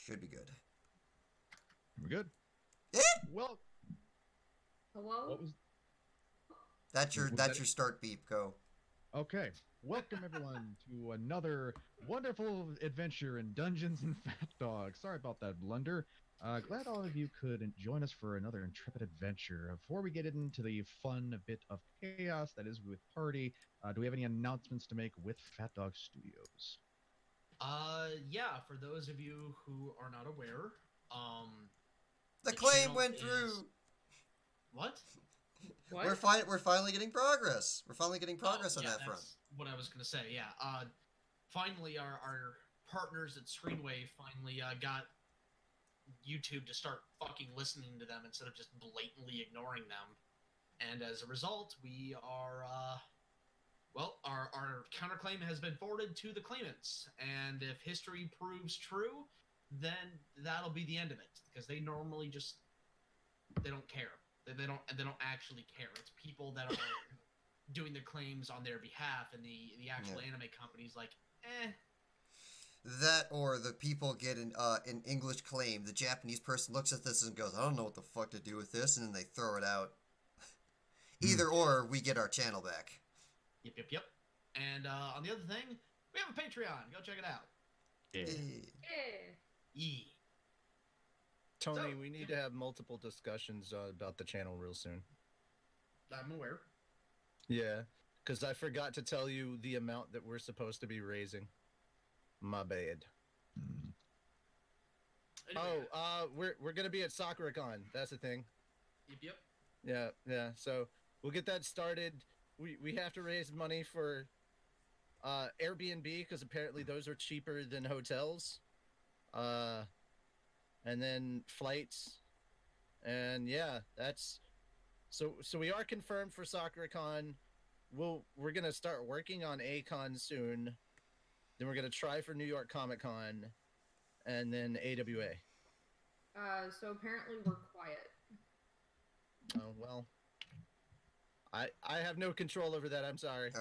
Should be good. We're good. Eh! Well, Hello? what was That's your was that's that? your start beep. Go. Okay. Welcome everyone to another wonderful adventure in Dungeons and Fat Dogs. Sorry about that blunder. Glad all of you could join us for another intrepid adventure. Before we get into the fun bit of chaos that is with Party, do we have any announcements to make with Fat Dog Studios? Yeah, for those of you who are not aware, The the claim channel went is... through. What? What? We're finally getting progress. We're finally getting progress on yeah, that front. that's what I was gonna say, yeah. Finally, our partners at Screenwave finally got YouTube to start fucking listening to them instead of just blatantly ignoring them. And as a result, we are, well, our counterclaim has been forwarded to the claimants. And if history proves true, then that'll be the end of it. Because they normally just, they don't care. They don't actually care. It's people that are doing the claims on their behalf, and the actual anime company's like, eh. That or the people get an English claim. The Japanese person looks at this and goes, "I don't know what the fuck to do with this," and then they throw it out. Either or, we get our channel back. Yep. And on the other thing, we have a Patreon. Go check it out. Yeah. Yeah. Yee. Tony, So, we need to have multiple discussions about the channel real soon. I'm aware. Yeah, because I forgot to tell you the amount that we're supposed to be raising. My bad. Anyway, We're gonna be at SakuraCon. That's the thing. Yep. Yeah. So we'll get that started. We have to raise money for Airbnb because apparently those are cheaper than hotels. And then flights. And yeah, that's so we are confirmed for SakuraCon. We're gonna start working on A-Con soon. Then we're gonna try for New York Comic Con, and then AWA. So apparently we're quiet. Oh well. I have no control over that. I'm sorry.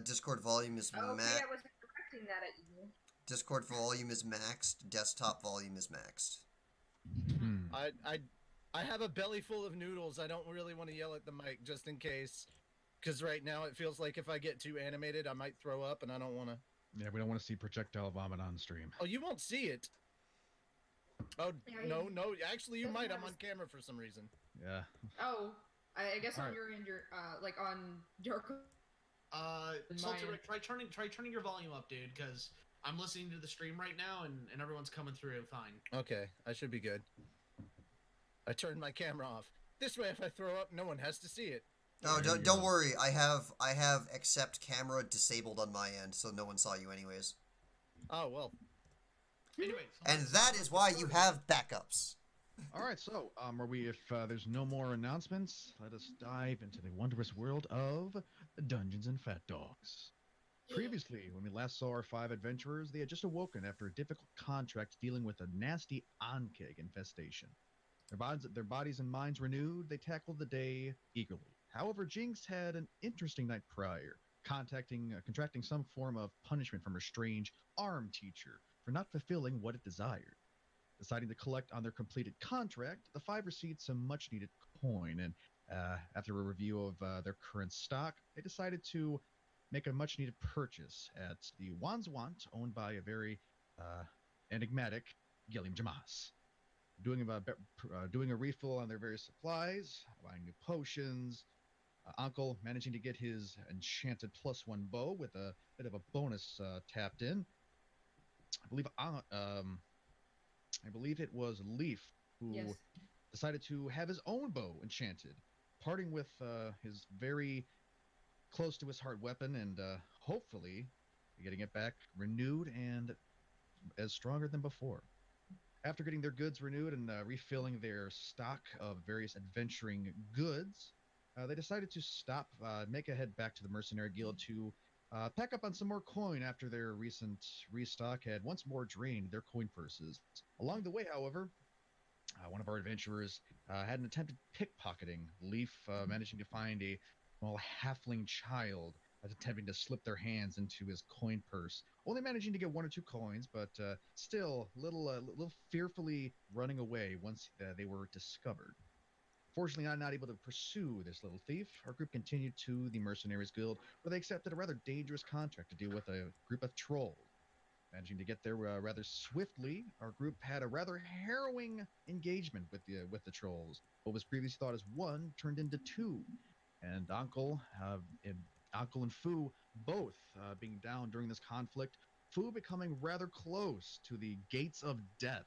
Discord volume is Okay, I wasn't directing that at you. Discord volume is maxed. Desktop volume is maxed. I have a belly full of noodles. I don't really want to yell at the mic just in case, because right now it feels like if I get too animated, I might throw up, and I don't want to. Yeah, we don't want to see projectile vomit on stream. Oh, you won't see it. Oh Yeah, no! Actually, you doesn't might. have I'm a- on camera for some reason. Yeah. Oh, I guess on Alright. your end, you're like on your. Sultan, try turning your volume up, dude, because I'm listening to the stream right now, and everyone's coming through fine. Okay, I should be good. I turned my camera off. This way, if I throw up, no one has to see it. Oh, There you don't go. worry. I have accept camera disabled on my end, so no one saw you anyways. Oh well. Anyways, And that is why you have backups. All right, so if there's no more announcements, let us dive into the wondrous world of Dungeons and Fat Dogs. Previously, when we last saw our 5 adventurers, they had just awoken after a difficult contract dealing with a nasty onkeg infestation. Their bodies and minds renewed, they tackled the day eagerly. However, Jinx had an interesting night prior, contracting some form of punishment from her strange arm teacher for not fulfilling what it desired. Deciding to collect on their completed contract, the 5 received some much needed coin, and after a review of their current stock, they decided to make a much needed purchase at the Wandswant, owned by a very enigmatic Gilliam Jamas. Doing a refill on their various supplies, buying new potions. Uncle managing to get his enchanted +1 bow with a bit of a bonus tapped in. I believe it was Leaf who Yes. decided to have his own bow enchanted, parting with his very close to his heart weapon and hopefully getting it back renewed and as stronger than before. After getting their goods renewed and refilling their stock of various adventuring goods, they decided to make a head back to the Mercenary Guild to pack up on some more coin after their recent restock had once more drained their coin purses. Along the way, however, one of our adventurers had an attempted pickpocketing, Leaf managing to find a small halfling child attempting to slip their hands into his coin purse, only managing to get 1 or 2 coins, but still little fearfully running away once they were discovered. Fortunately, I'm not able to pursue this little thief. Our group continued to the Mercenaries Guild, where they accepted a rather dangerous contract to deal with a group of trolls. Managing to get there rather swiftly, our group had a rather harrowing engagement with the trolls. What was previously thought as one turned into two, and Uncle and Fu both being down during this conflict. Fu becoming rather close to the gates of death,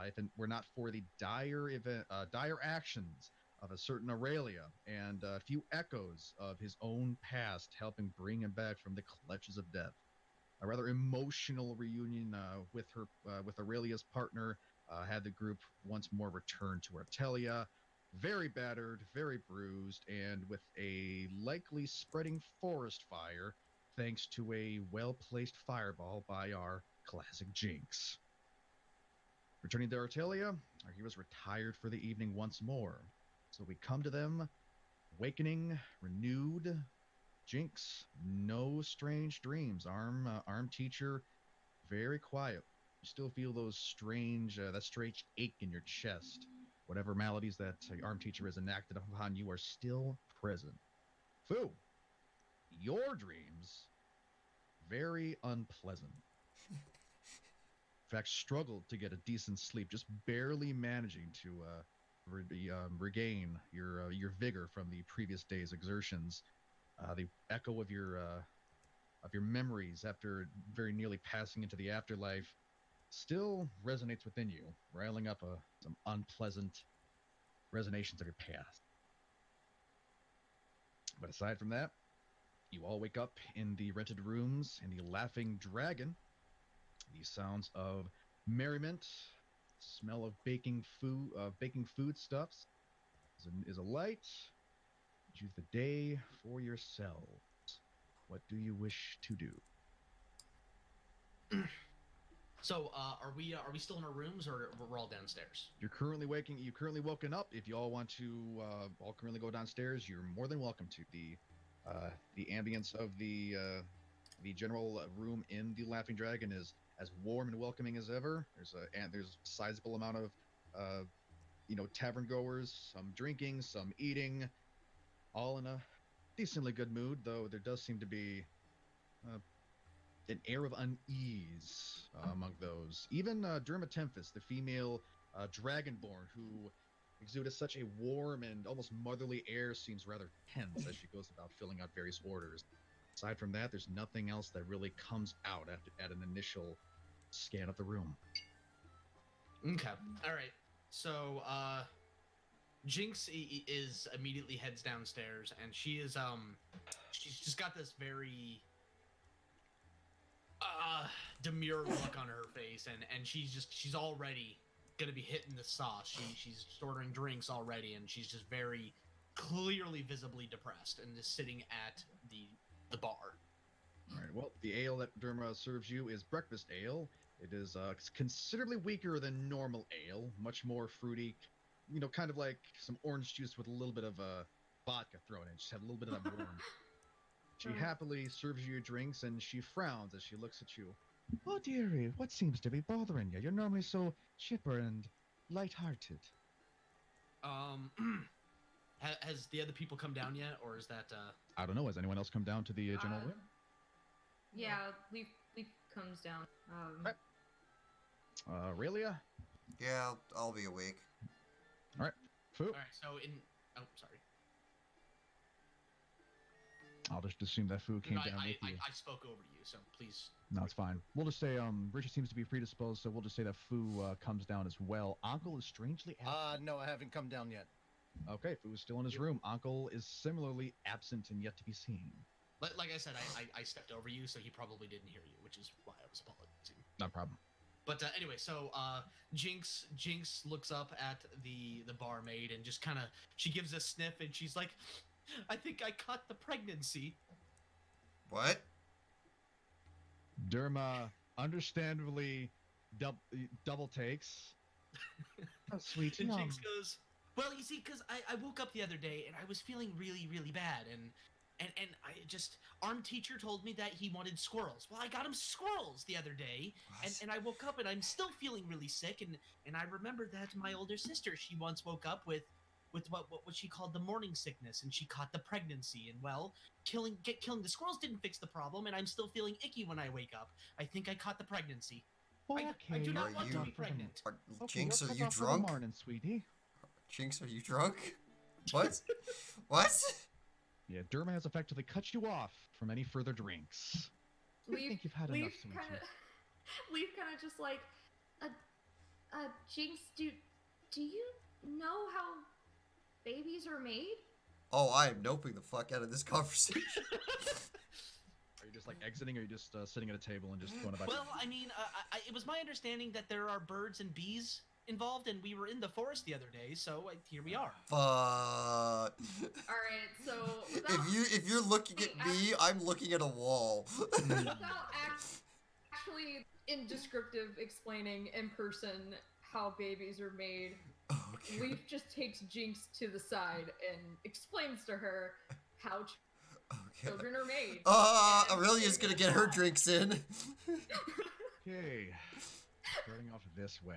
if it were not for the dire actions of a certain Aurelia and a few echoes of his own past helping bring him back from the clutches of death. A rather emotional reunion with Aurelia's partner had the group once more return to Artelia, very battered, very bruised, and with a likely spreading forest fire thanks to a well-placed fireball by our classic Jinx. Returning to Artelia, our heroes retired for the evening once more. So we come to them, awakening, renewed. Jinx, no strange dreams. Arm teacher, very quiet. You still feel those that strange ache in your chest. Whatever maladies that arm teacher has enacted upon you are still present. Fu, your dreams, very unpleasant. In fact, struggled to get a decent sleep, just barely managing to regain your vigor from the previous day's exertions. The echo of your memories after very nearly passing into the afterlife still resonates within you, riling up some unpleasant resonations of your past. But aside from that, you all wake up in the rented rooms in the Laughing Dragon. The sounds of merriment, smell of baking foodstuffs is a light. Choose the day for yourselves. What do you wish to do? So, are we still in our rooms, or we're all downstairs? You're currently woken up. If you all want to all currently go downstairs, you're more than welcome to. The ambience of the general room in the Laughing Dragon is as warm and welcoming as ever. There's a sizable amount of tavern goers, some drinking, some eating, all in a decently good mood. Though there does seem to be an air of unease among those. Even Derma Tempest, the female dragonborn who exuded such a warm and almost motherly air, seems rather tense as she goes about filling out various orders. Aside from that, there's nothing else that really comes out at an initial scan of the room. Okay. All right. So, Jinx is immediately heads downstairs, and she's just got this very demure look on her face, and she's already gonna be hitting the sauce. She's ordering drinks already, and she's just very clearly visibly depressed and just sitting at the bar. All right. Well, the ale that Derma serves you is breakfast ale. It is considerably weaker than normal ale, much more fruity. Kind of like some orange juice with a little bit of vodka thrown in. Just have a little bit of that warm. She happily serves you your drinks, and she frowns as she looks at you. Oh, dearie, what seems to be bothering you? You're normally so chipper and light-hearted. Has the other people come down yet, or is that? I don't know. Has anyone else come down to the general room? Yeah, Leaf comes down. Right. Aurelia? Yeah, I'll be awake. All right. Fu? All right. So oh, sorry. I'll just assume that Fu came down with you. I spoke over you, so please. No, it's fine. We'll just say Richard seems to be predisposed, so we'll just say that Fu comes down as well. Uncle is strangely absent. No, I haven't come down yet. Okay, Fu is still in his room. Uncle is similarly absent and yet to be seen. Like I said, I stepped over you, so he probably didn't hear you, which is why I was apologizing. No problem. But anyway, so Jinx looks up at the barmaid and just kind of, she gives a sniff and she's like, I think I caught the pregnancy. What? Derma understandably double takes. Oh, sweet. And Jinx goes, well, you see, because I woke up the other day and I was feeling really, really bad, and and I just Arm teacher told me that he wanted squirrels. Well, I got him squirrels the other day, and I woke up and I'm still feeling really sick. And I remember that my older sister, she once woke up with what she called the morning sickness, and she caught the pregnancy. And well, killing the squirrels didn't fix the problem, and I'm still feeling icky when I wake up. I think I caught the pregnancy. I do not Are want you- to be pregnant. Jinx, are you're you cut off for the drunk? morning, sweetie. Jinx, are you drunk? What? What? Yeah, Derma has effectively cut you off from any further drinks. I think you've had enough, sweetie. Leaf kind of just like, Jinx, do you know how babies are made? Oh, I am noping the fuck out of this conversation. Are you just like exiting, or are you just sitting at a table and just going about? Well, I mean, it was my understanding that there are birds and bees involved, and we were in the forest the other day, so here we are. Fuck. All right, so If you're looking at me, I'm looking at a wall. without actually in descriptive explaining in person how babies are made, Okay. Leaf just takes Jinx to the side and explains to her how Okay. children are made. Aurelia's gonna get her drinks in. Okay, starting off this way.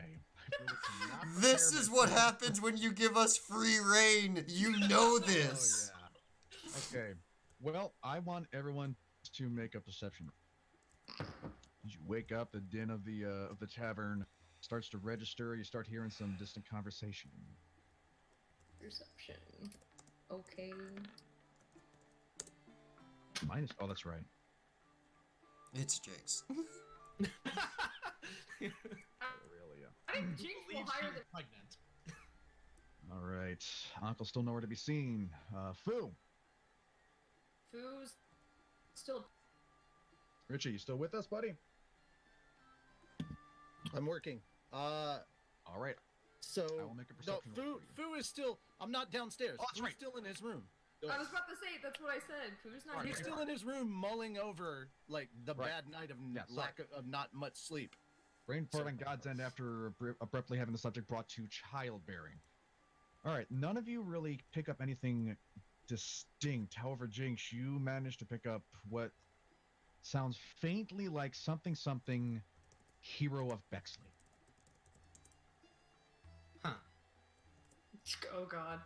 I really cannot This prepare is what myself. happens when you give us free reign. You know this. Oh, yeah. Okay. Well, I want everyone to make a perception. As you wake up, the din of the tavern starts to register. You start hearing some distant conversation. Perception. Okay. Minus. Oh, that's right. It's Jinx. Aurelia. I think Jinx will Believes hire she's the pregnant. All right. Uncle's still nowhere to be seen. Fu. Foo's still. Richie, you still with us, buddy? I'm working. All right. So I will make a no, perception roll Fu is still. I'm not downstairs. Oh, that's Fu's right. still in his room. I was about to say that's what I said. Foo's not He's here. still in his room mulling over like the Right. bad night of Yeah, lack of not much sleep. Brain fart on God's End after abruptly having the subject brought to childbearing. All right, none of you really pick up anything distinct. However, Jinx, you managed to pick up what sounds faintly like something hero of Bexley. Huh. Oh God.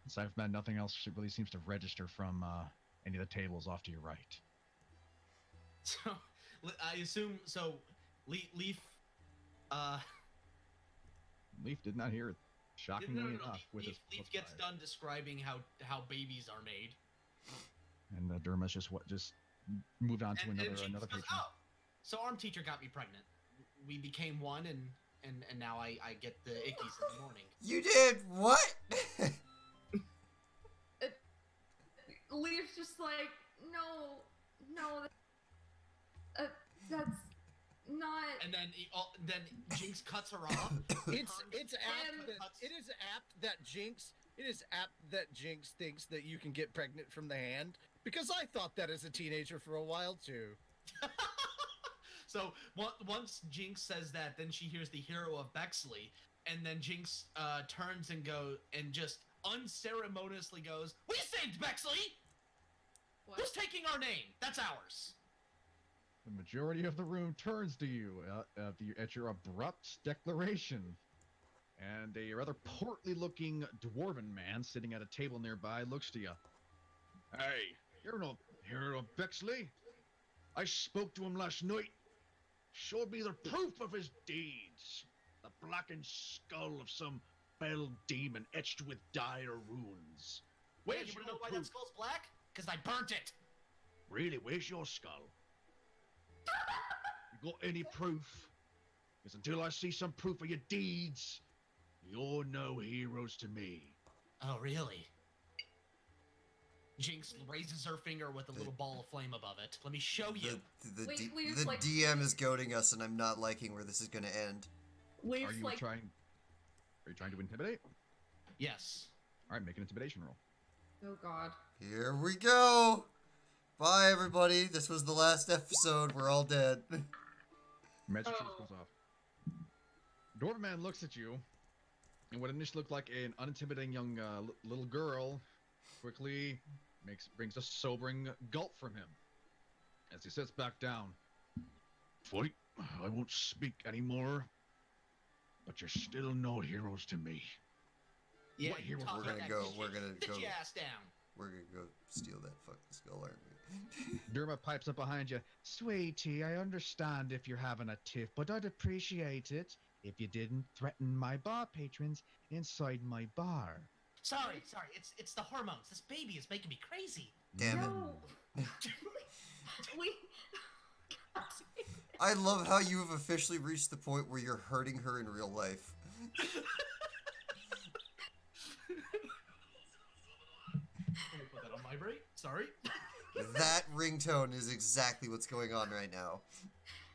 Aside from that, nothing else really seems to register from any of the tables off to your right. So, I assume so. Leaf. Leaf did not hear it. Shockingly No. enough, with Leaf his gets done describing how babies are made. and Derma's just moved on to And another Jinx another goes, patron. "Oh, so Arm teacher got me pregnant. We became one, and now I get the ickies in the morning." You did what? Leaf's just like, no, that's not. And then Jinx cuts her off. It's turns- apt that, cuts- it is apt that Jinx thinks that you can get pregnant from the hand, because I thought that as a teenager for a while too. So once Jinx says that, then she hears the hero of Bexley, and then Jinx turns and just unceremoniously goes, "We saved Bexley! What? Who's taking our name? That's ours." The majority of the room turns to you at your abrupt declaration, and a rather portly-looking dwarven man sitting at a table nearby looks to you. Hey, you're no hero of Bexley. I spoke to him last night. Showed me the proof of his deeds. The blackened skull of some fell demon etched with dire runes. Where's You your wanna know why proof? that skull's black? Because I burnt it. Really, where's your skull? You got any proof? Because until I see some proof of your deeds, you're no heroes to me. Oh, really? Jinx raises her finger with a little ball of flame above it. Let me show you. Leaf's The like- DM is goading us, and I'm not liking where this is gonna end. Leaf's Are you like, trying to intimidate? Yes. All right, make an intimidation roll. oh God. Here we go. Bye, everybody. This was the last episode. We're all dead. Magic Oh. shoes goes off. Dwarven man looks at you, and what initially looked like an unintimidating young little girl quickly brings a sobering gulp from him as he sits back down. Fight, I won't speak anymore, but you're still no heroes to me. Yeah, What hero- talk We're like gonna that, go- Sit we're your- gonna sit go- your ass down. We're gonna go steal that fucking skull, aren't we? Dermot pipes up behind you. Sweetie, I understand if you're having a tiff, but I'd appreciate it if you didn't threaten my bar patrons inside my bar. Sorry. It's the hormones. This baby is making me crazy. Damn it. No. we. I love how you have officially reached the point where you're hurting her in real life. Let me put that on vibrate. Sorry. That ringtone is exactly what's going on right now.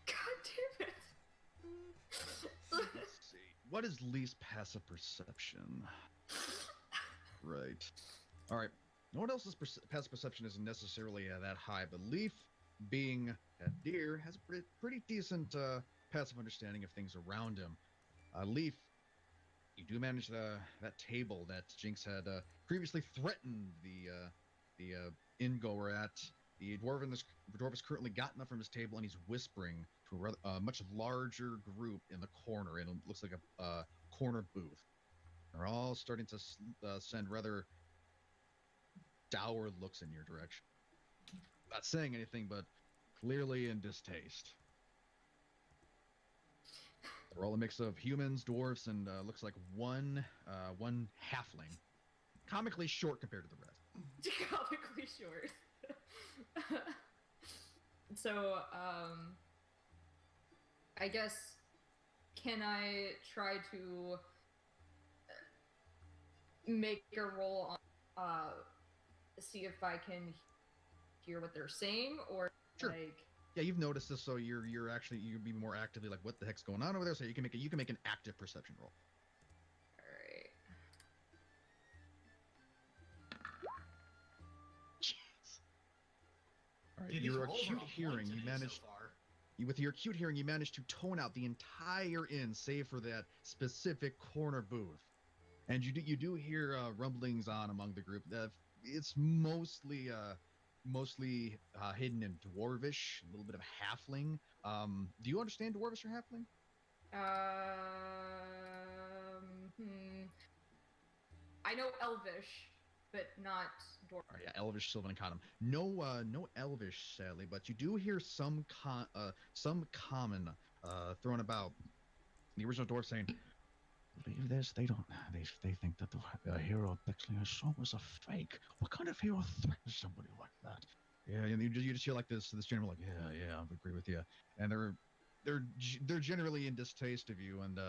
God damn it. Let's see. What is least passive perception? Right. All right. No one else's passive perception isn't necessarily that high, but Leaf, being a deer, has a pretty decent passive understanding of things around him. Leaf, you do manage that table that Jinx had previously threatened the in-goer at. The dwarf has currently gotten up from his table and he's whispering to a rather, much larger group in the corner, and it looks like a corner booth. They're all starting to send rather dour looks in your direction. Not saying anything, but clearly in distaste. They're all a mix of humans, dwarves, and looks like one halfling. Comically short compared to the rest. Comically short. So, I guess, can I try to make a roll on, see if I can hear what they're saying, or Sure. like, Yeah, you've noticed this, so you'd be more actively like, what the heck's going on over there? So you can make an active perception roll. alright. All right, Dude, your these rolls are acute on point hearing, you today managed. so far. With your acute hearing, you managed to tone out the entire inn, save for that specific corner booth. And you do hear rumblings on among the group. It's mostly hidden in Dwarvish, a little bit of Halfling. Do you understand Dwarvish or Halfling? I know Elvish, but not Dwarf. Oh, yeah, Elvish, Sylvan, and Condom. No Elvish, sadly, but you do hear some common thrown about. The original dwarf saying, "Believe this? They don't. They think that the hero Bexley has shown was a fake. What kind of hero threatens somebody like that?" Yeah, and you just hear like this general like, yeah, I agree with you. And they're generally in distaste of you. And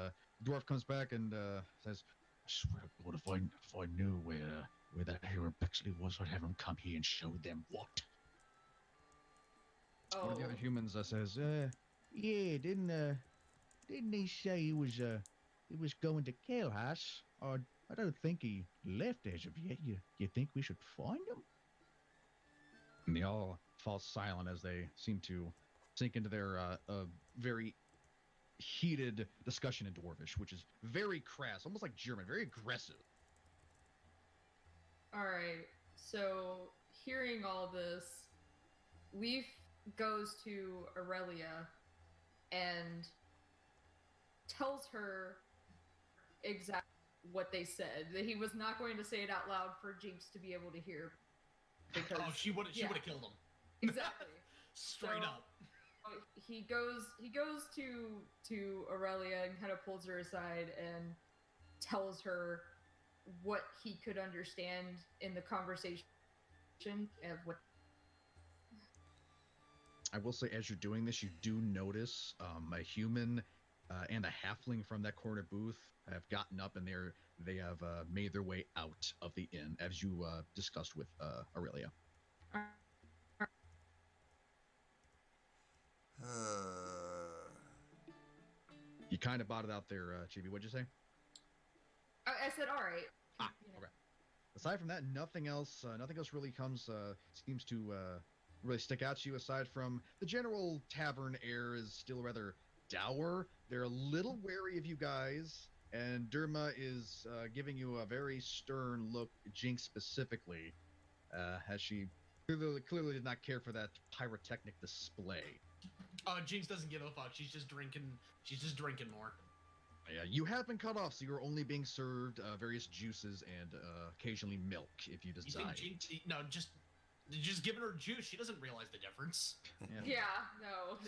dwarf comes back and says, "I swear to God, if I knew where that hero Bexley was, I'd have him come here and show them what." Oh, One of the other humans says, "Yeah, didn't he say he was going to Kelhas? I don't think he left as of yet. You think we should find him?" And they all fall silent as they seem to sink into their very heated discussion in Dwarvish, which is very crass, almost like German, very aggressive. alright. So, hearing all this, Leaf goes to Aurelia and tells her exactly what they said. That he was not going to say it out loud for Jinx to be able to hear. Because Oh, she would have yeah. killed him. Exactly. Straight So- up. He goes to Aurelia and kind of pulls her aside and tells her what he could understand in the conversation of what. I will say, as you're doing this, you do notice a human and a halfling from that corner booth have gotten up and they have made their way out of the inn, as you discussed with Aurelia. You kind of bought it out there, Chibi. What'd you say? I said, all right. Okay. Aside from that, nothing else really seems to really stick out to you. Aside from the general tavern air is still rather dour. They're a little wary of you guys. and Derma is giving you a very stern look, Jinx specifically, as she clearly did not care for that pyrotechnic display. Jinx doesn't give a fuck. She's just drinking. She's just drinking more. Yeah, you have been cut off, so you're only being served various juices and occasionally milk if you You decide. think Jinx? No, just giving her juice. She doesn't realize the difference. Yeah, no.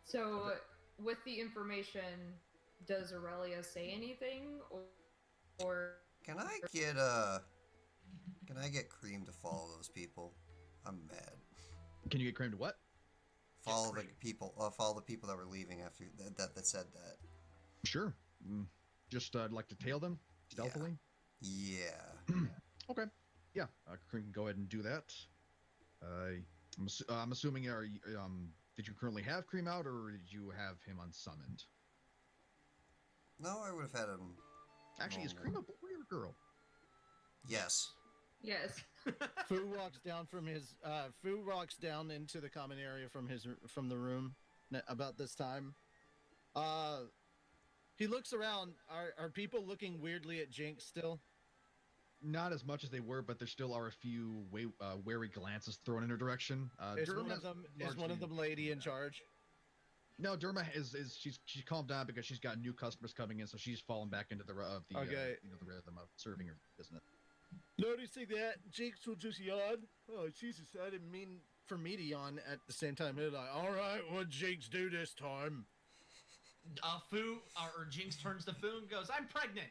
So, with the information, does Aurelia say anything, or Can I get Cream to follow those people? I'm mad. Can you get Cream to what? Follow the Cream. people. Follow the people that were leaving after that said that. Sure. Just like to tail them stealthily. Yeah. Okay. Yeah, Cream can go ahead and do that. I'm assuming did you currently have Cream out, or did you have him unsummoned? No, I would have had him. Actually, is Cream a boy or a girl? Yes. yes? Fu walks down from his. Fu walks down into the common area from the room about this time. He looks around. Are people looking weirdly at Jinx still? Not as much as they were, but there still are a few wary glances thrown in her direction. Is Derma's one of them lady in charge? No, Derma she's calmed down because she's got new customers coming in, so she's fallen back into the Okay. the rhythm of serving her business. Noticing that, Jinx will just yawn. Oh, Jesus, I didn't mean for me to yawn at the same time. He'll like, all right, what'd Jinx do this time? Fu or Jinx turns to Fu and goes, "I'm pregnant."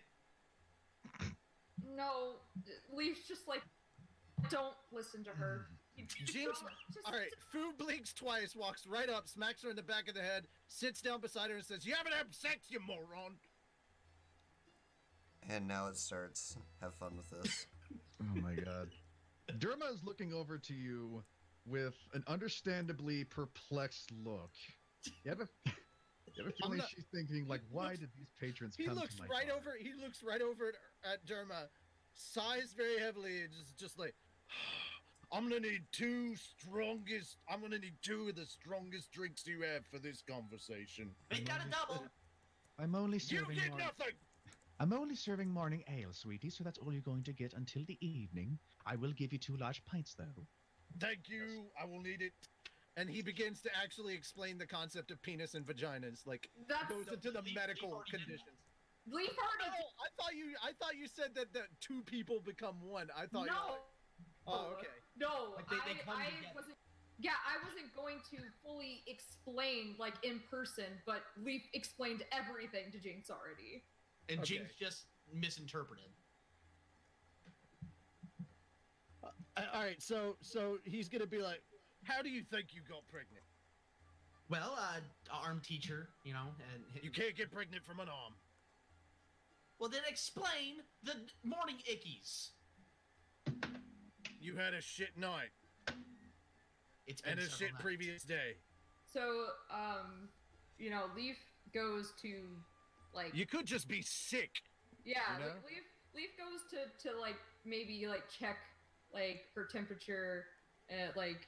No, Leaf's just like, don't listen to her. Jinx, Just- all right, Fu blinks twice, walks right up, smacks her in the back of the head, sits down beside her and says, "You haven't had sex, you moron." And now it starts. Have fun with this. Oh my god. Derma is looking over to you with an understandably perplexed look. You have a feeling she's thinking, like, why did these patrons He come looks to my right bar? over. He looks right over at Derma, sighs very heavily, and just like, I'm gonna need two of the strongest drinks you have for this conversation. They got a double. I'm only You serving get morning. nothing. I'm only serving morning ale, sweetie, so that's all you're going to get until the evening. I will give you 2 large pints, though. Thank you. I will need it. And he begins to actually explain the concept of penis and vaginas, like That's goes into the Leaf medical already did conditions. Leaf already. Oh, I thought you said that two people become one. I thought. No. Oh, okay. No, Like they come I together. wasn't. Yeah, I wasn't going to fully explain like in person, but Leaf explained everything to Jinx already. And Okay. Jinx just misinterpreted. All right, so he's gonna be like, "How do you think you got pregnant? Well, arm teacher, you know, and You can't get pregnant from an arm. well, then explain the morning ickies. You had a shit night It's been and a several shit nights. previous day. So, Leaf goes to like You could just be sick." yeah, you know? Leaf goes to like maybe like check like her temperature and like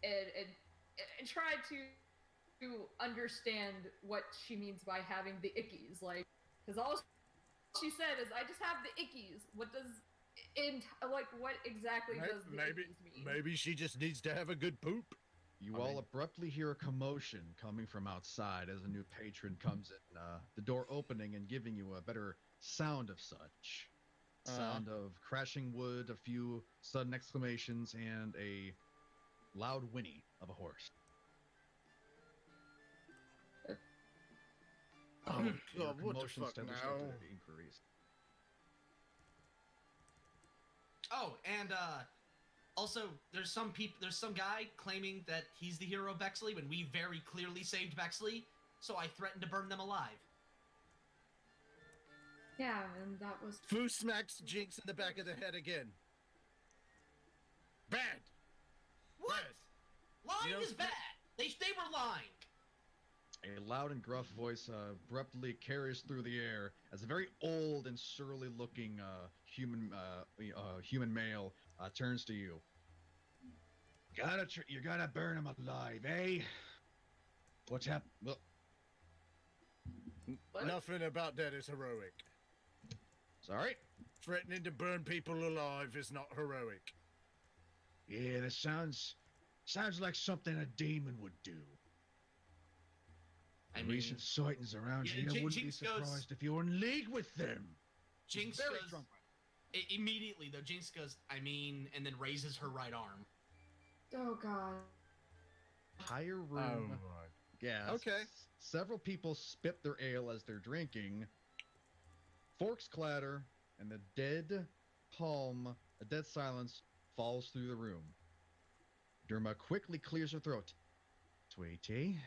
and try to understand what she means by having the ickies, like because all she said is I just have the ickies. What exactly does the ickies mean? Maybe she just needs to have a good poop. You I all mean- abruptly hear a commotion coming from outside as a new patron comes in, the door opening and giving you a better sound of such. Sound of crashing wood, a few sudden exclamations, and a loud whinny of a horse. Oh Your God, what the commotion fuck established now? after the inquiries. Oh, and also there's some guy claiming that he's the hero of Bexley when we very clearly saved Bexley, so I threatened to burn them alive. Yeah, and that was Fu smacks Jinx in the back of the head again. Bad. What? Lying You know, is bad. They were lying. A loud and gruff voice abruptly carries through the air as a very old and surly-looking human male turns to you. You're gonna burn him alive, eh? What's happened? Well, What? Nothing about that is heroic. sorry. Threatening to burn people alive is not heroic. Yeah, that sounds like something a demon would do. I The mean, recent sightings around yeah, here, I wouldn't be Jinx goes- surprised if you were in league with them. Jinx Very goes drunk. immediately though. Jinx goes, I mean, and then raises her right arm. Oh god. Entire room. Gas. Okay. Several people spit their ale as they're drinking. Forks clatter, and a dead silence falls through the room. Derma quickly clears her throat. Sweetie,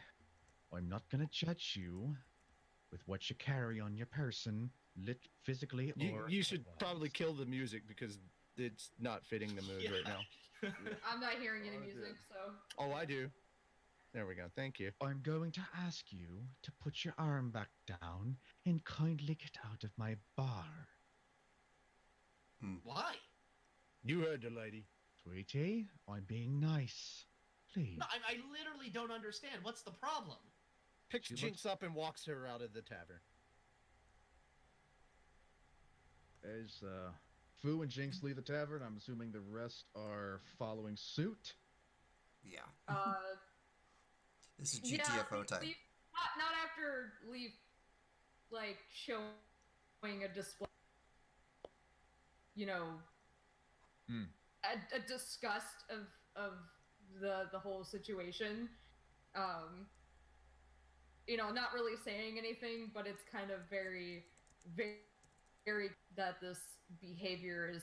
I'm not gonna judge you with what you carry on your person, physically or You should otherwise. probably kill the music because it's not fitting the mood right now. I'm not hearing any Oh, music, dude. so. Oh, I do. There we go. Thank you. I'm going to ask you to put your arm back down and kindly get out of my bar. Why? You heard the lady. Sweetie, I'm being nice. Please. No, I literally don't understand. What's the problem? Picks She Jinx up and walks her out of the tavern. As Fu and Jinx leave the tavern, I'm assuming the rest are following suit. Yeah. This is Yeah, GTFO time. Leaf, not after Leaf, like, showing a display, you know, a disgust of the whole situation. You know, not really saying anything, but it's kind of very, very, very that this behavior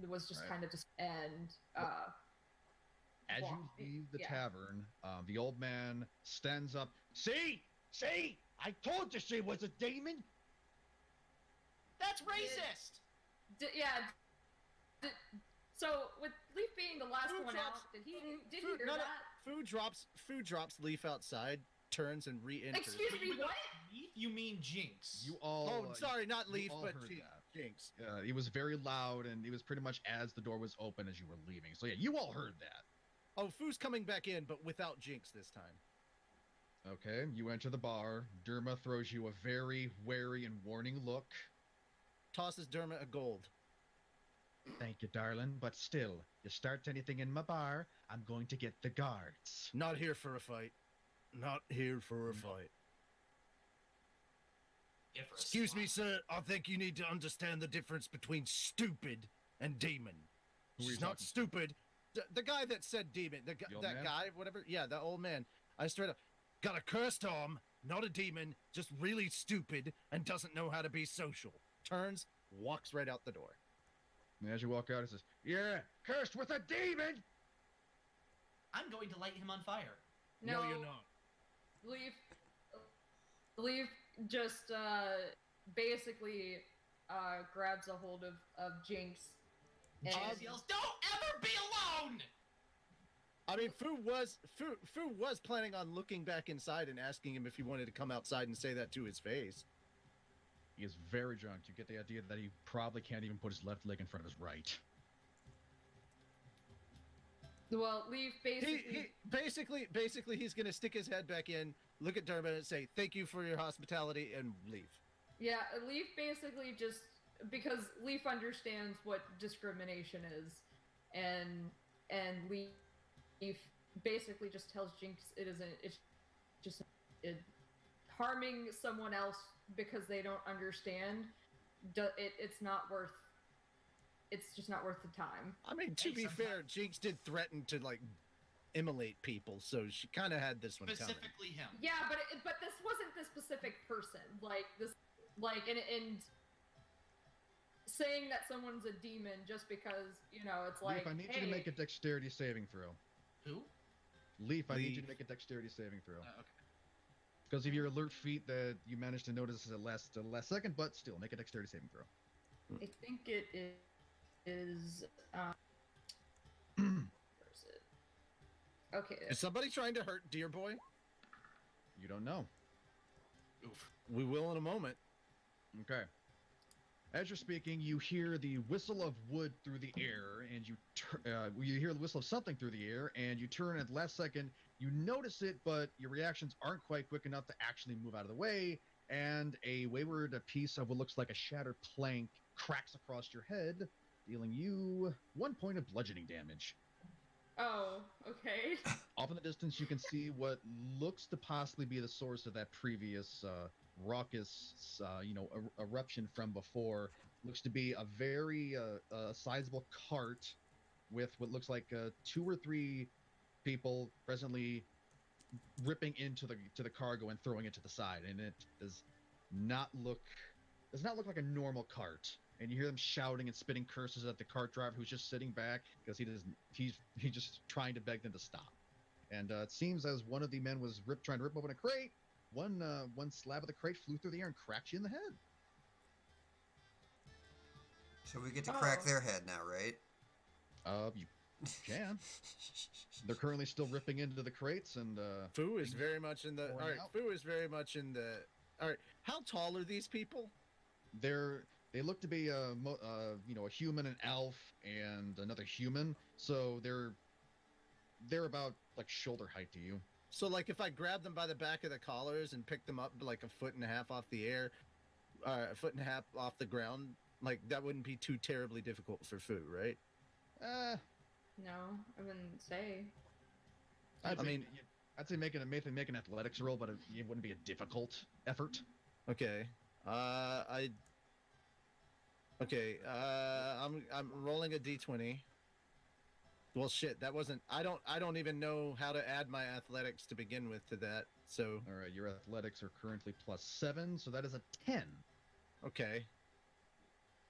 was just Right. kind of just and As you walk- leave the yeah. tavern, the old man stands up. See? I told you she was a demon. That's racist. Yeah. So with Leaf being the last Food one drops- out, did he hear no, no. that? Food drops Leaf outside, turns and re-enters. Excuse me, Wait, what? Leaf? You mean Jinx? You all. Oh, sorry, not you Leaf, all but heard Jinx. that. Jinx. It was very loud, and it was pretty much as the door was open as you were leaving. So yeah, you all heard that. Oh, Foo's coming back in, but without Jinx this time. Okay, you enter the bar. Derma throws you a very wary and warning look. Tosses Dermot a gold. Thank you, darling, but still, you start anything in my bar, I'm going to get the guards. Not here for a fight. Not here for a Mm. fight. Yeah, for a Excuse me, slap. sir. I think you need to understand the difference between stupid and demon. Who are you She's not talking to? stupid. The guy that said demon, The old that man? guy, whatever. Yeah, that old man. I straight up got a cursed arm, not a demon, just really stupid and doesn't know how to be social. Turns, walks right out the door. And as you walk out, it says, "Yeah, cursed with a demon." I'm going to light him on fire. No, you're not. Leaf just basically grabs a hold of Jinx. And Jinx yells, "Don't ever be alone!" I mean, Fu was planning on looking back inside and asking him if he wanted to come outside and say that to his face. He is very drunk. You get the idea that he probably can't even put his left leg in front of his right. well, Leaf He basically basically he's gonna stick his head back in, look at Dermot and say, "Thank you for your hospitality," and leave. yeah, Leaf basically just because Leaf understands what discrimination is, and Leaf basically just tells Jinx it's just harming someone else because they don't understand. It's not worth. It's just not worth the time. I mean, to Hey, be sometimes- fair, Jinx did threaten to like immolate people, so she kind of had this one coming. Specifically him. Yeah, but this wasn't the specific person. Like this, like and saying that someone's a demon just because it's like Leaf, I need hey, you to make a dexterity saving throw. Who? Leaf, I need you Leaf. to make a dexterity saving throw. Okay. Because of your alert feat that you managed to notice at the last second, but still, make a dexterity saving throw. I think it is. Where is it? Okay. Is somebody trying to hurt Dear Boy? You don't know. Oof. We will in a moment. Okay. As you're speaking, you hear the whistle of wood through the air, and you hear the whistle of something through the air, and you turn at the last second. You notice it, but your reactions aren't quite quick enough to actually move out of the way. And a wayward piece of what looks like a shattered plank cracks across your head, dealing you 1 point of bludgeoning damage. Oh, okay. Off in the distance, you can see what looks to possibly be the source of that previous raucous, eruption from before. Looks to be a very sizable cart with what looks like 2 or 3 people presently ripping into the cargo and throwing it to the side, and it does not look like a normal cart. And you hear them shouting and spitting curses at the cart driver, who's just sitting back because he's just trying to beg them to stop. And it seems as one of the men was trying to rip open a crate, one slab of the crate flew through the air and cracked you in the head. So we get to crack their head now, right? You can. They're currently still ripping into the crates, and Fu is very much in the. All right, out. Fu is very much in the. All right, how tall are these people? They look to be a human, an elf, and another human. So they're about like shoulder height to you. So, like, if I grab them by the back of the collars and pick them up like a foot and a half off the air, a foot and a half off the ground, like that wouldn't be too terribly difficult for Fu, right? No, I wouldn't say. I'd say make an athletics roll, but it wouldn't be a difficult effort. Okay. I'm rolling a d20. Well, shit, that wasn't. I don't even know how to add my athletics to begin with to that. So. All right, your athletics are currently +7, so that is a 10. Okay.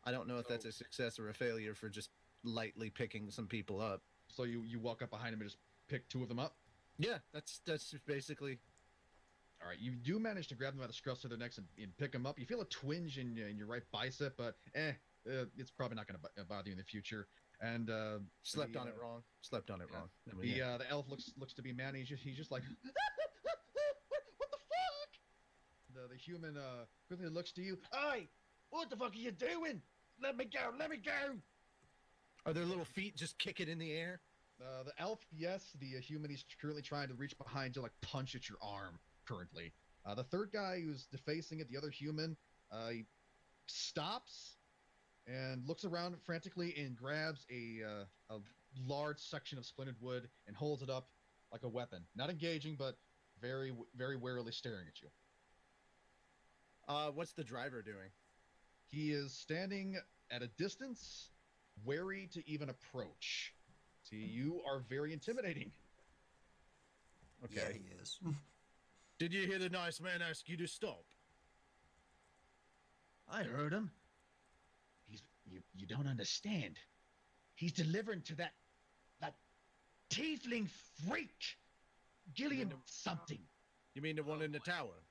I don't know if that's a success or a failure for just lightly picking some people up. So you walk up behind him and just pick 2 of them up? Yeah, that's basically. All right, you do manage to grab them by the scruffs of their necks and pick them up. You feel a twinge in your right bicep, but it's probably not going to bother you in the future. And Slept on it wrong. I mean, the elf looks to be man. He's just like, what the fuck? The human quickly looks to you. Hey, what the fuck are you doing? Let me go! Let me go! Are their little feet just kicking in the air? The elf, yes. The human, he's currently trying to reach behind you, like punch at your arm. Currently, the third guy who's defacing it, the other human, he stops and looks around frantically and grabs a large section of splintered wood and holds it up like a weapon, not engaging, but very, very warily staring at you. What's the driver doing? He is standing at a distance, wary to even approach. See, you are very intimidating. Okay. Yeah, he is. Did you hear the nice man ask you to stop? I heard him. You don't understand. He's delivering to that tiefling freak, Gilliam something. You mean the one in the tower?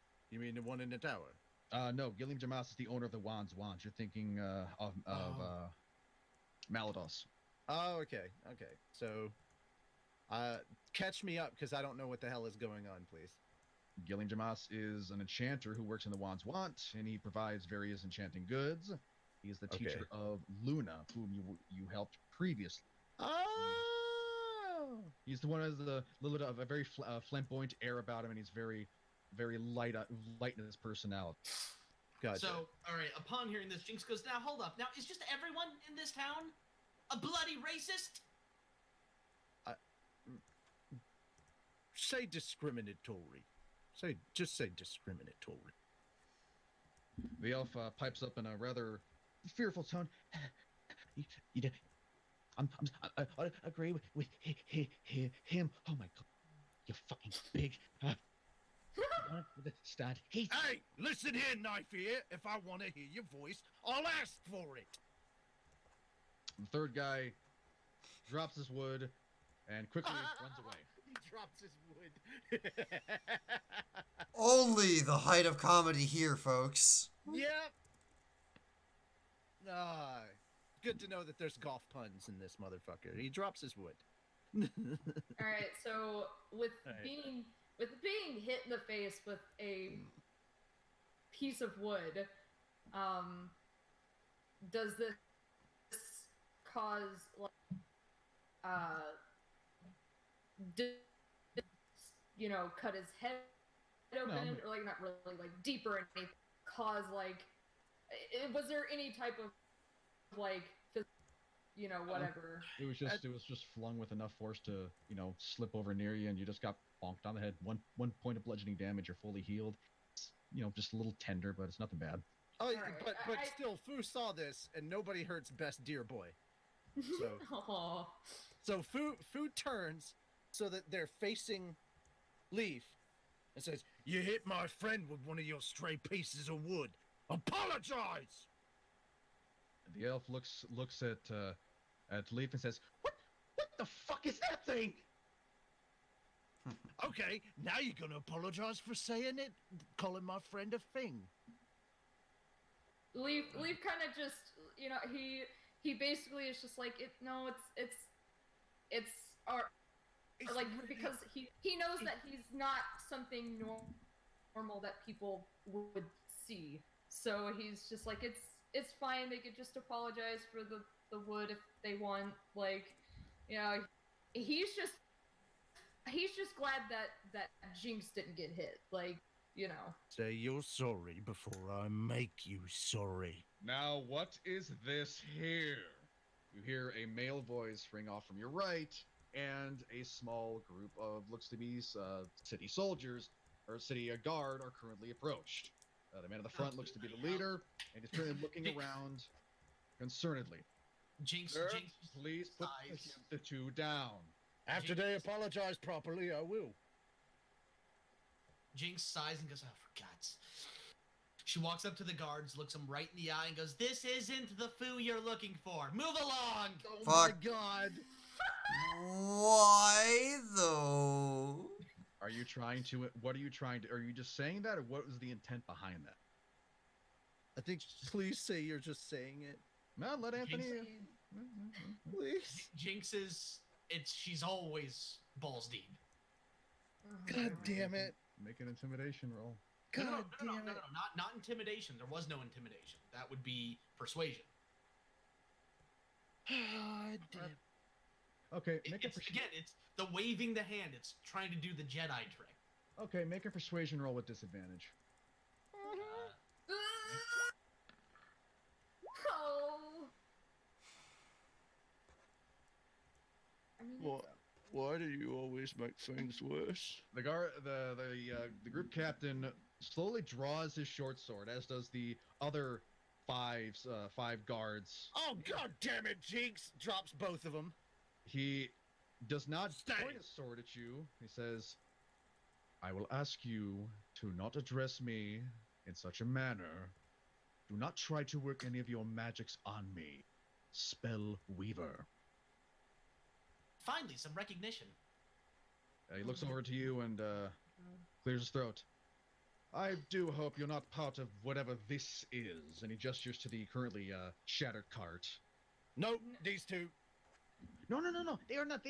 No, Gilliam Jamas is the owner of the Wands. You're thinking of Malados. Oh, okay. So, catch me up because I don't know what the hell is going on, please. Gilliam Jamas is an enchanter who works in the Wands Want, and he provides various enchanting goods. He is the teacher of Luna, whom you helped previously. Oh! He's the one who has a little bit of a very flamboyant air about him, and he's very, very light in his personality. Gotcha. So, all right, upon hearing this, Jinx goes, now, hold up. Now, is just everyone in this town a bloody racist? Say discriminatory. Just say discriminatory. The elf pipes up in a rather fearful tone. I agree with him. Oh my god, you fucking big. Stand. Hey, listen here, Knife Ear. If I want to hear your voice, I'll ask for it. The third guy drops his wood and quickly runs away. He drops his wood. Only the height of comedy here, folks. Yep. Good to know that there's golf puns in this motherfucker. He drops his wood. All right, so with being hit in the face with a piece of wood, does this cause like uh d- cut his head No, open, or like not really like deeper or anything, cause like was there any type of like whatever? it was just flung with enough force to slip over near you, and you just got bonked on the head. One point of bludgeoning damage. You're fully healed. It's, just a little tender, but it's nothing bad. Oh, Alright, but still, Fu saw this, and nobody hurts best dear boy. So Aw. so Fu turns so that they're facing Leaf and says, "You hit my friend with one of your stray pieces of wood. Apologize." And the elf looks at Leaf and says, "What the fuck is that thing?" Okay, now you're gonna apologize for saying it, calling my friend a thing. Leaf kind of just he basically is just like it's our It's like really- because he knows that he's not something normal that people would see, so he's just like it's fine, they could just apologize for the wood if they want, like he's just glad that Jinx didn't get hit, like Say you're sorry before I make you sorry. Now, what is this here? You hear a male voice ring off from your right, and a small group of looks to be city soldiers or city guard are currently approached. The man at the front looks to be the leader, and he's currently looking around concernedly. Jinx, Sir, Jinx, please put sighs. the two down. After they apologize properly, I will. Jinx sighs and goes, "Oh, for God's." She walks up to the guards, looks them right in the eye, and goes, "This isn't the Fu you're looking for. Move along." Oh Fuck. my God. Why though? Are you trying to? What are you trying to? Are you just saying that, or what was the intent behind that? I think please say you're just saying it. No, let Anthony. Please. Jinx is she's always balls deep. God damn it. Make an intimidation roll. God no, damn it. not intimidation. There was no intimidation. That would be persuasion. God damn. Okay, It's the waving the hand. It's trying to do the Jedi trick. Okay, make a persuasion roll with disadvantage. Oh. I mean, What? Why do you always make things worse? The group captain slowly draws his short sword, as does the other five guards. Oh, God damn it, Jinx! Drops both of them. He does not Stay. point his sword at you. He says, "I will ask you to not address me in such a manner. Do not try to work any of your magics on me. Spell Weaver." Finally, some recognition. He looks over to you and clears his throat. "I do hope you're not part of whatever this is." And he gestures to the currently shattered cart. Nope, these two. No. They are not.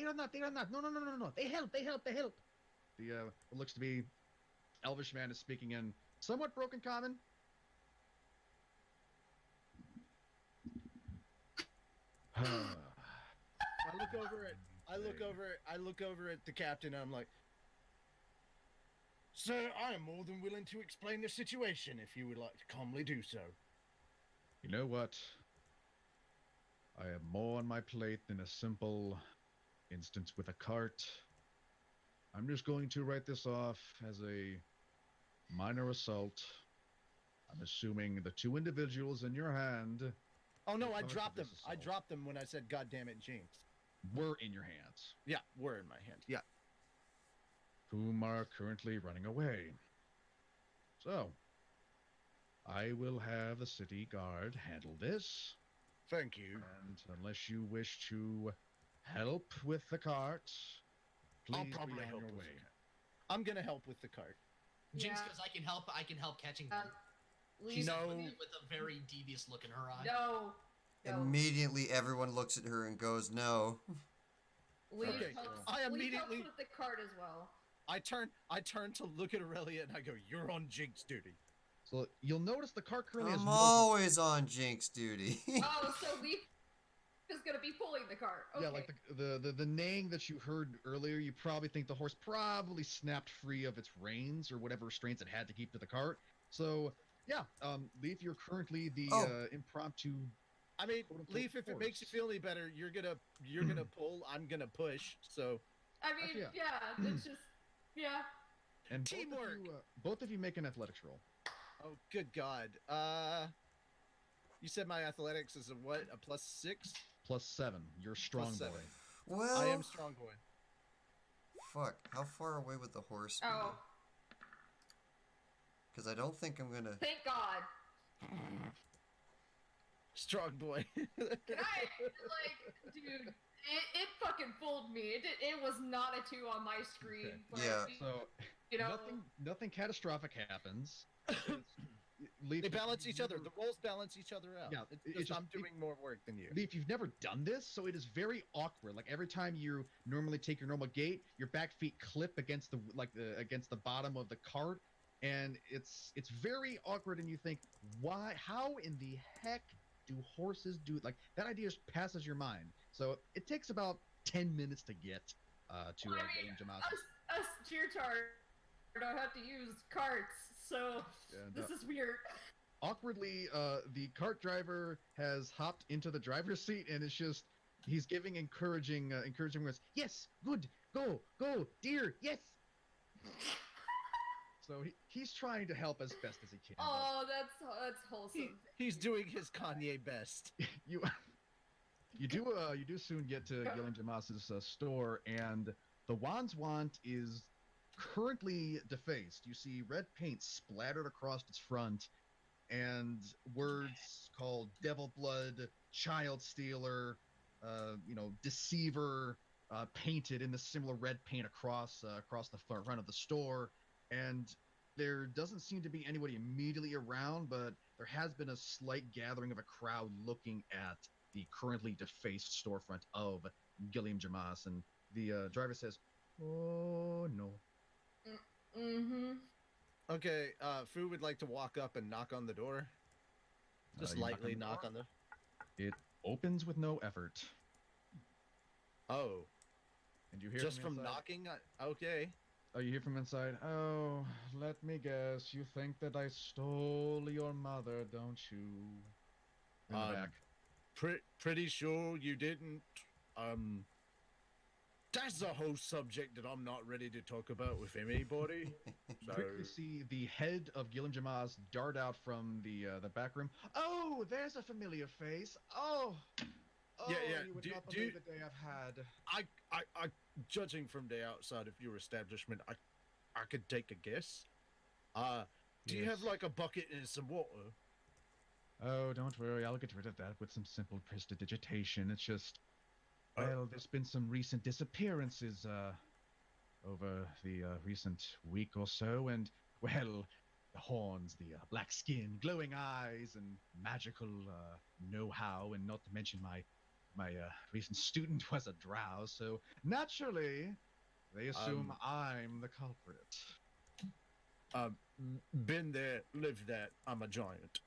No. They help. The what looks to be elvish man is speaking in somewhat broken common. I look over at the captain and I'm like, "Sir, I am more than willing to explain the situation if you would like to calmly do so." You know what? I have more on my plate than a simple instance with a cart. I'm just going to write this off as a minor assault. I'm assuming the two individuals in your hand Oh no, You're I part of dropped them. this I assault. dropped them when I said "God damn it, Jinx." were in your hands, Yeah, were in my hand. Yeah. whom are currently running away. So, I will have the city guard handle this. Thank you. And unless you wish to help with the cart, I'll please probably be on help your with way. the cart. I'm gonna help with the cart. Jinx Yeah. goes, "I can help. I can help catching them." Leaf, She says No. with a very devious look in her eye. no. Immediately, everyone looks at her and goes, "No." Leaf Okay, helps, I Leaf immediately- helps with the cart as well. I turn to look at Aurelia and I go, "You're on Jinx duty." So you'll notice the cart currently has I'm no. always on Jinx duty. Oh, so Leaf is gonna be pulling the cart. Okay. Yeah, like the neighing that you heard earlier, you probably think the horse probably snapped free of its reins or whatever restraints it had to keep to the cart. So yeah, Leaf, you're currently the Oh. impromptu. I mean, quote-unquote Leaf, if it makes you horse. feel any better, you're gonna pull. I'm gonna push. So I mean, Actually, yeah, it's just, yeah. And Teamwork. Both of you make an athletics roll. oh, good God. You said my athletics is a what? A +6? +7. You're a strong +7. boy. Well, I am strong boy. fuck. How far away would the horse be? Oh, Because I don't think I'm gonna. thank God. Strong boy. Can I, like, dude, it fucking fooled me. It was not a 2 on my screen. Okay. But, Yeah. So you know, nothing catastrophic happens. Leaf, They balance each you've other. never- The roles balance each other out. Yeah, It's it's just just- I'm doing more work than you. Leaf, you've never done this, so it is very awkward. Like every time you normally take your normal gait, your back feet clip against against the bottom of the cart, and it's very awkward. And you think, why? How in the heck do horses do like that? Idea just passes your mind. So it takes about 10 minutes to get to Well, I mean, William Jamas. us Cheertar don't have to use carts, so And, this is weird. awkwardly, the cart driver has hopped into the driver's seat and he's giving encouraging words. Yes, good, go, dear, yes. So he's trying to help as best as he can. Oh, that's wholesome. He's doing his Kanye best. You you do soon get to Gillian Jamas's store, and the Wandswant is currently defaced. You see red paint splattered across its front, and words called devil blood, child stealer, deceiver, painted in the similar red paint across the front of the store. And there doesn't seem to be anybody immediately around, but there has been a slight gathering of a crowd looking at the currently defaced storefront of Gilliam Jamas. And the driver says, "Oh no." Mm-hmm. Okay, Fu would like to walk up and knock on the door. Just You knock on lightly the knock door? on the. It opens with no effort, Oh, and you hear just from from inside, knocking? Okay. Oh, you hear from inside. Oh, let me guess. You think that I stole your mother, don't you? In the Um, back. Pretty sure you didn't. That's a whole subject that I'm not ready to talk about with anybody. You quickly see the head of Gilliam Jamas dart out from the back room. Oh, there's a familiar face. Oh, Yeah. You would Do- not do- believe the day I've had. I, judging from the outside of your establishment, I could take a guess. Do you have Yes. like a bucket and some water? Oh, don't worry. I'll get rid of that with some simple prestidigitation. It's just, Uh, well, there's been some recent disappearances over the recent week or so, and well, the horns, the black skin, glowing eyes, and magical know-how, and not to mention my recent student was a drow, so naturally they assume I'm the culprit. Been there, lived that. I'm a giant.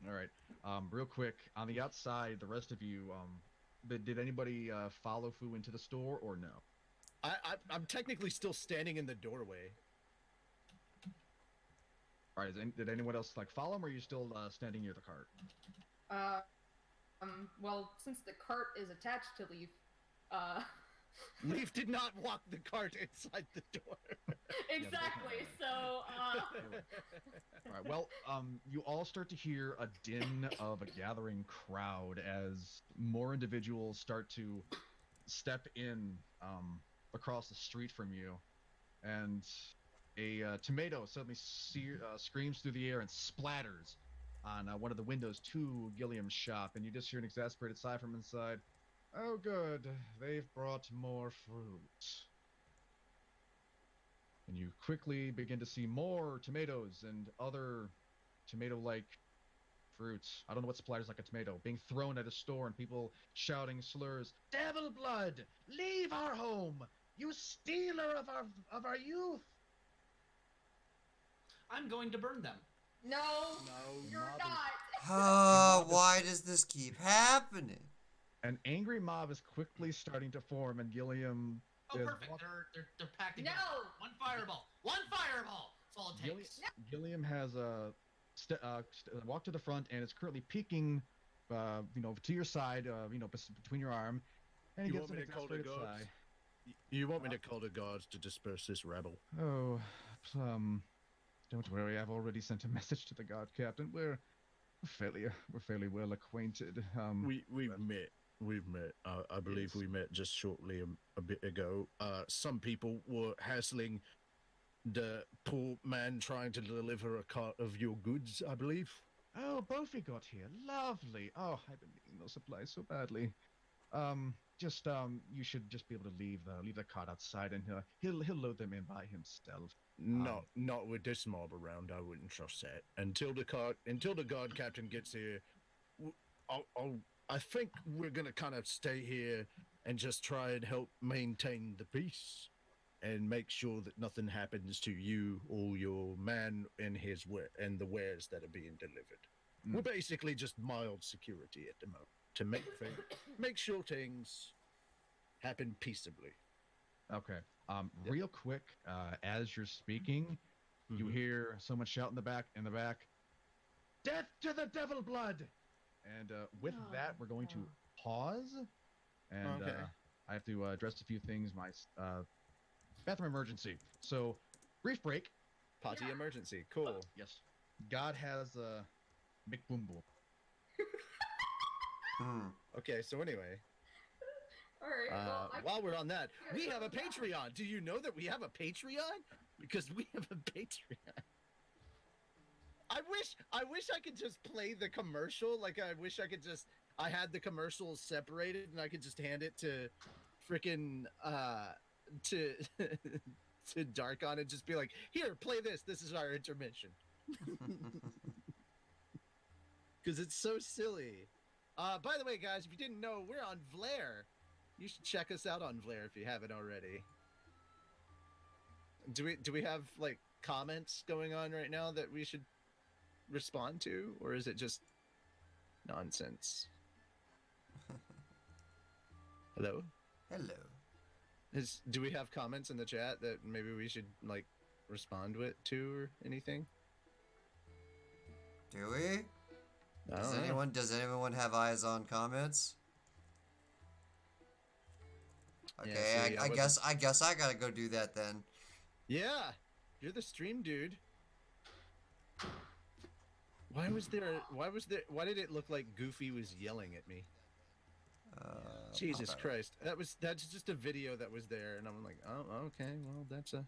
All right. Real quick, on the outside, the rest of you, did anybody follow Fu into the store or no? I'm technically still standing in the doorway. All right. Did anyone else like follow him, or are you still standing near the cart? Well, since the cart is attached to Leaf, Leaf did not walk the cart inside the door. exactly. So, All right. Well, you all start to hear a din of a gathering crowd as more individuals start to step in across the street from you, and a tomato suddenly screams through the air and splatters on one of the windows to Gilliam's shop, and you just hear an exasperated sigh from inside. Oh, good. They've brought more fruit. And you quickly begin to see more tomatoes and other tomato-like fruits. I don't know what splatters like a tomato being thrown at a store, and people shouting slurs. Devil blood! Leave our home! You stealer of our youth! I'm going to burn them. No, No, you're mob not. Why does this keep happening? An angry mob is quickly starting to form, and Gilliam Oh, is perfect. walk- They're packed together. No. One fireball. One fireball. That's all it Gilliam, takes. Gilliam has walked to the front and is currently peeking, to your side, between your arm, and he You gives want an me to call the exasperated guards? sigh. You want me to call the guards to disperse this rabble? Oh, don't worry. I've already sent a message to the guard captain. We're fairly well acquainted. We've met. We've met. I believe Yes. we met just shortly a bit ago. Some people were hassling the poor man trying to deliver a cart of your goods, I believe. Oh, Bofi got here. Lovely. Oh, I've been needing those supplies so badly. You should just be able to leave the cart outside, and he'll load them in by himself. Not with this mob around. I wouldn't trust that. Until the guard captain gets here, w- I think we're gonna kind of stay here and just try and help maintain the peace and make sure that nothing happens to you or your man and and the wares that are being delivered. Mm. We're basically just mild security at the moment to make sure things happen peaceably. Okay. Yep. Real quick, as you're speaking, you Mhm. hear someone shout in the back, "Death to the devil blood!" And with Oh, that, we're going to no. pause, and Okay. I have to address a few things. My bathroom emergency. So, brief break. Potty Yeah. emergency. Cool. Yes. God has Mick Boom Boom. Hmm. Okay, so anyway, All right. Well, while we're on that, we have a Patreon. Do you know that we have a Patreon? Because we have a Patreon. I wish I could just play the commercial. Like I wish I had the commercials separated and I could just hand it to freaking to to Darkon and just be like, "Here, play this. This is our intermission." Cuz it's so silly. By the way, guys, if you didn't know, we're on Vlare. You should check us out on Vlare if you haven't already. Do we have like comments going on right now that we should respond to, or is it just nonsense? Hello? Hello. Do we have comments in the chat that maybe we should like respond to or anything? Do we? I Does don't know. anyone have eyes on comments? Yeah, Okay, see, I guess I gotta go do that then. Yeah, you're the stream dude. Why why did it look like Goofy was yelling at me? Jesus okay. Christ. That's just a video that was there and I'm like, "Oh, okay. Well, that's a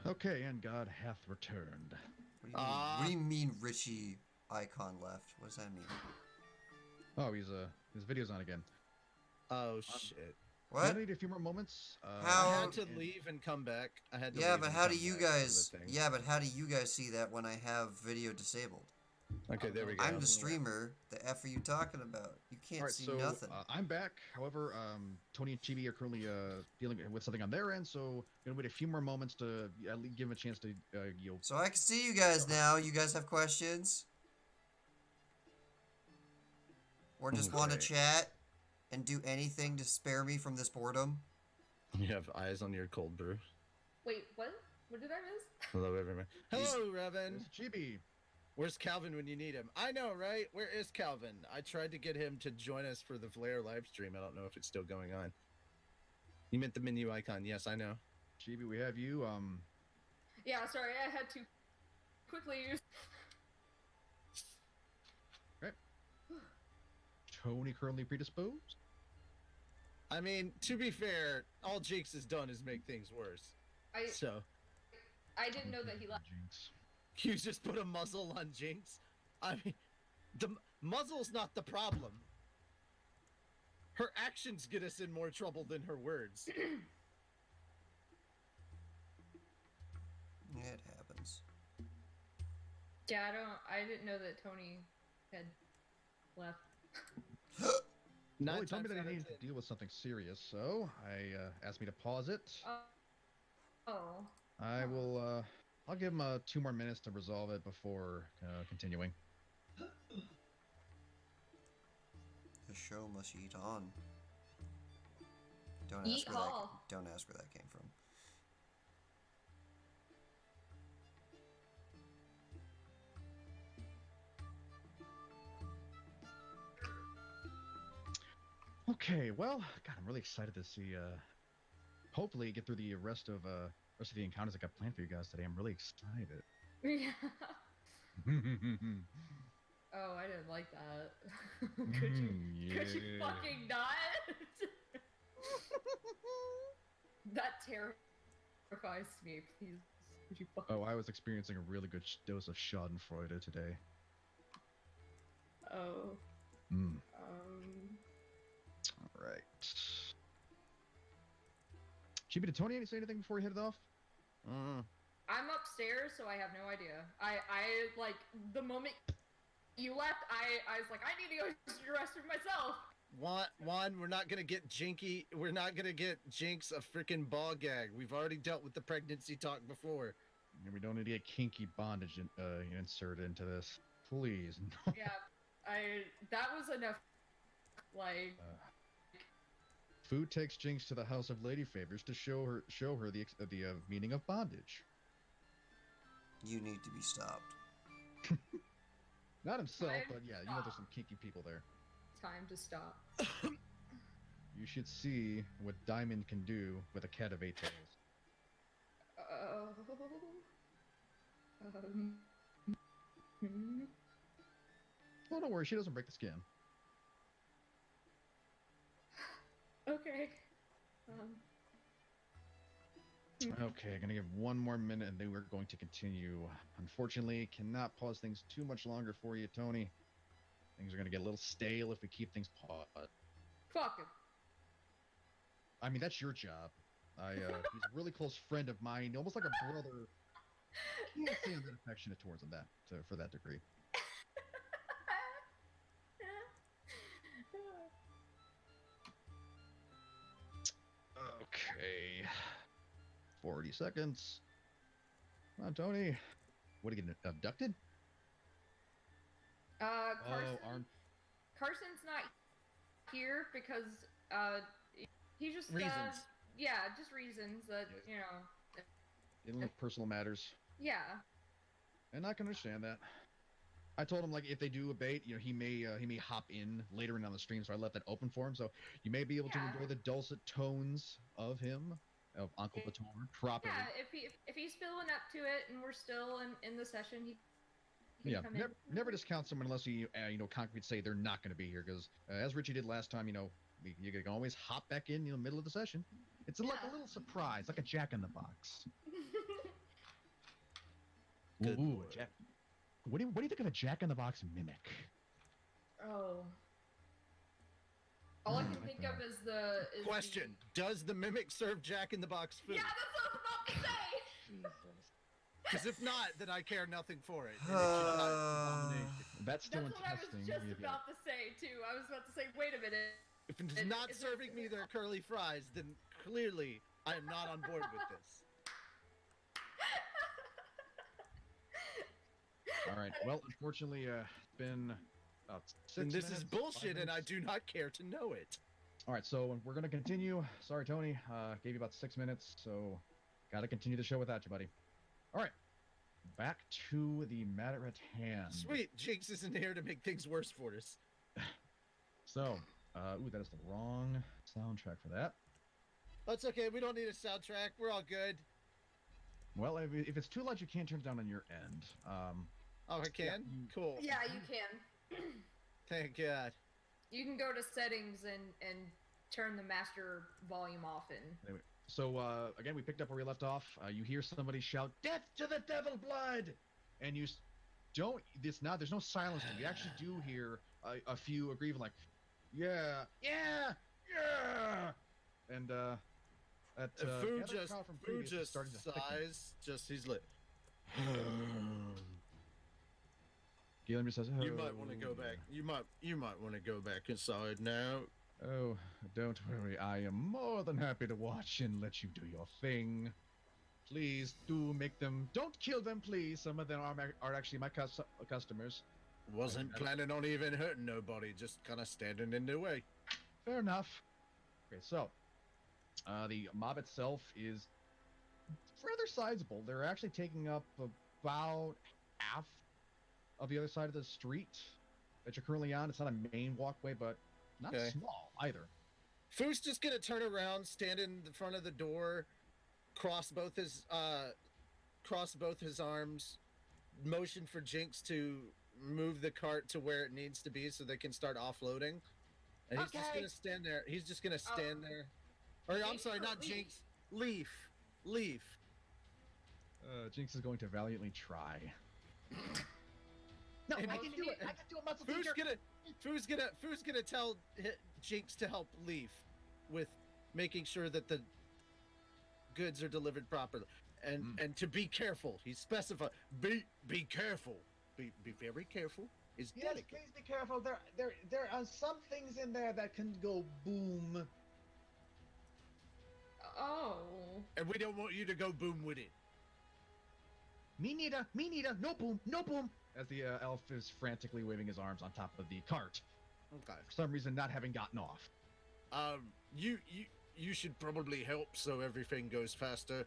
Okay, and God hath returned. What do you mean Richie icon left? What does that mean? Oh, his video's on again. Oh shit. I What? need a few more moments. How- I had to leave and come back. I had to Yeah, leave but and how do come you back for the guys? thing. Yeah, but how do you guys see that when I have video disabled? Okay, there we go. I'm the streamer. The F are you talking about? You can't All right, see so nothing. I'm back. However, Tony and Chibi are currently dealing with something on their end, so gonna wait a few more moments to at least give them a chance to yield. So I can see you guys now. You guys have questions? Or just want to Okay. chat and do anything to spare me from this boredom? You have eyes on your cold brew. wait, what? What did I miss? Hello, everyone. Hello, Revan. It's Chibi. Where's Calvin when you need him? I know, right? Where is Calvin? I tried to get him to join us for the Flare live stream. I don't know if it's still going on. You meant the menu icon. Yes, I know. Chibi, we have you. Yeah, sorry, I had to quickly use. Tony currently predisposed. I mean, to be fair, all Jinx has done is make things worse. So, I didn't know that he left. Jinx. you just put a muzzle on Jinx? I mean, the muzzle's not the problem. Her actions get us in more trouble than her words. It happens. Yeah, I didn't know that Tony had left. Well, he told me that he needed to deal with something serious, so I asked me to pause it. Oh. I will. I'll give him 2 more minutes to resolve it before continuing. The show must eat on. Don't Eat ask where that. Hall. Don't ask where that came from. Okay, well, God, I'm really excited to see. Hopefully, get through the rest of the encounters I got planned for you guys today. I'm really excited. Yeah. Oh, I didn't like that. Yeah. Could you fucking not? That terrifies me. Please, could you fucking? Oh, I was experiencing a really good dose of Schadenfreude today. Oh. All right. Chibi, did Tony say anything before he headed off? I'm upstairs, so I have no idea. I like the moment you left, I was like, I need to go to the restroom myself. Juan, we're not gonna get Jinky. We're not gonna get Jinx a freaking ball gag. We've already dealt with the pregnancy talk before. And we don't need to get kinky bondage inserted into this. Please. No. Yeah, that was enough. Like, Food takes Jinx to the House of Lady Favors to show her the meaning of bondage. You need to be stopped. Not himself, Time but yeah, to you know there's stop. some kinky people there. Time to stop. You should see what Diamond can do with a cat of 8 tails. Hmm. Oh, don't worry, she doesn't break the skin. Okay. Okay, gonna give 1 more minute and then we're going to continue. Unfortunately, cannot pause things too much longer for you, Tony. Things are gonna get a little stale if we keep things paused. Fuck him. I mean, that's your job. He's a really close friend of mine, almost like a brother. Can't say I'm that affectionate towards him for that degree. Okay. 40 seconds. Come on, Tony. What, are you getting abducted? Carson. Oh, Carson's not here because he just Reasons. Yeah, just reasons that personal matters. Yeah. And I can understand that. I told him, like, if they do a bait, he may hop in later in on the stream, so I left that open for him. So you may be able to enjoy the dulcet tones of Uncle Bator properly. Yeah, if he's feeling up to it and we're still in the session, he can come in. Never discount someone unless you concrete say they're not going to be here, because as Richie did last time, you can always hop back in, middle of the session. It's like a little surprise, like a Jack in the Box. Good Ooh, Lord. Jack. What do you think of a Jack in the Box mimic? Oh. All I can Oh my think God. of is the Question: does the mimic serve Jack in the Box food? Yeah, that's what I was about to say. Because if not, then I care nothing for it. That's still That's what I was interesting. just about to say too. I was about to say, wait a minute. If it's not serving me their curly fries, then clearly I am not on board with this. All right. Well, unfortunately, it's been about 6 And this minutes, is 5 bullshit, and I minutes. do not care to know it. All right, so we're gonna continue. Sorry, Tony. Gave you about 6 minutes, so gotta continue the show without you, buddy. All right, back to the matter at hand. Sweet, Jinx isn't here to make things worse for us. So, ooh, that is the wrong soundtrack for that. That's okay. We don't need a soundtrack. We're all good. Well, if it's too loud, you can't turn it down on your end. Oh, I can? Cool. Yeah, you can. Thank God. You can go to settings and turn the master volume off and Anyway, so again, we picked up where we left off. You hear somebody shout, "Death to the devil blood!" And you don't. There's no silence. You actually do hear a few aggrieving, like, "Yeah, yeah, yeah," and that Fu gathered crowd from previous is starting to thicken. sighs. He's like, Gilliam just says, you might want to go back. You might want to go back inside now. Oh, don't worry. I am more than happy to watch and let you do your thing. Please do make them. Don't kill them, please. Some of them are actually my customers. Wasn't planning on even hurting nobody, just kind of standing in their way. Fair enough. Okay, so the mob itself is rather sizable. They're actually taking up about half of the other side of the street that you're currently on. It's not a main walkway, but not Okay. small either. Foo's just gonna turn around, stand in the front of the door, cross both his arms, motion for Jinx to move the cart to where it needs to be so they can start offloading. And he's just Okay. gonna stand there. He's just gonna stand there. Or I'm Jinx sorry, or not Leaf? Jinx. Leaf. Leaf. Jinx is going to valiantly try. No, And I can do it. I can do it, muscle teacher. Foo's gonna tell Jinx to help Leaf with making sure that the goods are delivered properly, and to be careful. He specified, be careful, be very careful. It's Yes, delicate. please be careful. There are some things in there that can go boom. Oh. And we don't want you to go boom with it. Me neither. Me neither. No boom. No boom. As the elf is frantically waving his arms on top of the cart, Okay. for some reason not having gotten off. You should probably help so everything goes faster.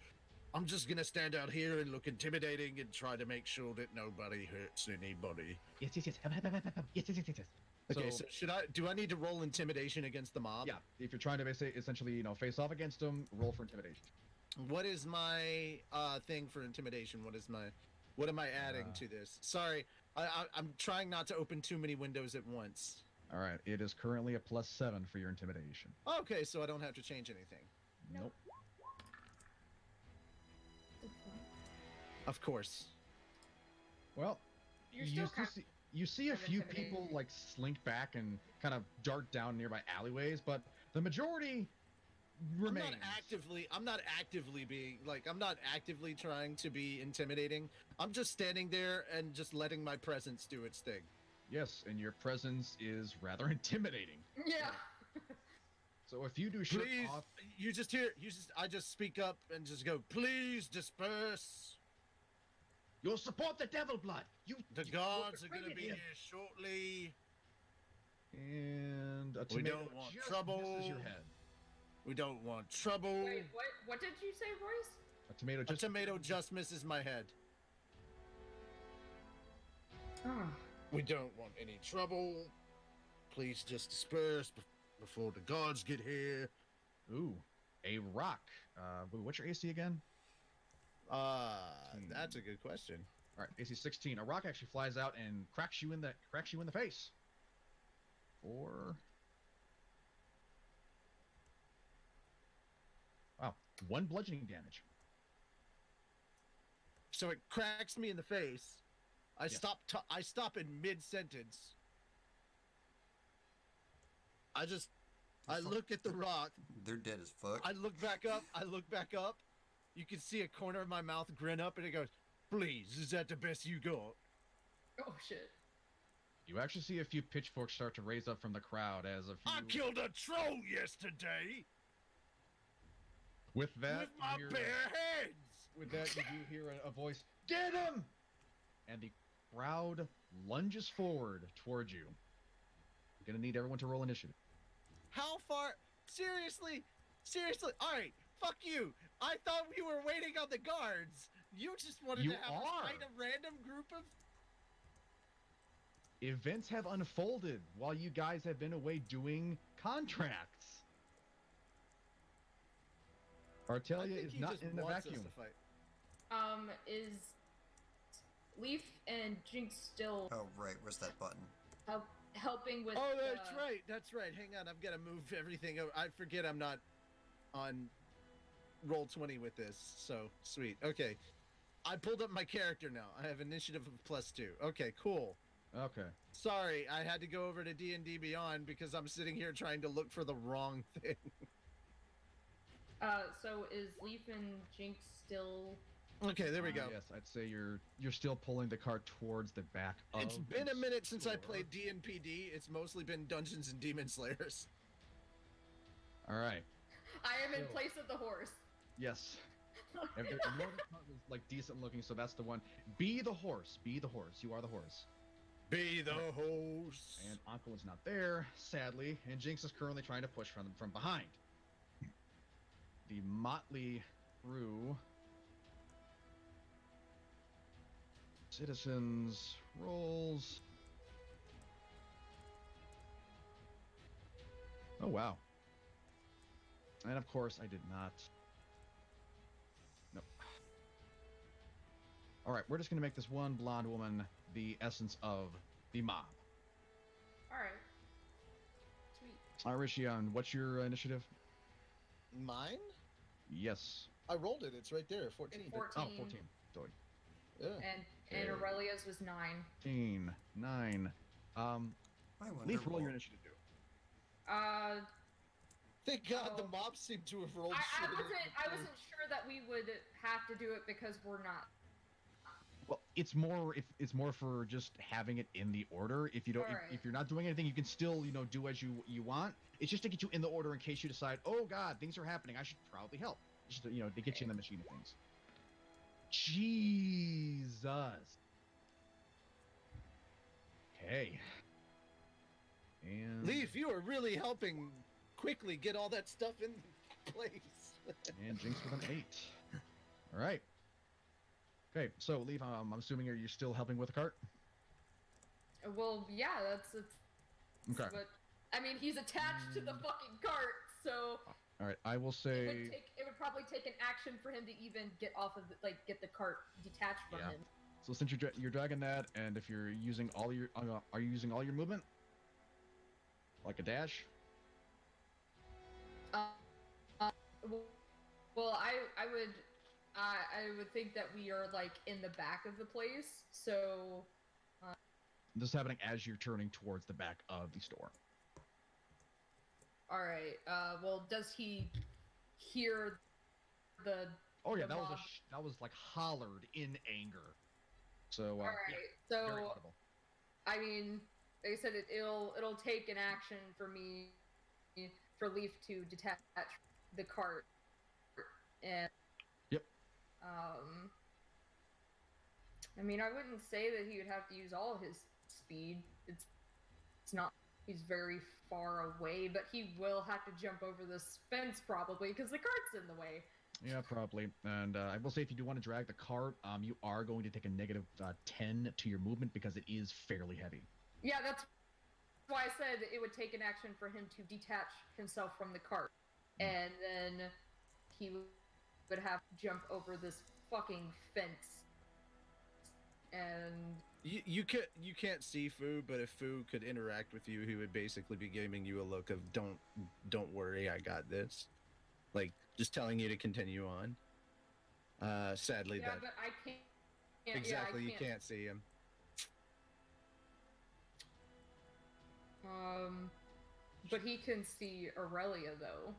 I'm just gonna stand out here and look intimidating and try to make sure that nobody hurts anybody. Yes. Yes. Okay, so do I need to roll intimidation against the mob? Yeah, if you're trying to essentially, face off against them, roll for intimidation. What is my thing for intimidation? What am I adding to this? Sorry, I'm trying not to open too many windows at once. All right, it is currently a +7 for your intimidation. Okay, so I don't have to change anything. Nope. Of course. Well, You're still you see a of few intimidating. people like slink back and kind of dart down nearby alleyways, but the majority remains. I'm not actively trying to be intimidating. I'm just standing there and just letting my presence do its thing. Yes, and your presence is rather intimidating. Yeah. So if you do shirt Please, off, I just speak up and just go, please disperse. you'll support the devil blood. The guards are gonna raided be him. here shortly. And a We tomato don't want just trouble. misses your head. We don't want trouble. Wait, what did you say, Royce? A tomato A just tomato just misses my head. Oh. We don't want any trouble. Please just disperse before the guards get here. Ooh, a rock. What's your AC again? That's a good question. All right, AC 16. A rock actually flies out and cracks you in the face. For wow, 1 bludgeoning damage. So it cracks me in the face. I Yes. stop in mid sentence. I look at the rock. They're dead as fuck. I look back up. You can see a corner of my mouth grin up, and it goes, "Please, is that the best you got?" Oh shit. You actually see a few pitchforks start to raise up from the crowd as a few. I killed a troll yesterday With that, with my you hear, bare hands. with that, you do hear a voice. Get him! And the crowd lunges forward towards you. You're gonna need everyone to roll initiative. How far? Seriously? All right. Fuck you. I thought we were waiting on the guards. You just wanted You to have us are. fight a random group of. Events have unfolded while you guys have been away doing contracts. I Artelia think is he not just in the wants us vacuum. to fight. Is Leaf and Jinx still Oh, right. Where's that button? helping with? Oh, that's right. That's right. Hang on. I've got to move everything over. I forget I'm not on roll 20 with this. So sweet. Okay. I pulled up my character now. I have initiative of +2. Okay, cool. Okay. Sorry, I had to go over to D&D Beyond because I'm sitting here trying to look for the wrong thing. So is Leaf and Jinx still? Okay, there we go. Yes, I'd say you're still pulling the cart towards the back of It's been a minute since I store. played D&PD. It's mostly been Dungeons and Demon Slayers. All right. I am in So- place of the horse. Yes. If the northern part was like decent looking, so that's the one. Be the horse. Be the horse. You are the horse. Be the host. And Uncle is not there, sadly, and Jinx is currently trying to push from behind. The motley crew. Citizens rolls. Oh wow. And of course I did not. Nope. Alright, we're just gonna make this one blonde woman the essence of the mob. All right. Sweet. Rishion, what's your initiative? Mine? Yes. I rolled it. It's right there. 14. It's 14. Oh, 14. Sorry. Yeah. And Aurelia's was 9. 15, 9. I wonder. Leaf, roll what- your initiative. Thank God the Oh. mob seemed to have rolled I shit. wasn't sure that we would have to do it because we're not. Well, it's more for just having it in the order. If you don't, Alright. if you're not doing anything, you can still do as you want. It's just to get you in the order in case you decide, oh God, things are happening. I should probably help. Just to, to get you in the machine of things. Jesus. Okay. And Leaf, you are really helping quickly get all that stuff in place. And Jinx with an 8. All right. Okay, so Leaf, I'm assuming you're still helping with the cart. Well, yeah, that's Okay. But I mean, he's attached to the fucking cart, so All right. I will say. it would probably take an action for him to even get off of get the cart detached from Yeah. him. So since you're dragging that, and if you're using all your, are you using all your movement? Like a dash? Well, I would think that we are like in the back of the place, so This is happening as you're turning towards the back of the store. all right. Well, does he hear the? Oh yeah, the mob? that was like hollered in anger. So All right. yeah, very So audible. I mean, they said it'll take an action for me for Leaf to detach the cart and. Yep. I mean, I wouldn't say that he would have to use all his speed. It's not. He's very far away, but he will have to jump over this fence probably because the cart's in the way. Yeah, probably. And I will say, if you do want to drag the cart, you are going to take a negative 10 to your movement because it is fairly heavy. Yeah, that's why I said it would take an action for him to detach himself from the cart, and then he would have to jump over this fucking fence. And You can't see Fu, but if Fu could interact with you, he would basically be giving you a look of don't worry, I got this. Like just telling you to continue on. Sadly, yeah, that but I can't. exactly yeah, I you can't see him. But he can see Aurelia though.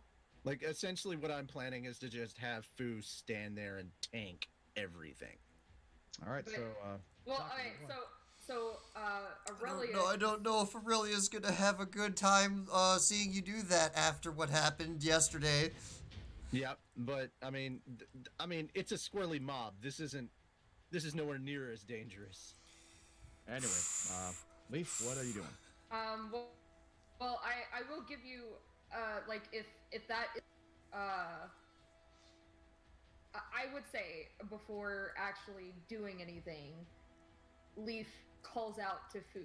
Like essentially, what I'm planning is to just have Fu stand there and tank everything. All right, But- so Well, Sakura, alright, go on. so Aurelia. No, I don't know if Aurelia's gonna have a good time seeing you do that after what happened yesterday. Yep, but I mean, it's a squirrely mob. This is nowhere near as dangerous. Anyway, Leaf, what are you doing? Well, I will give you like if that is I would say before actually doing anything, Leaf calls out to Fu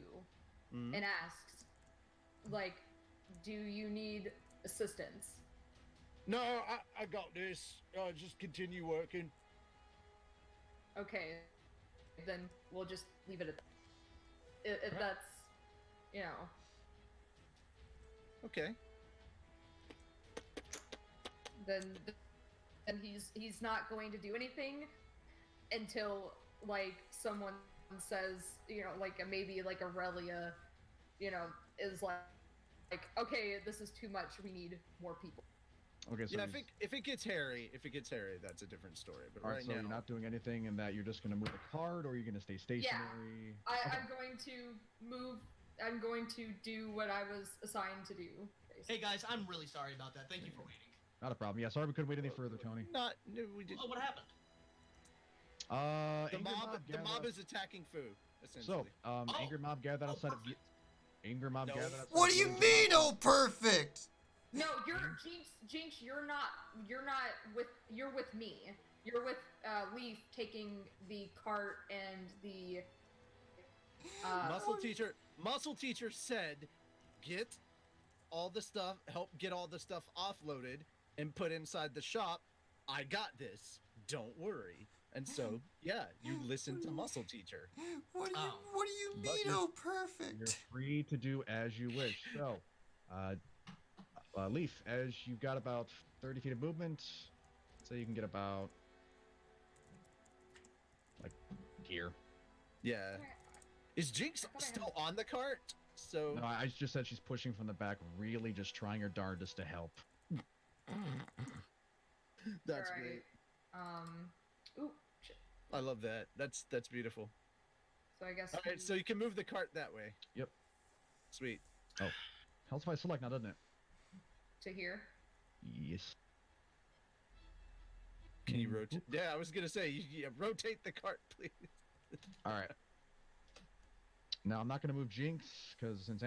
Mhm. and asks, like, do you need assistance? No, I got this. Just continue working. Okay, then we'll just leave it at that. If Okay. that's, you know. Okay. then he's not going to do anything until like someone says, like maybe like Aurelia, is like okay, this is too much. We need more people. Okay, so Yeah, he's- if it gets hairy, that's a different story. But all right, right so now, you're not doing anything, and that you're just gonna move the cart, or you're gonna stay stationary. Okay. I'm going to move. I'm going to do what I was assigned to do, Hey guys, I'm really sorry about that. Thank you for waiting. Not a problem. Yeah, sorry we couldn't wait any further, Tony. Not. No, we did. Oh, what happened? The Angry the mob gathered- is attacking Fu. Essentially. So, angry mob gathered outside of. Perfect. Angry mob No. gathered outside. What of do you Village mean, Mob. oh perfect? No, you're Jinx. Jinx, you're not with. You're with me. You're with Leaf taking the cart and the. Muscle teacher said, get all the stuff, help get all the stuff offloaded and put inside the shop. I got this. Don't worry. And so, yeah, you listen to muscle teacher. What do you But mean, you're- oh You're perfect? free to do as you wish. So, Leaf, as you've got about 30 feet of movement, so you can get about like here. Yeah. Is Jinx I thought I still on the cart? So No, I just said she's pushing from the back, really just trying her darndest to help. that's Alright. great. Ooh, shit. I love that. That's beautiful. So I guess. All right, so you can move the cart that way. Yep. Sweet. Helps if I select now, doesn't it? to here. Yes. Can you rotate? Yeah, I was gonna say, rotate the cart, please. All right. Now I'm not going to move Jinx because since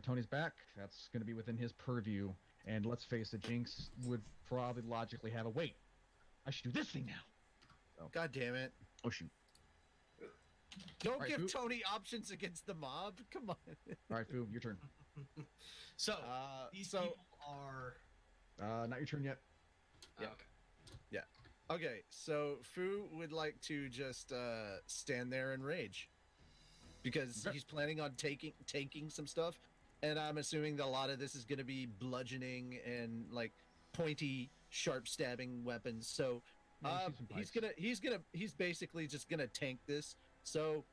Tony's back, that's going to be within his purview. And let's face it, Jinx would probably logically have a wait. I should do this thing now. God damn it! Oh shoot! Don't Alright, give who- Tony options against the mob. Come on. All right, Foo, your turn. So these so people are. Not your turn yet. Yeah. Okay. okay, so Fu would like to just stand there and rage because Okay. he's planning on taking some stuff, and I'm assuming that a lot of this is going to be bludgeoning and like pointy, sharp stabbing weapons. So Yeah, you see some pipes. he's basically just gonna tank this. So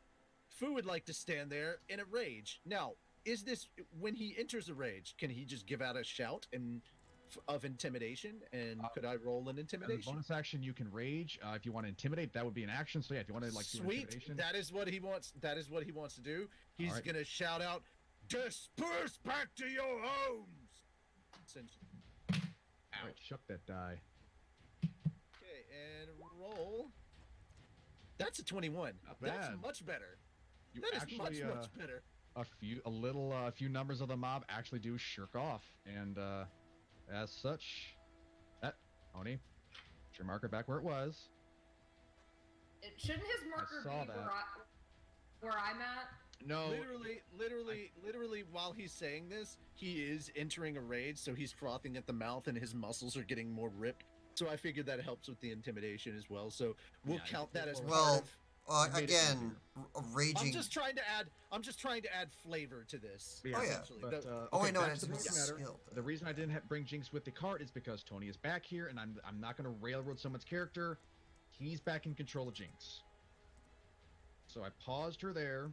Fu would like to stand there in a rage. Now, is this when he enters a rage? Can he just give out a shout and of intimidation? And could I roll an As a intimidation? bonus action, you can rage. If you want to intimidate, that would be an action. So yeah, if you want to like do Sweet. intimidation, That is what he wants. That is what he wants to do. He's Alright. gonna shout out, "Disperse back to your homes!" Essentially. all right, shuck that die. Okay, and roll. That's a 21. Not That's bad. much better. You That is actually much better. a few numbers of the mob actually do shirk off, and as such, that Tony, put your marker back where it was. Shouldn't his marker saw be that. where I'm at? No, Literally, while he's saying this, he is entering a rage, so he's frothing at the mouth and his muscles are getting more ripped. So I figured that helps with the intimidation as well. So we'll Yeah, count that as Well, part of. You made it again, raging. I'm just trying to add flavor to this. Yeah, Oh, yeah. essentially. But, The- Oh, okay, wait, no, back it's to the point of the matter. skill. The reason I didn't bring Jinx with the cart is because Tony is back here, and I'm not going to railroad someone's character. He's back in control of Jinx. So I paused her there,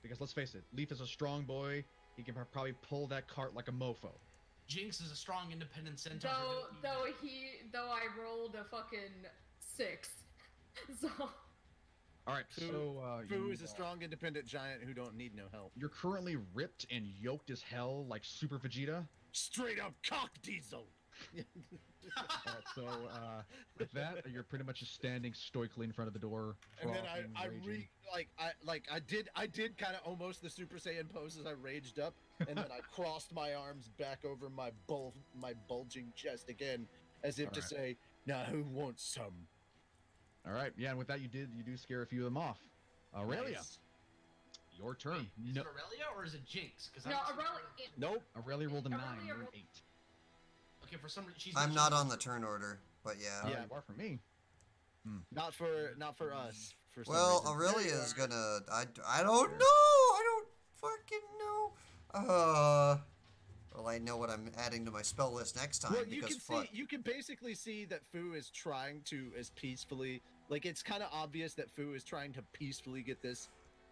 because let's face it, Leaf is a strong boy. He can probably pull that cart like a mofo. Jinx is a strong, independent centaur. Though I rolled a fucking 6, so All right, Fu- so Fu is a strong, independent giant who don't need no help. You're currently ripped and yoked as hell, like Super Vegeta. Straight up cock diesel. All right, so with that, you're pretty much just standing stoically in front of the door. And then frothing, raging. I did kind of almost the Super Saiyan pose as I raged up, and then I crossed my arms back over my bulging chest again, as if to Alright. say, "Now who wants some?" All right, yeah, and with that, you do scare a few of them off. Aurelia, Nice. your turn. Is No, it Aurelia or is it Jinx? Because no, Aurelia. Nope. Aurelia rolled a 9. Aurelia You're an rolled- 8. Okay, for some reason she's. I'm not on the turn order, but yeah. Yeah. You are for me. Not for us. For some Well, reason. Aurelia There you is are. gonna. I don't know. I don't fucking know. Well, I know what I'm adding to my spell list next time Well, you because can see, you can basically see that Fu is trying to as peacefully, like it's kind of obvious that Fu is trying to peacefully get this.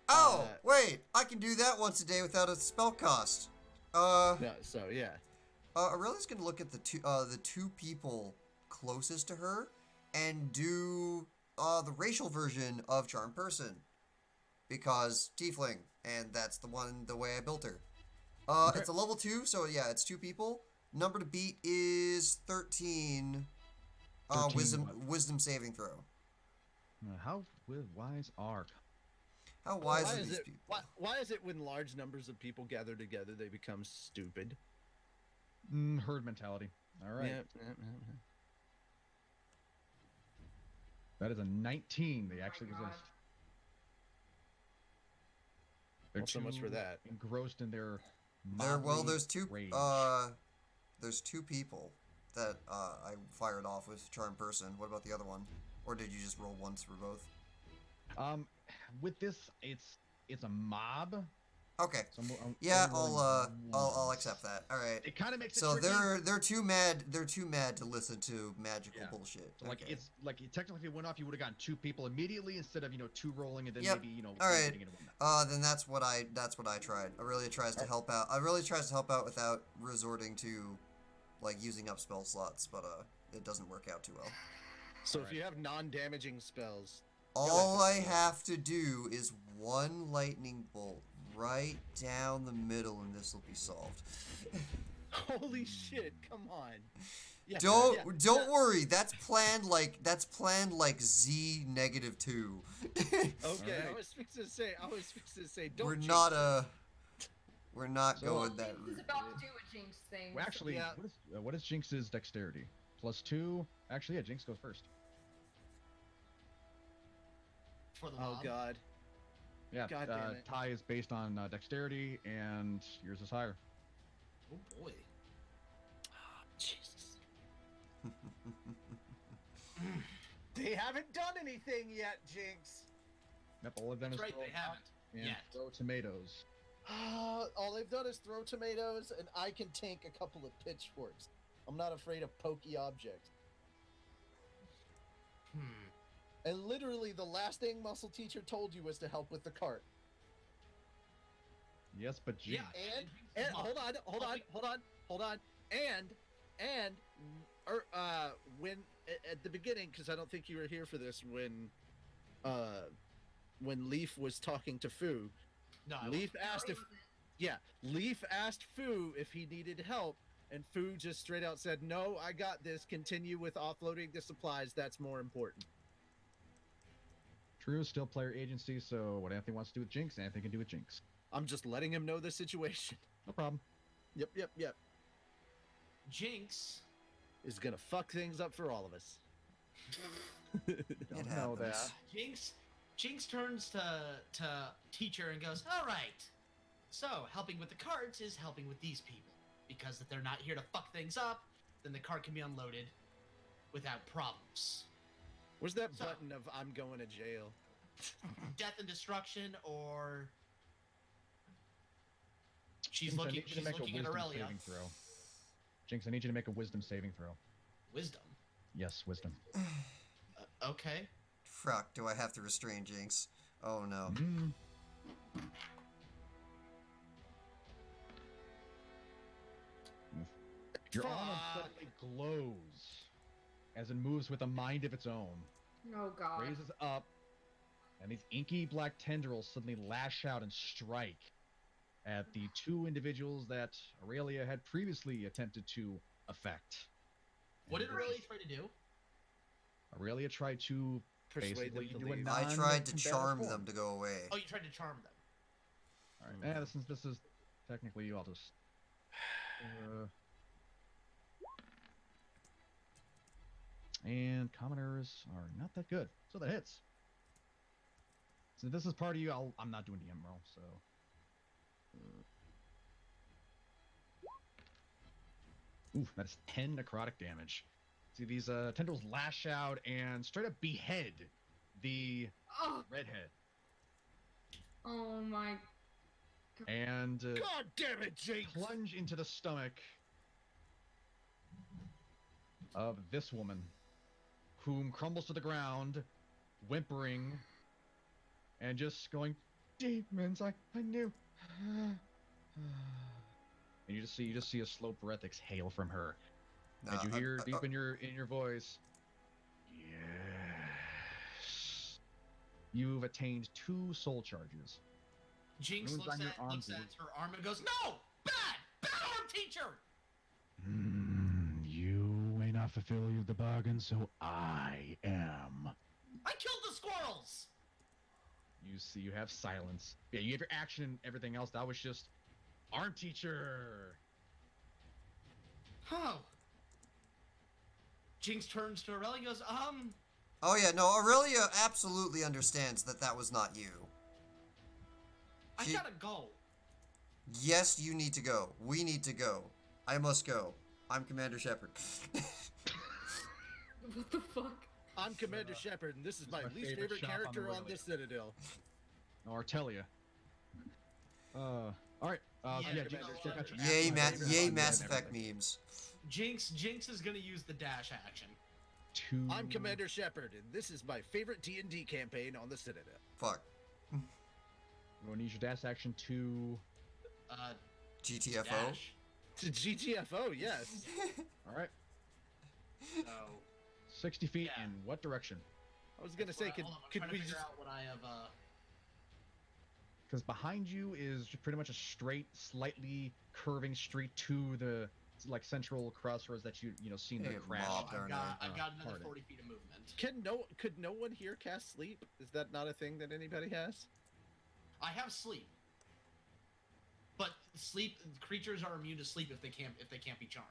Oh, wait! I can do that once a day without a spell cost. Yeah. So yeah. Aurelia's gonna look at the two people closest to her and do the racial version of Charm Person because tiefling, and that's the way I built her. Okay. It's a level 2, so yeah, it's 2 people. Number to beat is 13. 13 Wisdom what? wisdom saving throw. How wise are? How wise Why are is these it? people? Why is it when large numbers of people gather together they become stupid? Herd mentality. All right. Yeah. That is a 19. They actually God. resist. They're Well, so much for too that. engrossed in their There's two rage. there's 2 people that I fired off with charm person. What about the other one? Or did you just roll once for both? With this, it's a mob. Okay. So I'm Yeah, only rolling I'll ones. accept that. All right. It kind of makes it So tricky. they're too mad to listen to magical Yeah. bullshit. So, like Okay. it's like technically if it went off, you would have gotten 2 people immediately instead of 2 rolling and then Yep. maybe All one right. getting into one. Then that's what I tried. Aurelia tries to help out. Aurelia tries to help out without resorting to like using up spell slots, but it doesn't work out too well. So Alright. if you have non-damaging spells, All I have to do is one lightning bolt right down the middle, and this will be solved. holy shit! Come on. Yeah, Don't yeah. worry. That's planned like Z negative 2. Okay, Alright. I was fixing to say, don't. We're jinx not us. we're not So- going Jinx that is route. about to do a Jinx thing. Well, actually, Yeah. what is Jinx's dexterity? +2. Actually, yeah, Jinx goes first. For the Oh mob. god. Yeah, God damn it. Ty is based on dexterity, and yours is higher. Oh boy. Jesus. They haven't done anything yet, Jinx. Yep, all of them That's is right, throw they haven't. and yet. throw tomatoes. All they've done is throw tomatoes, and I can tank a couple of pitchforks. I'm not afraid of pokey objects. And literally, the last thing Muscle Teacher told you was to help with the cart. Yes, but Jinx. Yeah. And hold on. And when at the beginning, because I don't think you were here for this, when Leaf was talking to Fu, No, I Leaf wasn't. asked Leaf asked Fu if he needed help, and Fu just straight out said, "No, I got this. Continue with offloading the supplies. That's more important." True, still player agency, so what Anthony wants to do with Jinx, Anthony can do with Jinx. I'm just letting him know the situation. No problem. Yep. Jinx. Is gonna fuck things up for all of us. Don't know happens. that. Jinx turns to teacher and goes, "All right. So helping with the carts is helping with these people because if they're not here to fuck things up, then the cart can be unloaded without problems. Where's that So- button of "I'm going to jail"? Death and destruction, or she's Jinx, I looking. need you to She's make a looking at wisdom Aurelia. saving throw. Jinx, I need you to make a wisdom saving throw. Wisdom. Yes, wisdom. Okay. Fuck, do I have to restrain Jinx? Oh no. Mm. Your arm Fuck. suddenly glows as it moves with a mind of its own, Oh god. raises up, and these inky black tendrils suddenly lash out and strike at the 2 individuals that Aurelia had previously attempted to affect. What did Aurelia try to do? Aurelia tried to Persuade them basically to do a leave. I tried to non-combative charm form. them to go away. Oh, you tried to charm them. All right. Since this is technically, I'll just. And commoners are not that good, so that hits. So this is part of you. I'm not doing the emerald, so. Ooh, that's 10 necrotic damage. See these tendrils lash out and straight up behead the Oh, redhead, oh my. and God damn it, Jinx! plunge into the stomach of this woman, whom crumbles to the ground, whimpering, and just going, "Demons, I knew." And you just see a slow breath exhale from her, and you hear deep in your voice, "Yes, you've attained 2 soul charges." Jinx Moon's looks on your at arm, looks dude. at her arm and goes, "No, back teacher. You may not fulfill the bargain, so I am. I killed the squirrels. You see, you have silence. Yeah, you have your action and everything else. That was just arm teacher. Oh. Jinx turns to Aurelia and goes, Oh yeah, no, Aurelia absolutely understands that that was not you. I She- gotta go. Yes, you need to go. We need to go. I must go. I'm Commander Shepard. What the fuck? I'm Commander Shepard, and this is my my least favorite favorite shop on the character on railway. the Citadel. Artelia. All right. Yeah, Yeah, Commander check out Shepard. your Yay, action items yay, and Mass everything. Effect memes. Jinx is gonna use the dash action. I'm Commander Shepard, and this is my favorite D&D campaign on the Citadel. Fuck. You want to use your dash action to. GTFO. Dash. To GTFO, yes. All right. So 60 feet Yeah. in what direction? I was gonna say, hold on, I'm could trying we to figure just... out what I have. Because behind you is pretty much a straight, slightly curving street to the central crossroads that you seen the Hey, crash. mob. I've got another Pardon. 40 feet of movement. Could no one here cast sleep? Is that not a thing that anybody has? I have sleep, but creatures are immune to sleep if they can't be charmed.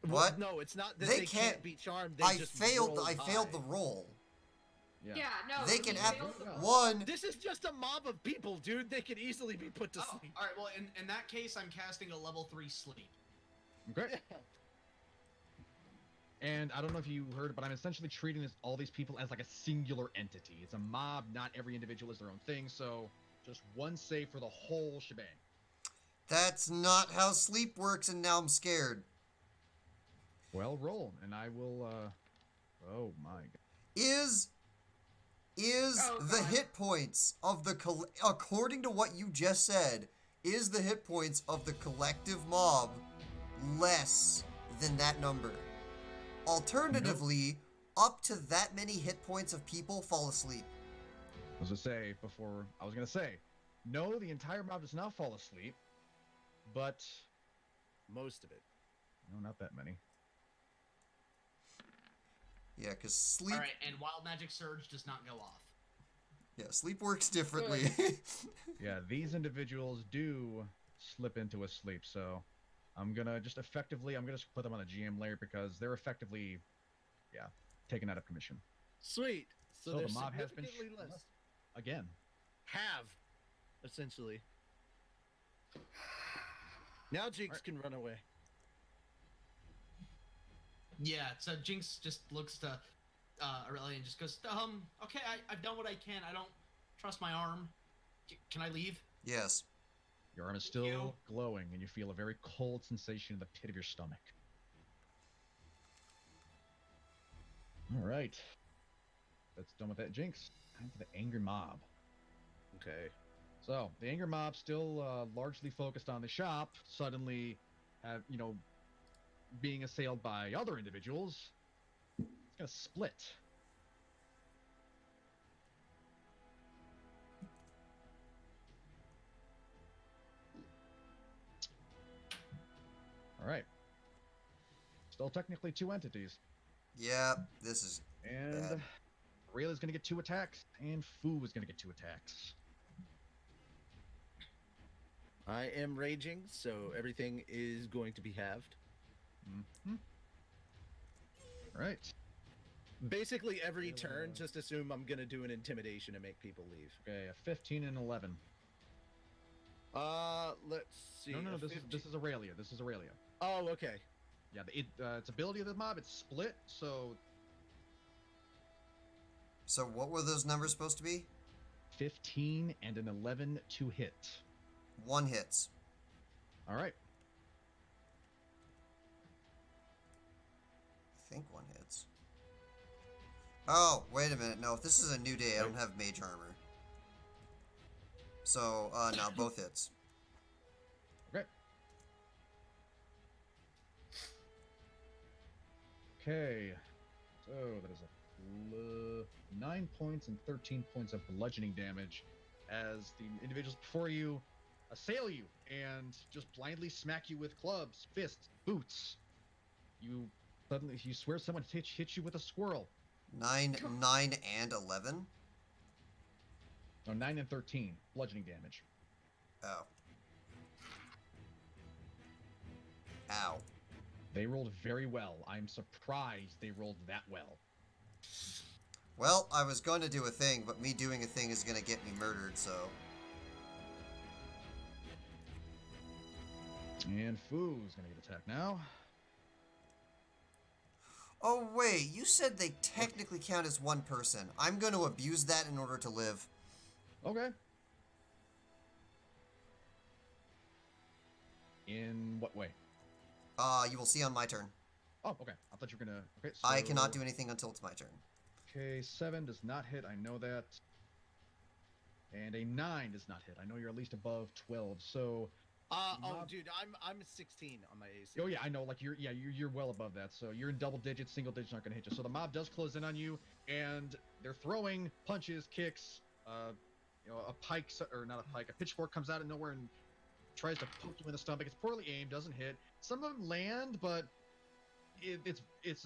What? No, it's not that They they can't- can't be charmed. They I just failed. rolled I failed high. the roll. Yeah, no. They he can failed the roll. one. This is just a mob of people, dude. They can easily be put to Oh, sleep. all right. Well, in that case, I'm casting a level 3 sleep. Okay. And I don't know if you heard, but I'm essentially treating all these people as like a singular entity. It's a mob. Not every individual is their own thing. So just one save for the whole shebang. That's not how sleep works, and now I'm scared. Well, roll, and I will. Oh my god. Is Oh, the God. hit points of the according to what you just said, is the hit points of the collective mob less than that number? Alternatively, up to that many hit points of people fall asleep. I was gonna say, no, the entire mob does not fall asleep, but Most of it. no, not that many. Yeah, because sleep. All right, and Wild Magic Surge does not go off. Yeah, sleep works differently. Yeah, these individuals do slip into a sleep, so I'm gonna just put them on the GM layer because they're effectively, taken out of commission. Sweet. So, So they're the mob has been significantly less. Again. Have, essentially. Now Jinx can run away. Yeah. So Jinx just looks to Aurelia and just goes, okay, I've done what I can. I don't trust my arm. Can I leave? Yes. Your arm is you. still glowing, and you feel a very cold sensation in the pit of your stomach. All right. That's done with that, Jinx. Time for the angry mob. Okay. So the angry mob still largely focused on the shop. Suddenly, being assailed by other individuals. It's gonna split. All right. Still technically two entities, Yeah, this is and bad. Rayla's gonna get 2 attacks, and Fu is gonna get 2 attacks. I am raging, so everything is going to be halved. Mm-hmm. All right. Basically, every turn, just assume I'm gonna do an intimidation to make people leave. Okay, a 15 and 11. Let's see. No, a this 15 is Aurelia. This is Aurelia. Oh, okay. Yeah, its ability of the mob, it's split, so So what were those numbers supposed to be? 15 and an 11 to hit. 1 hits. All right. I think 1 hits. Oh, wait a minute. No, if this is a new day, I don't have mage armor. So, no, both hits. Okay. Okay. So that is a 9 points and 13 points of bludgeoning damage as the individuals before you assail you and just blindly smack you with clubs, fists, boots. You suddenly you swear someone hit you with a squirrel. 9, and 11. No, 9 and 13 bludgeoning damage. Oh. Ow. They rolled very well. I'm surprised they rolled that well. Well, I was going to do a thing, but me doing a thing is going to get me murdered, so... And Foo's gonna get attacked now. Oh, wait, you said they technically count as one person. I'm going to abuse that in order to live. Okay. In what way? You will see on my turn. Oh, okay. I thought you were gonna. Okay. So, I cannot do anything until it's my turn. Okay, 7 does not hit. I know that. And a 9 does not hit. I know you're at least above 12. So. Dude, I'm 16 on my AC. Oh yeah, I know. Like you're well above that. So you're in double digits. Single digits aren't gonna hit you. So the mob does close in on you, and they're throwing punches, kicks. A pike or not a pike, a pitchfork comes out of nowhere and tries to poke you in the stomach. It's poorly aimed, doesn't hit. Some of them land, but it's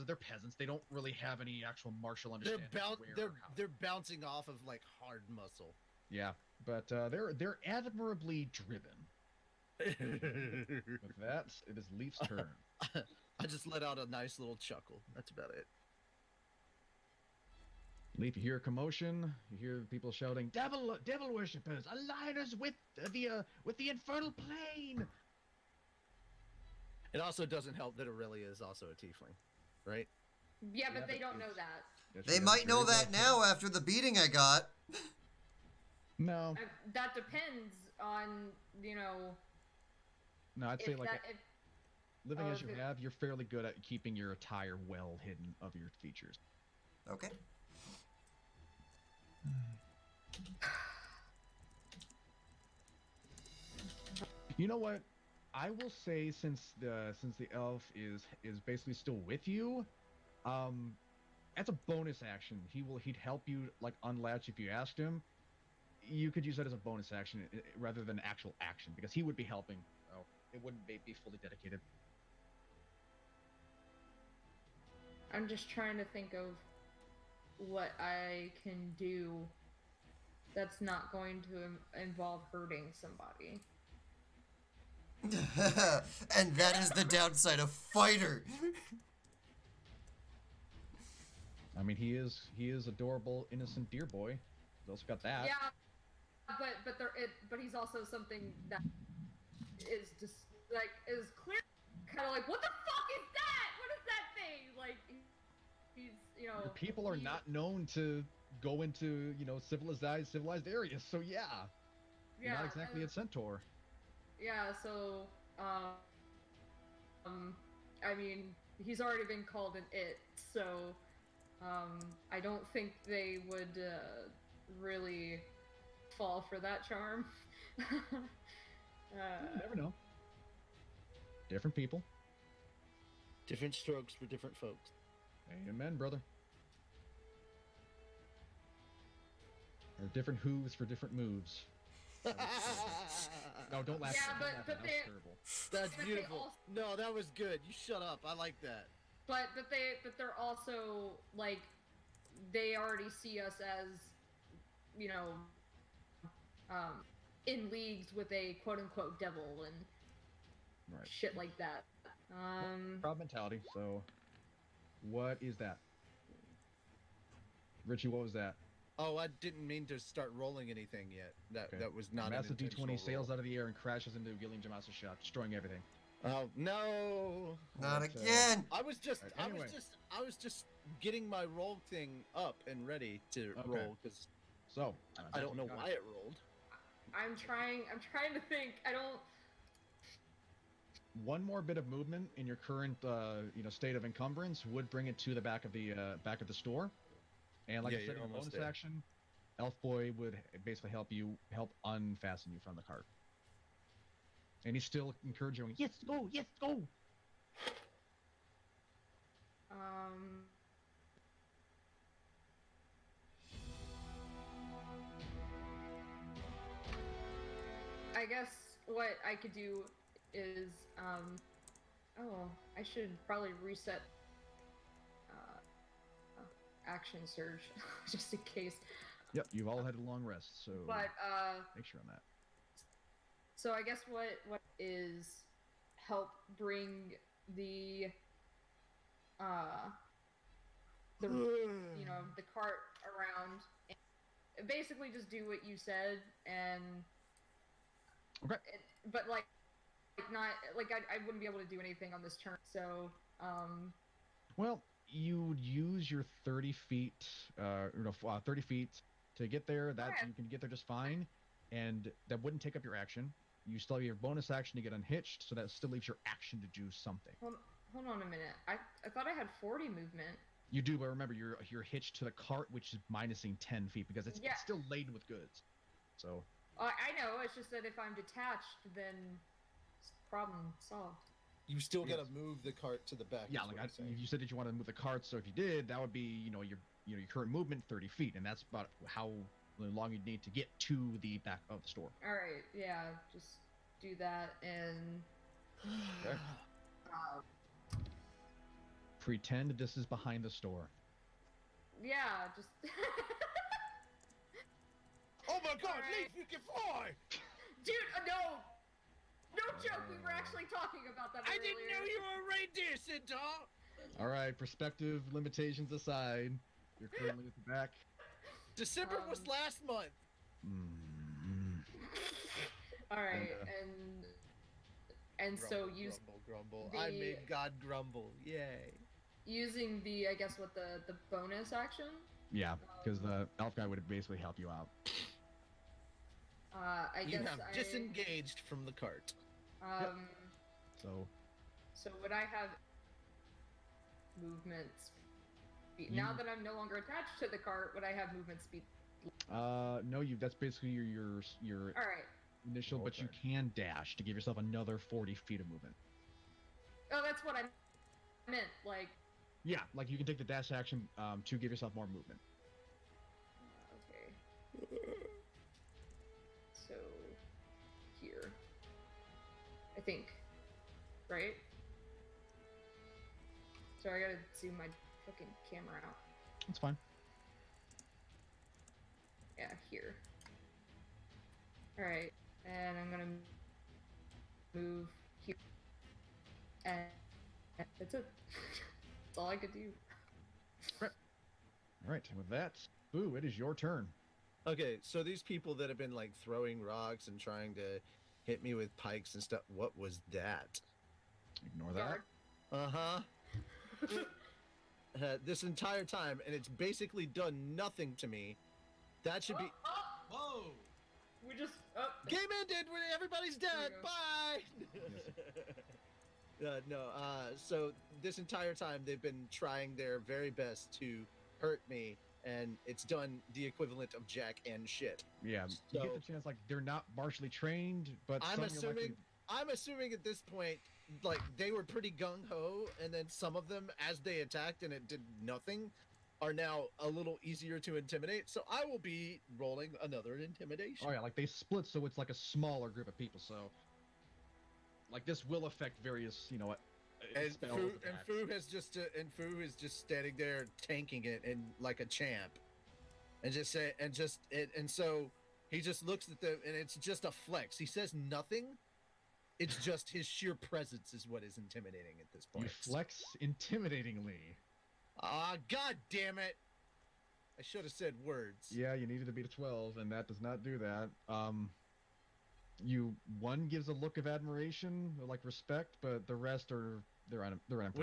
they're peasants. They don't really have any actual martial understanding. They're bouncing off of like hard muscle. Yeah, but they're admirably driven. With that, it is Leaf's turn. I just let out a nice little chuckle. That's about it. Leaf, you hear a commotion. You hear people shouting, "Devil worshippers! Align us with the infernal plane!" It also doesn't help that Aurelia is also a tiefling, right? Yeah, but they don't know that. They might know that now after the beating I got. No. That depends on, No, I'd say living as you okay. have, you're fairly good at keeping your attire well hidden of your features. Okay. You know what? I will say since the elf is basically still with you, that's a bonus action. He'd help you like unlatch if you asked him. You could use that as a bonus action rather than actual action because he would be helping. Oh, it wouldn't be fully dedicated. I'm just trying to think of what I can do that's not going to involve hurting somebody. And that is the downside of fighter. I mean, he is adorable, innocent deer boy. He's also got that. Yeah, but he's also something that is just like is clear, kind of like what the fuck is that? What is that thing? Like he's Your people are not known to go into civilized areas, so yeah, you're not exactly a centaur. Yeah, so I mean, he's already been called an it, so I don't think they would really fall for that charm. You never know. Different people. Different strokes for different folks. Amen, brother. Or different hooves for different moves. No, don't laugh. Yeah, Don't laugh. but That was they- terrible. That's But beautiful. No, that was good. You shut up. I like that. But they're also like they already see us as in leagues with a quote unquote devil and Right. shit like that. Proud mentality. So, what is that? Richie, what was that? Oh, I didn't mean to start rolling anything yet. Okay. That was not Massive an D20 sails roll. out of the air and crashes into Gilliam Jamasa's shop, destroying everything. Oh no! Not But, again. I was just, Right, anyway. I was just getting my roll thing up and ready to Okay. roll because So, I don't know why it rolled. I'm trying to think. I don't. One more bit of movement in your current, state of encumbrance would bring it to the back of the store. And like Yeah, I said, you're in a almost bonus there. action, Elf Boy would basically help unfasten you from the cart. And he's still encouraging you. Yes, go. Yes, go. I guess what I could do is, oh, I should probably reset action surge just in case. Yep, you've all had a long rest, so But make sure on that. so I guess what is help bring the the the cart around, and basically just do what you said, and Okay. but like not like I wouldn't be able to do anything on this turn, so Well, you would use your 30 feet, 30 feet to get there. That Okay. you can get there just fine, and that wouldn't take up your action. You still have your bonus action to get unhitched, so that still leaves your action to do something. hold on a minute. I thought I had 40 movement. You do, but remember, you're hitched to the cart, which is minusing 10 feet because it's still laden with goods. So. I know. It's just that if I'm detached, then problem solved. You still gotta move the cart to the back. Yeah, is like what I'm saying. you said that you wanted to move the cart, so if you did, that would be your current movement 30 feet, and that's about how long you'd need to get to the back of the store. All right. Yeah. Just do that and. Okay. Pretend this is behind the store. Yeah. Just. Oh my God, Alright. Leaf, you can fly! Dude, no! No joke, we were actually talking about that I earlier. didn't know you were a reindeer, Centaur! All right, perspective limitations aside, you're currently at the back. December was last month. Alright, and Grumble, so use grumble. the- I made God grumble. Yay. using the, I guess, what the bonus action? Yeah, because the elf guy would basically help you out. I You guess have I, disengaged from the cart. So So would I have movement speed? Now that I'm no longer attached to the cart, would I have movement speed? no, that's basically your All right. initial, but you can dash to give yourself another 40 feet of movement. Oh, that's what I meant. Like. Yeah, like you can take the dash action to give yourself more movement. Okay. So here, I think, right? Sorry, I gotta zoom my fucking camera out. That's fine. Yeah, here. All right, and I'm gonna move here, and that's it. That's all I could do. All right, with that, Boo, it is your turn. Okay, so these people that have been like throwing rocks and trying to hit me with pikes and stuff, what was that? Ignore that. Guard. This entire time, and it's basically done nothing to me. That should be. Whoa! We just. Game ended when everybody's dead. There we Bye. No. So this entire time they've been trying their very best to hurt me, and it's done the equivalent of jack and shit. Yeah, you So- get the chance, like, they're not martially trained, but I'm some you're assuming. I'm assuming at this point, like they were pretty gung ho, and then some of them, as they attacked and it did nothing, are now a little easier to intimidate. So I will be rolling another intimidation. Oh yeah, like they split, so it's like a smaller group of people. So, like, this will affect various, And spells. Fu, attacks. Fu is just standing there tanking it and like a champ, and so he just looks at them, and it's just a flex. He says nothing. It's just his sheer presence is what is intimidating at this You point. flex intimidatingly. Ah, god damn it! I should have said words. Yeah, you needed to beat a 12, and that does not do that. One gives a look of admiration, or like respect, but the rest they're unimpressed.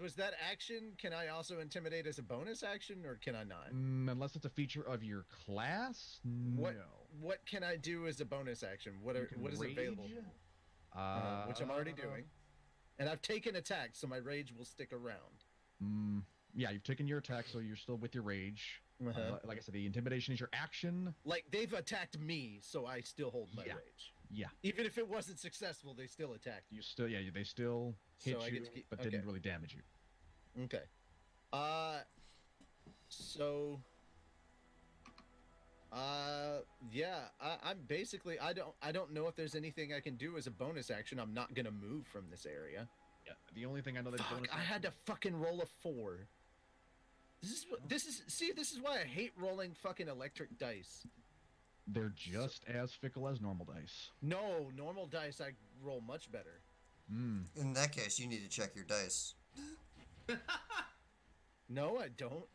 Was that action? Can I also intimidate as a bonus action, or can I not? Unless it's a feature of your class, What no. What can I do as a bonus action? What You can is available? rage? Which I'm already doing, and I've taken attack, so my rage will stick around. Yeah, you've taken your attack, so you're still with your rage. Like I said, the intimidation is your action. Like they've attacked me, so I still hold my Yeah. rage. Yeah, Even if it wasn't successful, they still attacked you still, they still hit So I you, get to keep- but okay. didn't really damage you. me. Okay. So Yeah. I'm basically. I don't know if there's anything I can do as a bonus action. I'm not gonna move from this area. Yeah. The only thing I know that's Fuck! bonus I had to action- fucking roll a 4. This is. See, this is why I hate rolling fucking electric dice. They're just as fickle as normal dice. No, normal dice I roll much better. Hmm. In that case, you need to check your dice. No, I don't.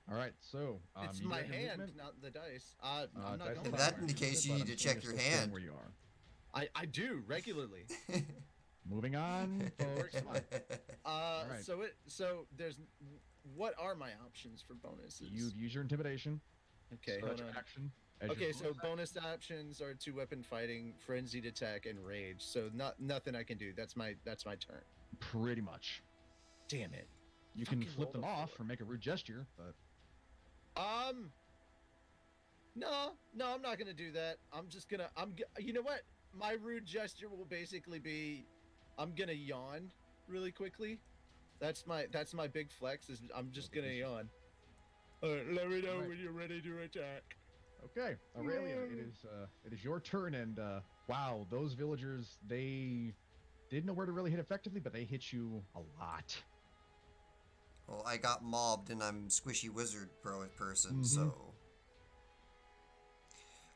All right. So It's you my got your hand, movement. not the dice. I'm not Dice going In allow that action case, movement, you but need I'm to assuming check you're your still staying hand. where you are. I do regularly. Moving on, folks. right. So there's what are my options for bonuses? You'd use your intimidation. Okay, so that's hold your on. action. As your Okay, so bonus bonus options are 2 weapon fighting, frenzied attack, and rage. So nothing I can do. That's my turn. pretty much. Damn it. You can Fucking flip them rolled a off 4. or make a rude gesture, but No, I'm not gonna do that. I'm just gonna. You know what? My rude gesture will basically be, I'm gonna yawn really quickly. That's my big flex. Is I'm just gonna yawn. Let me know Alright. when you're ready to attack. okay, Aurelia, it is your turn, and wow, those villagers, they didn't know where to really hit effectively, but they hit you a lot. Well, I got mobbed and I'm squishy wizard person, Mhm. so.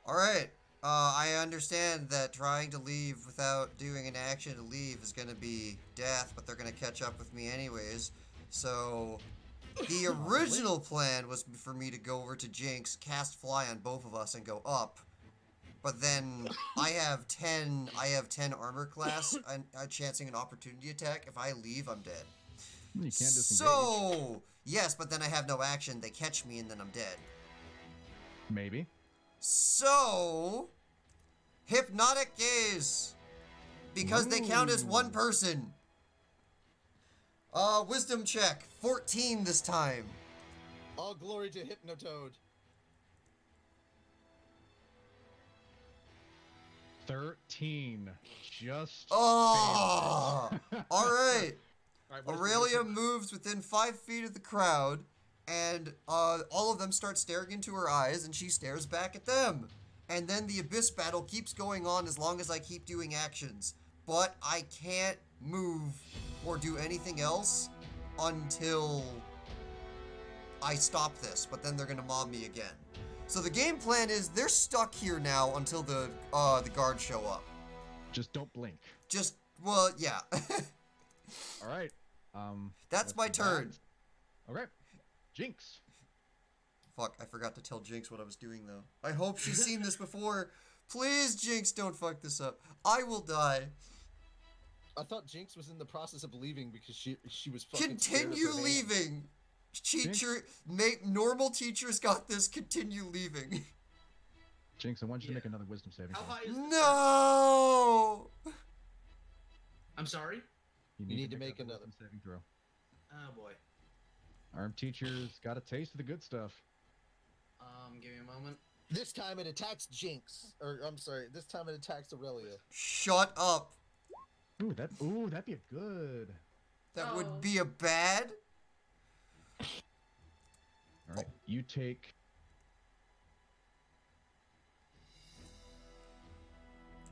Alright. I understand that trying to leave without doing an action to leave is gonna be death, but they're gonna catch up with me anyways. So, the original plan was for me to go over to Jinx, cast fly on both of us, and go up. But then I have 10 armor class, and chancing an opportunity attack. If I leave, I'm dead. You can't disengage. So, yes, but then I have no action. They catch me, and then I'm dead. Maybe. So, hypnotic gaze, because they count as one Ooh. person. Wisdom check, 14 this time. All glory to Hypnotoad. 13. Just. Oh, failed. all right. Alright, what is the Aurelia wisdom? moves within 5 feet of the crowd, and all of them start staring into her eyes, and she stares back at them. And then the abyss battle keeps going on as long as I keep doing actions. But I can't move or do anything else until I stop this, but then they're gonna mob me again. So the game plan is they're stuck here now until the guards show up. Just don't blink. Just, well, yeah. All right. That's let's my do turn. that. Okay. Jinx. Fuck, I forgot to tell Jinx what I was doing, though. I hope she's seen this before. Please, Jinx, don't fuck this up. I will die. I thought Jinx was in the process of leaving because she was fucking scared of Continue her hand. leaving. Teacher, normal teachers got this. Continue leaving. Jinx, I want you to Yeah. make another wisdom saving How throw. high is this? No! I'm sorry? You need to make another. wisdom saving throw. Oh boy. Armed teachers got a taste of the good stuff. Give me a moment. This time it attacks Jinx. Or, I'm sorry, this time it attacks Aurelia. Shut up. Ooh, that'd be a good. That Oh. would be a bad. All right, you take.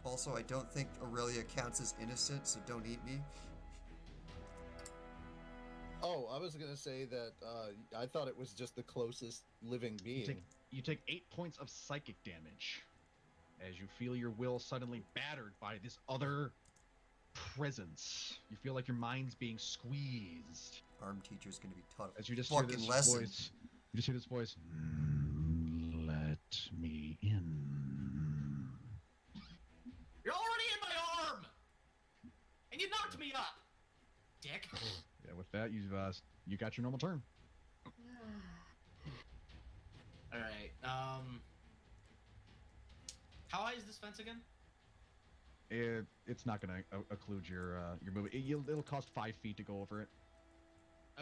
Also, I don't think Aurelia counts as innocent, so don't eat me. Oh, I was gonna say that I thought it was just the closest living being. You take 8 points of psychic damage as you feel your will suddenly battered by this other presence. You feel like your mind's being squeezed Armed teacher's gonna be tough. as you just hear Fucking this lesson. voice. You just hear this voice. Let me in. You're already in my arm! And you knocked me up! Dick. Yeah, with that, you got your normal turn. Alright, how high is this fence again? It's not gonna occlude your move. It'll cost 5 feet to go over it.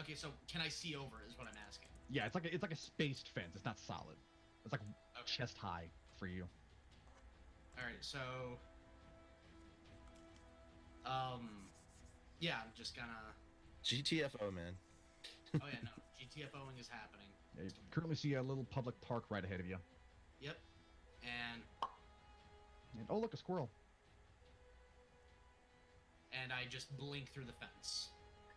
Okay, so can I see over is what I'm asking. Yeah, it's like a spaced fence. It's not solid. It's like Okay. chest high for you. Alright, so... yeah, I'm just gonna... GTFO, man. Oh yeah, no, GTFOing is happening. Yeah, you currently see a little public park right ahead of you. Yep. And oh, look, a squirrel. I just blink through the fence.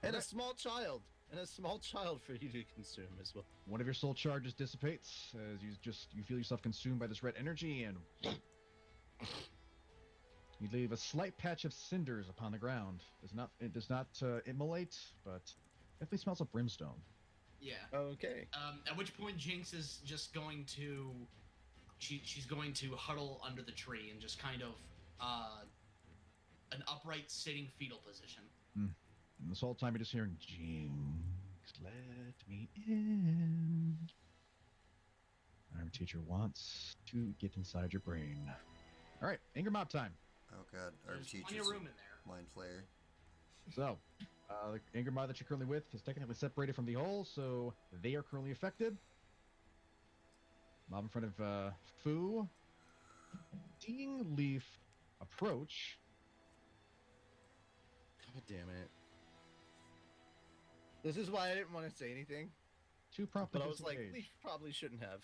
And a Alright. small child. And a small child for you to consume as well. One of your soul charges dissipates as you feel yourself consumed by this red energy, and you leave a slight patch of cinders upon the ground. It does not immolate, but definitely smells of brimstone. Yeah. Okay. At which point Jinx is just going to she's going to huddle under the tree and just kind of an upright sitting fetal position. And this whole time you're just hearing, Jinx, let me in. Our teacher wants to get inside your brain. All right, anger mob time. Oh god, our There's plenty teacher's of room in there. mind flayer. So, the anger mob that you're currently with is technically separated from the hole, so they are currently affected. Mob in front of Fu. Seeing Leaf approach. God damn it. This is why I didn't want to say anything. Two promptly But I was like, disengage. Leaf probably shouldn't have.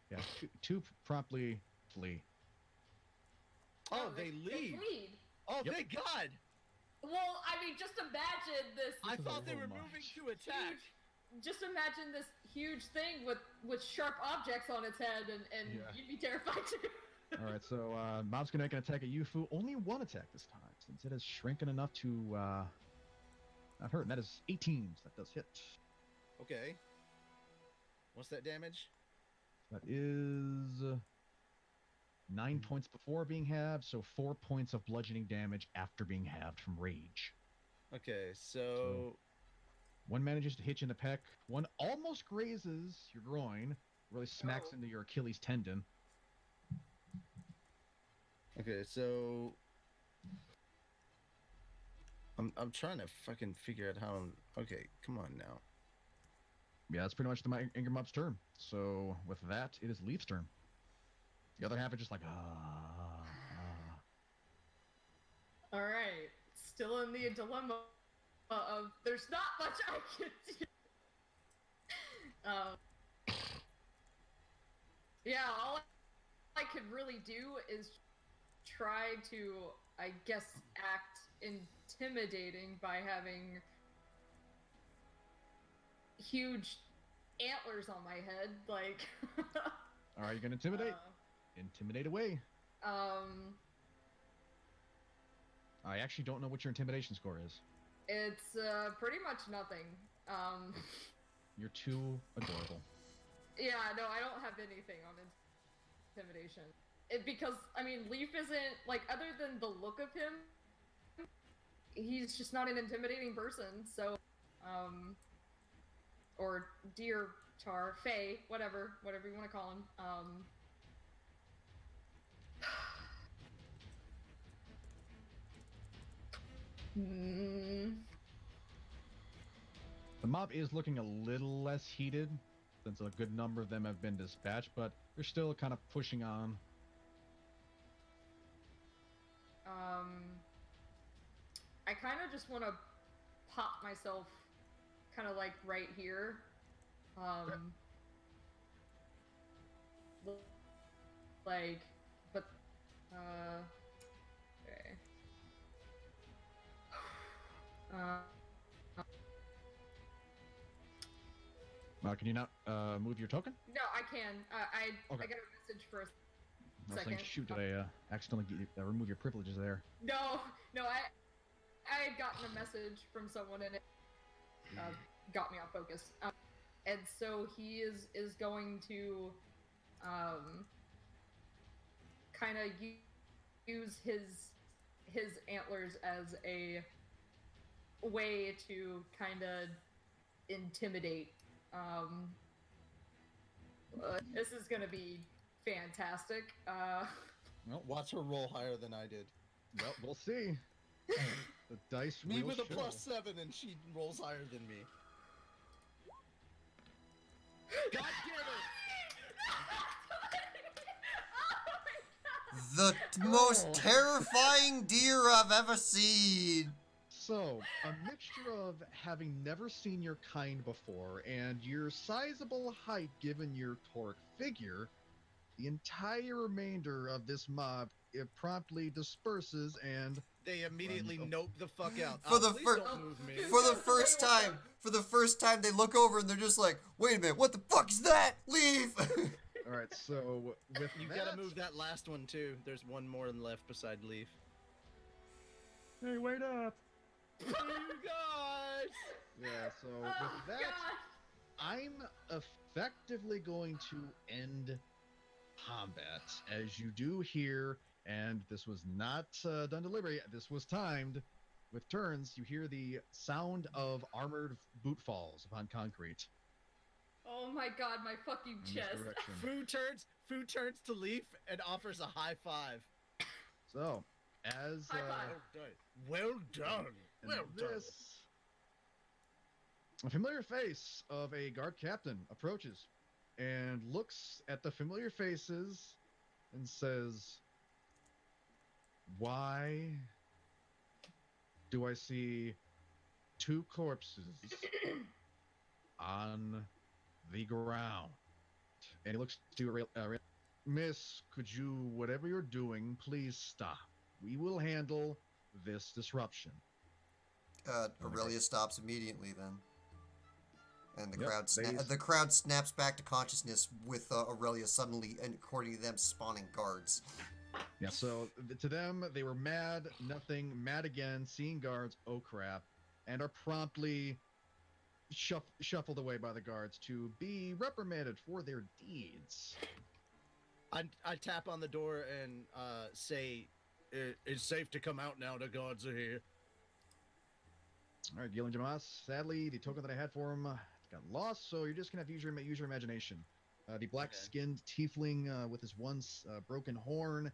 Yeah, two promptly flee. Oh, they leave. Fleed. Oh, Yep. thank God. Well, I mean, just imagine this. I is a thought they little were much. moving to attack. Just imagine this huge thing with sharp objects on its head, and Yeah. you'd be terrified too. All right, so Mob's gonna make an attack at you, Fu. Only one attack this time, since it has shrinking enough to not hurt. And that is 18. So that does hit. Okay. What's that damage? That is 9 points before being halved, so 4 points of bludgeoning damage after being halved from rage. Okay, so One manages to hit you in the pec. One almost grazes your groin, really smacks Oh. into your Achilles tendon. okay, so I'm trying to fucking figure out how. Okay, come on now. Yeah, that's pretty much the anger mob's turn. So with that, it is Leaf's turn. The other half is just like All right, still in the dilemma of there's not much I can do. Yeah, all I could really do is try to, I guess, act intimidating by having huge antlers on my head, like. All right, you gonna intimidate? Intimidate away. I actually don't know what your intimidation score is. It's pretty much nothing. You're too adorable. Yeah, no, I don't have anything on intimidation. Because, I mean, Leaf isn't, like, other than the look of him, he's just not an intimidating person, so, or Deer Tar, Faye, whatever you want to call him, The mob is looking a little less heated since a good number of them have been dispatched, but they're still kind of pushing on. I kind of just want to pop myself kind of like right here. Like, but, okay. Can you not move your token? No, I can. Okay. I got a message for a I was saying, second. shoot, did I accidentally remove your privileges there? No, I had gotten a message from someone and it got me off focus. And so he is going to kind of use his antlers as a way to kind of intimidate. This is gonna be fantastic. Well, Watch her roll higher than I did. well, we'll see. The dice Me will with a show. +7 and she rolls higher than me. God damn Oh my The most terrifying deer I've ever seen. So, a mixture of having never seen your kind before and your sizable height given your toric figure, the entire remainder of this mob it promptly disperses and They immediately nope the fuck out. For the Please fir- don't move me. For the first time, they look over and they're just like, "Wait a minute, what the fuck is that? Leave!" all right. So with You that, gotta move that last one too. There's one more left beside leaf. Hey, wait up! You guys! Yeah. So Oh, with that, God. I'm effectively going to end combat, as you do hear, and this was not done deliberately. This was timed. With turns, you hear the sound of armored boot falls upon concrete. Oh my God, my fucking In this chest. direction. Foo turns to Leaf and offers a high five. So, as High five. Well done. and Well done. this, a familiar face of a guard captain approaches and looks at the familiar faces and says, "Why do I see two corpses on the ground?" And he looks to Miss, could you, whatever you're doing, please stop. We will handle this disruption. Aurelia stops immediately then, and the Yep, the crowd snaps back to consciousness with Aurelia suddenly, and according to them, spawning guards. Yeah, so to them, they were mad, nothing, mad again, seeing guards, oh crap, and are promptly shuffled away by the guards to be reprimanded for their deeds. I tap on the door and say, "It's safe to come out now. The guards are here." All right, Gil and Jamas, sadly, the token that I had for him got lost, so you're just going to have to use your imagination. The black-skinned tiefling with his one broken horn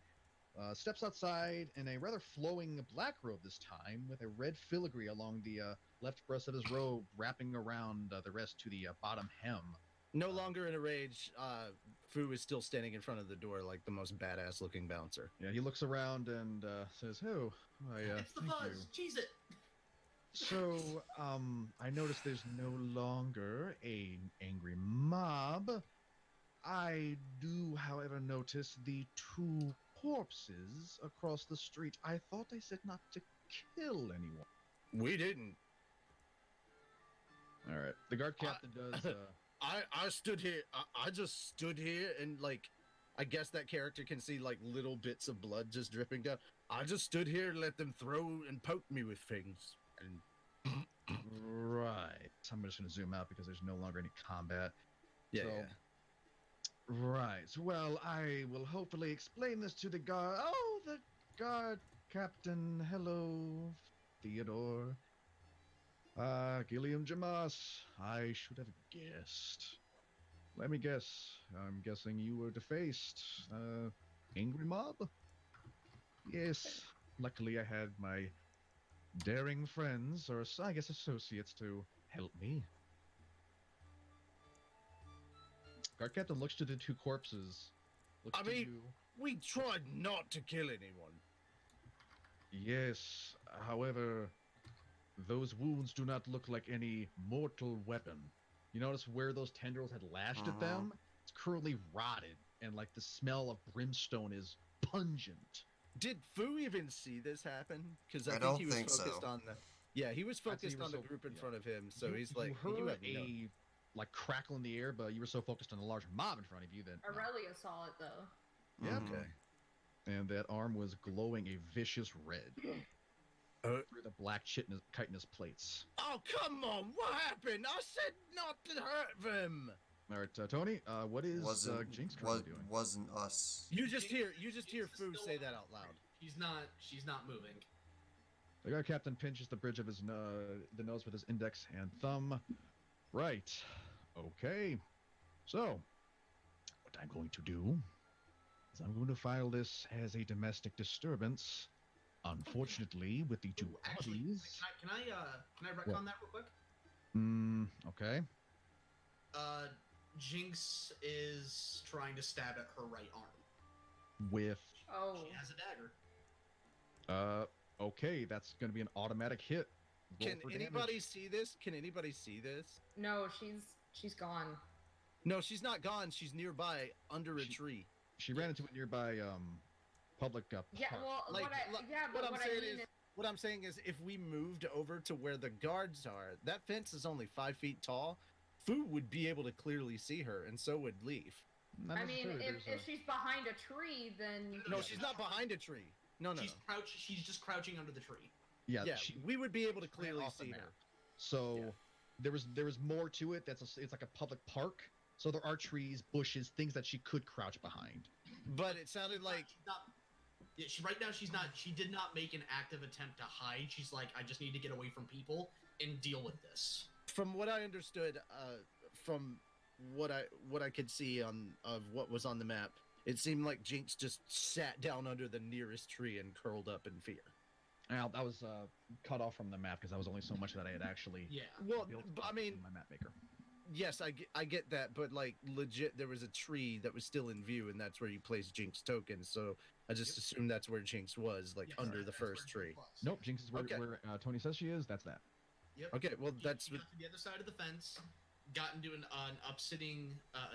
steps outside in a rather flowing black robe this time, with a red filigree along the left breast of his robe, wrapping around the rest to the bottom hem. No longer in a rage, Fu is still standing in front of the door like the most badass looking bouncer. Yeah, he looks around and says, "Oh, It's the thank fuzz. you. Cheese it. So, I noticed there's no longer an angry mob. I do, however, notice the two corpses across the street. I thought I said not to kill anyone." We didn't. All right, the guard captain does. I stood here. I just stood here and like, I guess that character can see like little bits of blood just dripping down. I just stood here and let them throw and poke me with things. And Right. I'm just going to zoom out because there's no longer any combat. yeah, So- yeah. Right. Well, I will hopefully explain this to the guard. Oh, the guard captain. Hello, Theodore. Gilliam Jamas. I should have guessed. Let me guess. I'm guessing you were defaced. Angry mob? Yes. Luckily, I had my daring friends, or I guess associates, to help me. Guard captain looks to the two corpses. Looks I to mean- you. We tried not to kill anyone. Yes, however, those wounds do not look like any mortal weapon. You notice where those tendrils had lashed at them? It's currently rotted, and like the smell of brimstone is pungent. Did Fu even see this happen? Because I, I think don't he was think so. focused on the. Yeah, he was I'd say he focused was on the so- group in yeah. front of him, so You- he's like, you heard have no- a like crackle in the air, but you were so focused on the large mob in front of you that Aurelia saw it though. yeah, Mhm. Okay. and that arm was glowing a vicious red through the black chitinous plates. Oh come on! What happened? I said not to hurt them. All right, Tony, what is Wasn't Jinx currently doing? wasn't us. You just hear Fu Still say on that the out loud. ground. She's not moving. The guard captain pinches the bridge of his the nose with his index and thumb. Right. Okay. So, what I'm going to do is I'm going to file this as a domestic disturbance. Unfortunately, with the two Actually, bodies. can I retcon that real quick? Okay. Jinx is trying to stab at her right arm. With Oh. She has a dagger. okay, that's going to be an automatic hit. Roll Can for anybody damage. see this? Can anybody see this? No, she's gone. No, she's not gone. She's nearby under a tree. She ran into a nearby public Yeah, park. well, Like, but what I'm what I saying mean is, what I'm saying is, if we moved over to where the guards are, that fence is only 5 feet tall. Fu would be able to clearly see her, and so would Leaf. Not I mean, necessarily, if she's behind a tree, then No, Yeah. she's not behind a tree. No, no, She's no. crouch. She's just crouching under the tree. yeah, Yeah, she we would be able to ran clearly off the see map. her. So Yeah. there was more to it. It's like a public park. So there are trees, bushes, things that she could crouch behind. But it sounded like She's not. Yeah, right now she's not. She did not make an active attempt to hide. She's like, I just need to get away from people and deal with this. from what I understood, from what I could see of what was on the map, it seemed like Jinx just sat down under the nearest tree and curled up in fear. Now that was cut off from the map because that was only so much that I had actually Yeah. Well, built but up I mean, in my map maker. yes, I get that, but like legit, there was a tree that was still in view, and that's where you place Jinx tokens. So I just assumed that's where Jinx was, like Yes, under the that's where first she tree. was. Nope, Jinx is where, Okay. where Tony says she is. That's that. Yep. Okay, well that's She got to the other side of the fence, got into an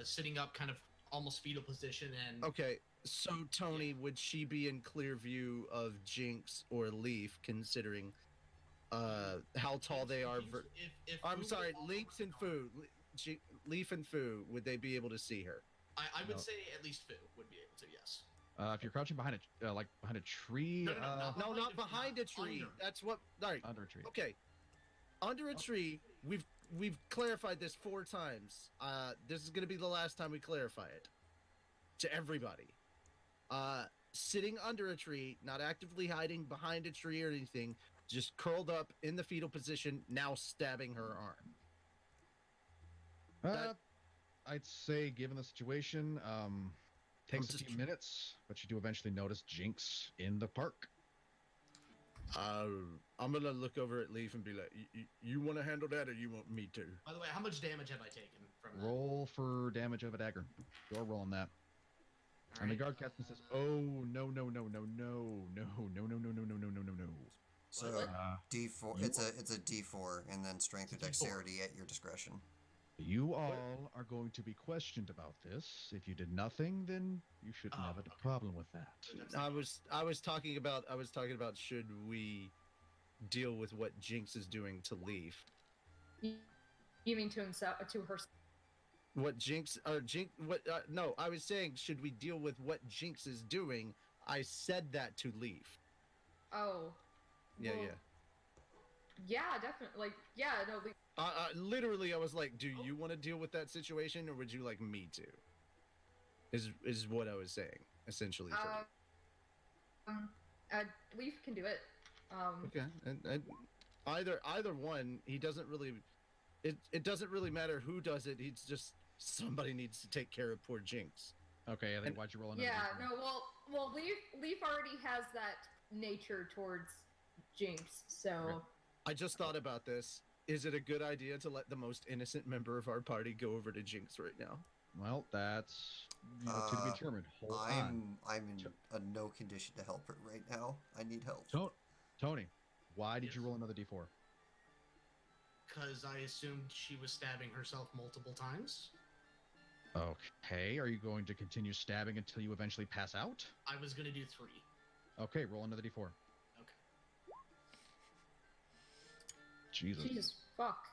sitting up kind of almost fetal position, and okay. So Tony, would she be in clear view of Jinx or Leaf, considering how tall they are? if I'm Fu sorry, was Lynx and Fu, Leaf and Fu, would they be able to see her? I would No. say at least Fu would be able to. Yes. If you're crouching behind a like behind a tree, No, no, no, not No, not a- behind a tree. under. That's what. All right. under a tree. Okay. Under a tree. We've clarified this 4 times. This is gonna be the last time we clarify it to everybody. Sitting under a tree, not actively hiding behind a tree or anything, just curled up in the fetal position, now stabbing her arm. That- I'd say, given the situation, takes a just few minutes, but you do eventually notice Jinx in the park. I'm gonna look over at Leaf and be like, "You want to handle that, or you want me to?" By the way, how much damage have I taken from that? Roll for damage of a dagger. You're rolling that. All And the right, guard captain says, "Oh no no no no no no no no no no no no no no no." So Uh, D4. you It's a D4, and then strength or It's a D4. dexterity at your discretion. You all are going to be questioned about this. If you did nothing, then you shouldn't Oh, have a okay. problem with that. That's I was talking about should we deal with what Jinx is doing to Leaf? you mean to himself, to her? What Jinx or Jinx? What? No, I was saying should we deal with what Jinx is doing? I said that to Leaf. Oh. Yeah, well, yeah. Yeah, definitely. Like, yeah, no. Literally, I was like, "Do you want to deal with that situation, or would you like me to?" Is what I was saying essentially. For you. Leaf can do it. Okay, and either one, he doesn't really. It doesn't really matter who does it. It's just somebody needs to take care of poor Jinx. Okay, I think And- why'd you roll another? Yeah, D4? no, well, Leaf already has that nature towards Jinx, so Right. I just thought about this. Is it a good idea to let the most innocent member of our party go over to Jinx right now? Well, that's to be determined. Hold on. I'm in a no condition to help her right now. I need help. Tony, why did Yes. you roll another D4? because I assumed she was stabbing herself multiple times. Okay, are you going to continue stabbing until you eventually pass out? I was gonna do 3. Okay, roll another D4. Okay. Jesus. Jesus fuck.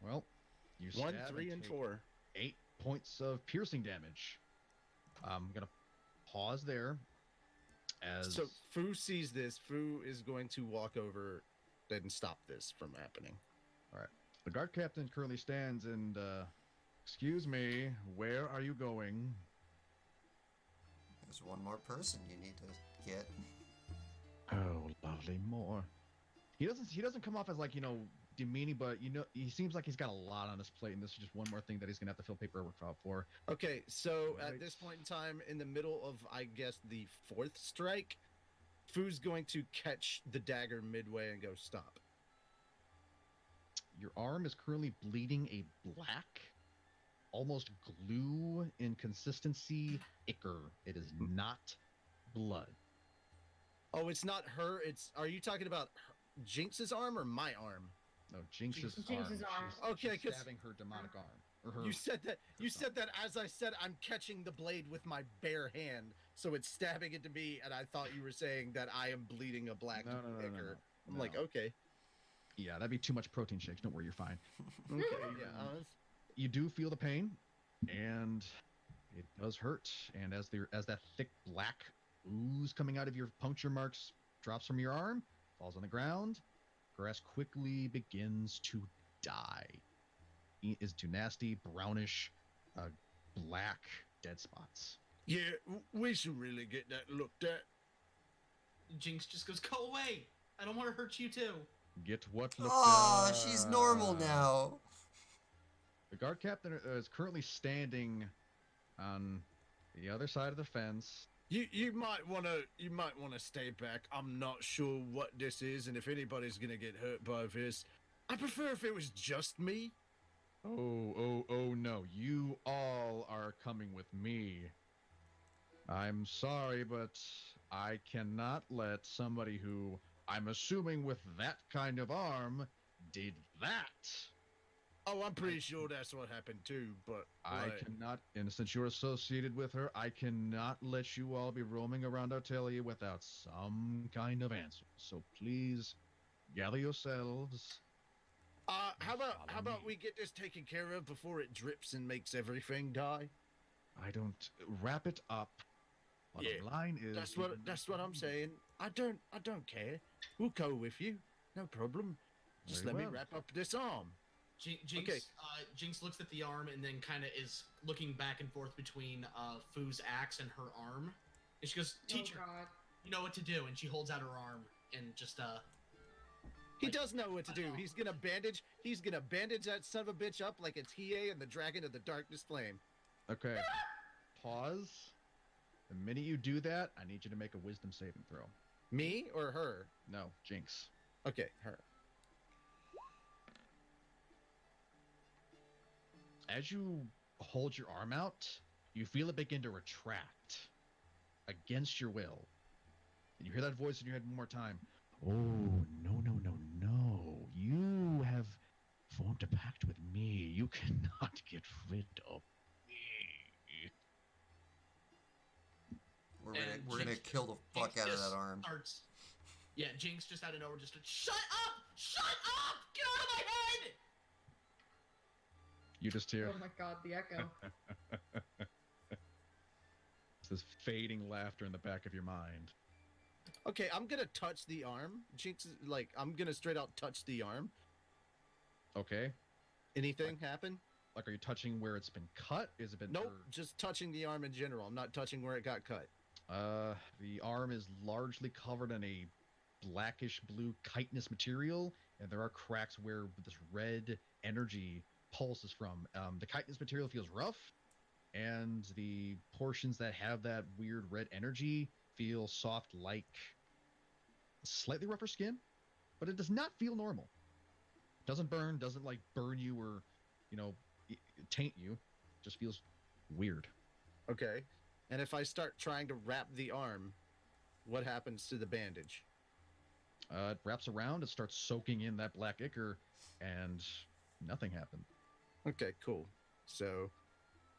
Well, you 1, stab 3, and take 4. 8 points of piercing damage. I'm gonna pause there. As So Fu sees this. Fu is going to walk over and stop this from happening. the guard captain currently stands and, excuse me, where are you going? There's one more person you need to get. Oh, lovely, more. He doesn't come off as like, demeaning, but he seems like he's got a lot on his plate, and this is just one more thing that he's gonna have to fill paperwork out for. Okay, so Right. at this point in time, in the middle of, I guess, the 4th strike, Fu's going to catch the dagger midway and go stop. Your arm is currently bleeding a black, almost glue in consistency ichor. It is not blood. Oh, it's not her. Are you talking about Jinx's arm or my arm? No, Jinx's Jinx's arm. arm. She's Okay, 'cause- stabbing her demonic arm. Or her. You said that. You said that as I said, I'm catching the blade with my bare hand, so it's stabbing into me, and I thought you were saying that I am bleeding a black No. ichor. I'm No. like, okay, Yeah, that'd be too much protein shakes. Don't worry, you're fine. okay, yeah. You do feel the pain, and it does hurt. And as that thick black ooze coming out of your puncture marks drops from your arm, falls on the ground, grass quickly begins to die. It is too nasty, brownish, black dead spots. Yeah, we should really get that looked at. Jinx just goes, "Go away! I don't want to hurt you too." Get what looked Oh, she's normal now. The guard captain is currently standing on the other side of the fence. You might wanna stay back. I'm not sure what this is, and if anybody's gonna get hurt by this, I prefer if it was just me. Oh no, you all are coming with me. I'm sorry, but I cannot let somebody who I'm assuming with that kind of arm did that. Oh, I'm pretty sure that's what happened too, but I cannot, and since you're associated with her, I cannot let you all be roaming around Artelia without some kind of answer. So please, gather yourselves. how Follow about me. we get this taken care of before it drips and makes everything die? I don't wrap it up. Bottom Yeah, line is That's what I'm saying. I don't care. We'll go with you. No problem. Just Very let me well. wrap up this arm. Jinx, Okay. Jinx looks at the arm and then kind of is looking back and forth between Fu's axe and her arm, and she goes, "Teacher, Oh God. you know what to do." And she holds out her arm and just He like, does know what to do. He's gonna bandage that son of a bitch up like it's Hiei and the Dragon of the Darkness Flame. Okay. Pause. The minute you do that, I need you to make a wisdom saving throw. Me or her? No, Jinx. Okay, her. As you hold your arm out, you feel it begin to retract against your will. And you hear that voice in your head one more time. Oh, no. You have formed a pact with me. You cannot get rid of me. We're gonna kill the fuck out of that arm. Yeah, Jinx just out of nowhere just shut up! Shut up! Get out of my head! You just hear Oh my God, the echo. this fading laughter in the back of your mind. Okay, I'm gonna touch the arm. Jinx is like, I'm gonna straight out touch the arm. Okay. Anything happen? Like, are you touching where it's been cut? Is it been? Nope, just touching the arm in general. I'm not touching where it got cut. The arm is largely covered in a blackish blue chitinous material, and there are cracks where this red energy pulses from. The chitinous material feels rough, and the portions that have that weird red energy feel soft, like slightly rougher skin, but it does not feel normal. Doesn't burn, doesn't like burn you or, taint you. Just feels weird. Okay. And if I start trying to wrap the arm, what happens to the bandage? It wraps around, it starts soaking in that black ichor, and nothing happened. Okay, cool. So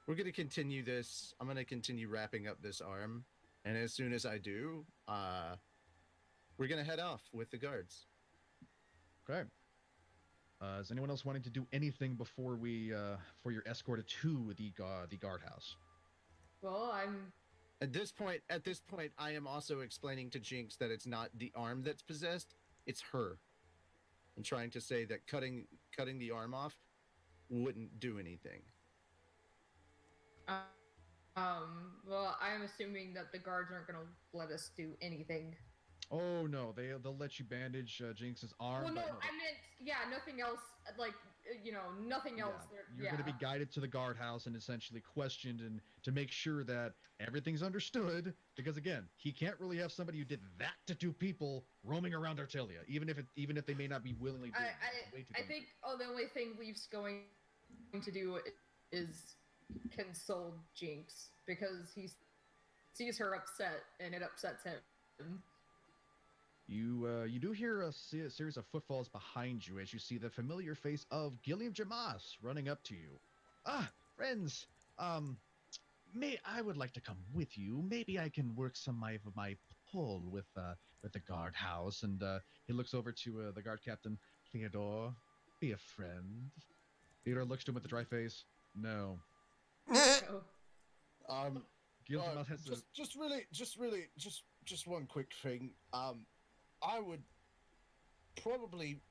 we're going to continue this. I'm going to continue wrapping up this arm. And as soon as I do, we're going to head off with the guards. Okay. Is anyone else wanting to do anything before you're escorted to the guardhouse? Well, At this point, I am also explaining to Jinx that it's not the arm that's possessed, it's her. I'm trying to say that cutting the arm off wouldn't do anything. well, I'm assuming that the guards aren't gonna let us do anything. Oh no, they'll let you bandage Jinx's arm. Well, no, but I meant, yeah, nothing else, like, nothing else. You're going to be guided to the guardhouse and essentially questioned, and to make sure that everything's understood. Because again, he can't really have somebody who did that to two people roaming around Artelia, even if they may not be willingly doing it. I think the only thing Leaf's going to do is console Jinx, because he sees her upset and it upsets him. You do hear a series of footfalls behind you as you see the familiar face of Gilliam Jamas running up to you. Friends, I would like to come with you. Maybe I can work some of my pull with the guardhouse. And he looks over to the guard captain. Theodore, be a friend. Theodore looks to him with a dry face. No. Oh. Guillermo has to. Just one quick thing. I would probably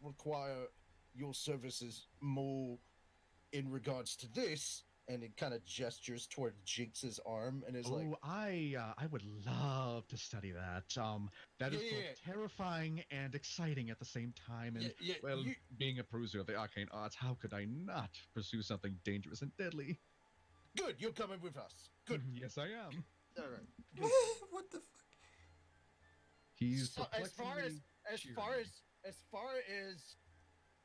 require your services more in regards to this, and it kind of gestures toward Jinx's arm and is like, I would love to study that. That is Yeah, both yeah. terrifying and exciting at the same time. And being a bruiser of the arcane arts, how could I not pursue something dangerous and deadly? good, you're coming with us. Good. Yes, I am. All right. What the fuck? He's So as far cheering. as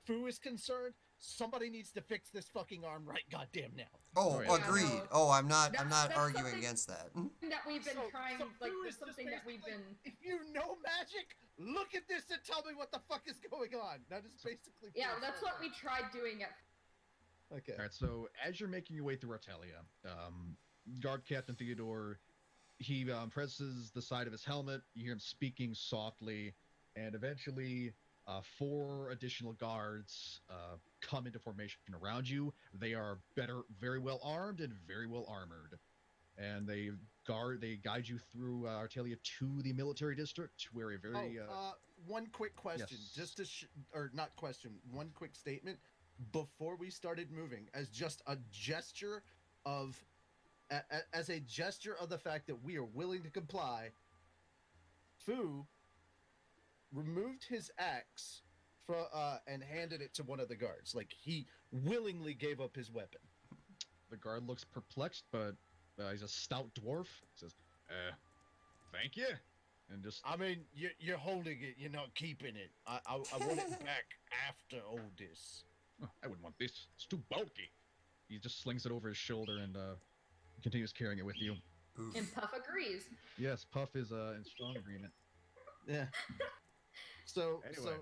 Fu is concerned, somebody needs to fix this fucking arm right goddamn now. Oh, Oh, yeah. agreed. Yeah, no. Oh, I'm not That's arguing something- against that. That we've been trying, like, Fu there's is just something that we've basically, been. If you know magic, look at this and tell me what the fuck is going on. That is basically. Yeah, that's what we tried doing at. Okay. All right, so as you're making your way through Artelia, guard captain Theodore, he presses the side of his helmet. You hear him speaking softly, and eventually, 4 additional guards come into formation around you. They are very well armed and very well armored, and they guide you through Artelia to the military district, where a very one quick question, yes. just to or not question, one quick statement before we started moving, as just a gesture of, as a gesture of the fact that we are willing to comply. Fu removed his axe and handed it to one of the guards. Like, he willingly gave up his weapon. The guard looks perplexed, but he's a stout dwarf. He says, thank you. And just... I mean, you're holding it, you're not keeping it. I want it back after all this. "Oh, I wouldn't want this. It's too bulky." He just slings it over his shoulder and continues carrying it with you. Oof. And Puff agrees. Yes, Puff is in strong agreement. Yeah. So Anyway.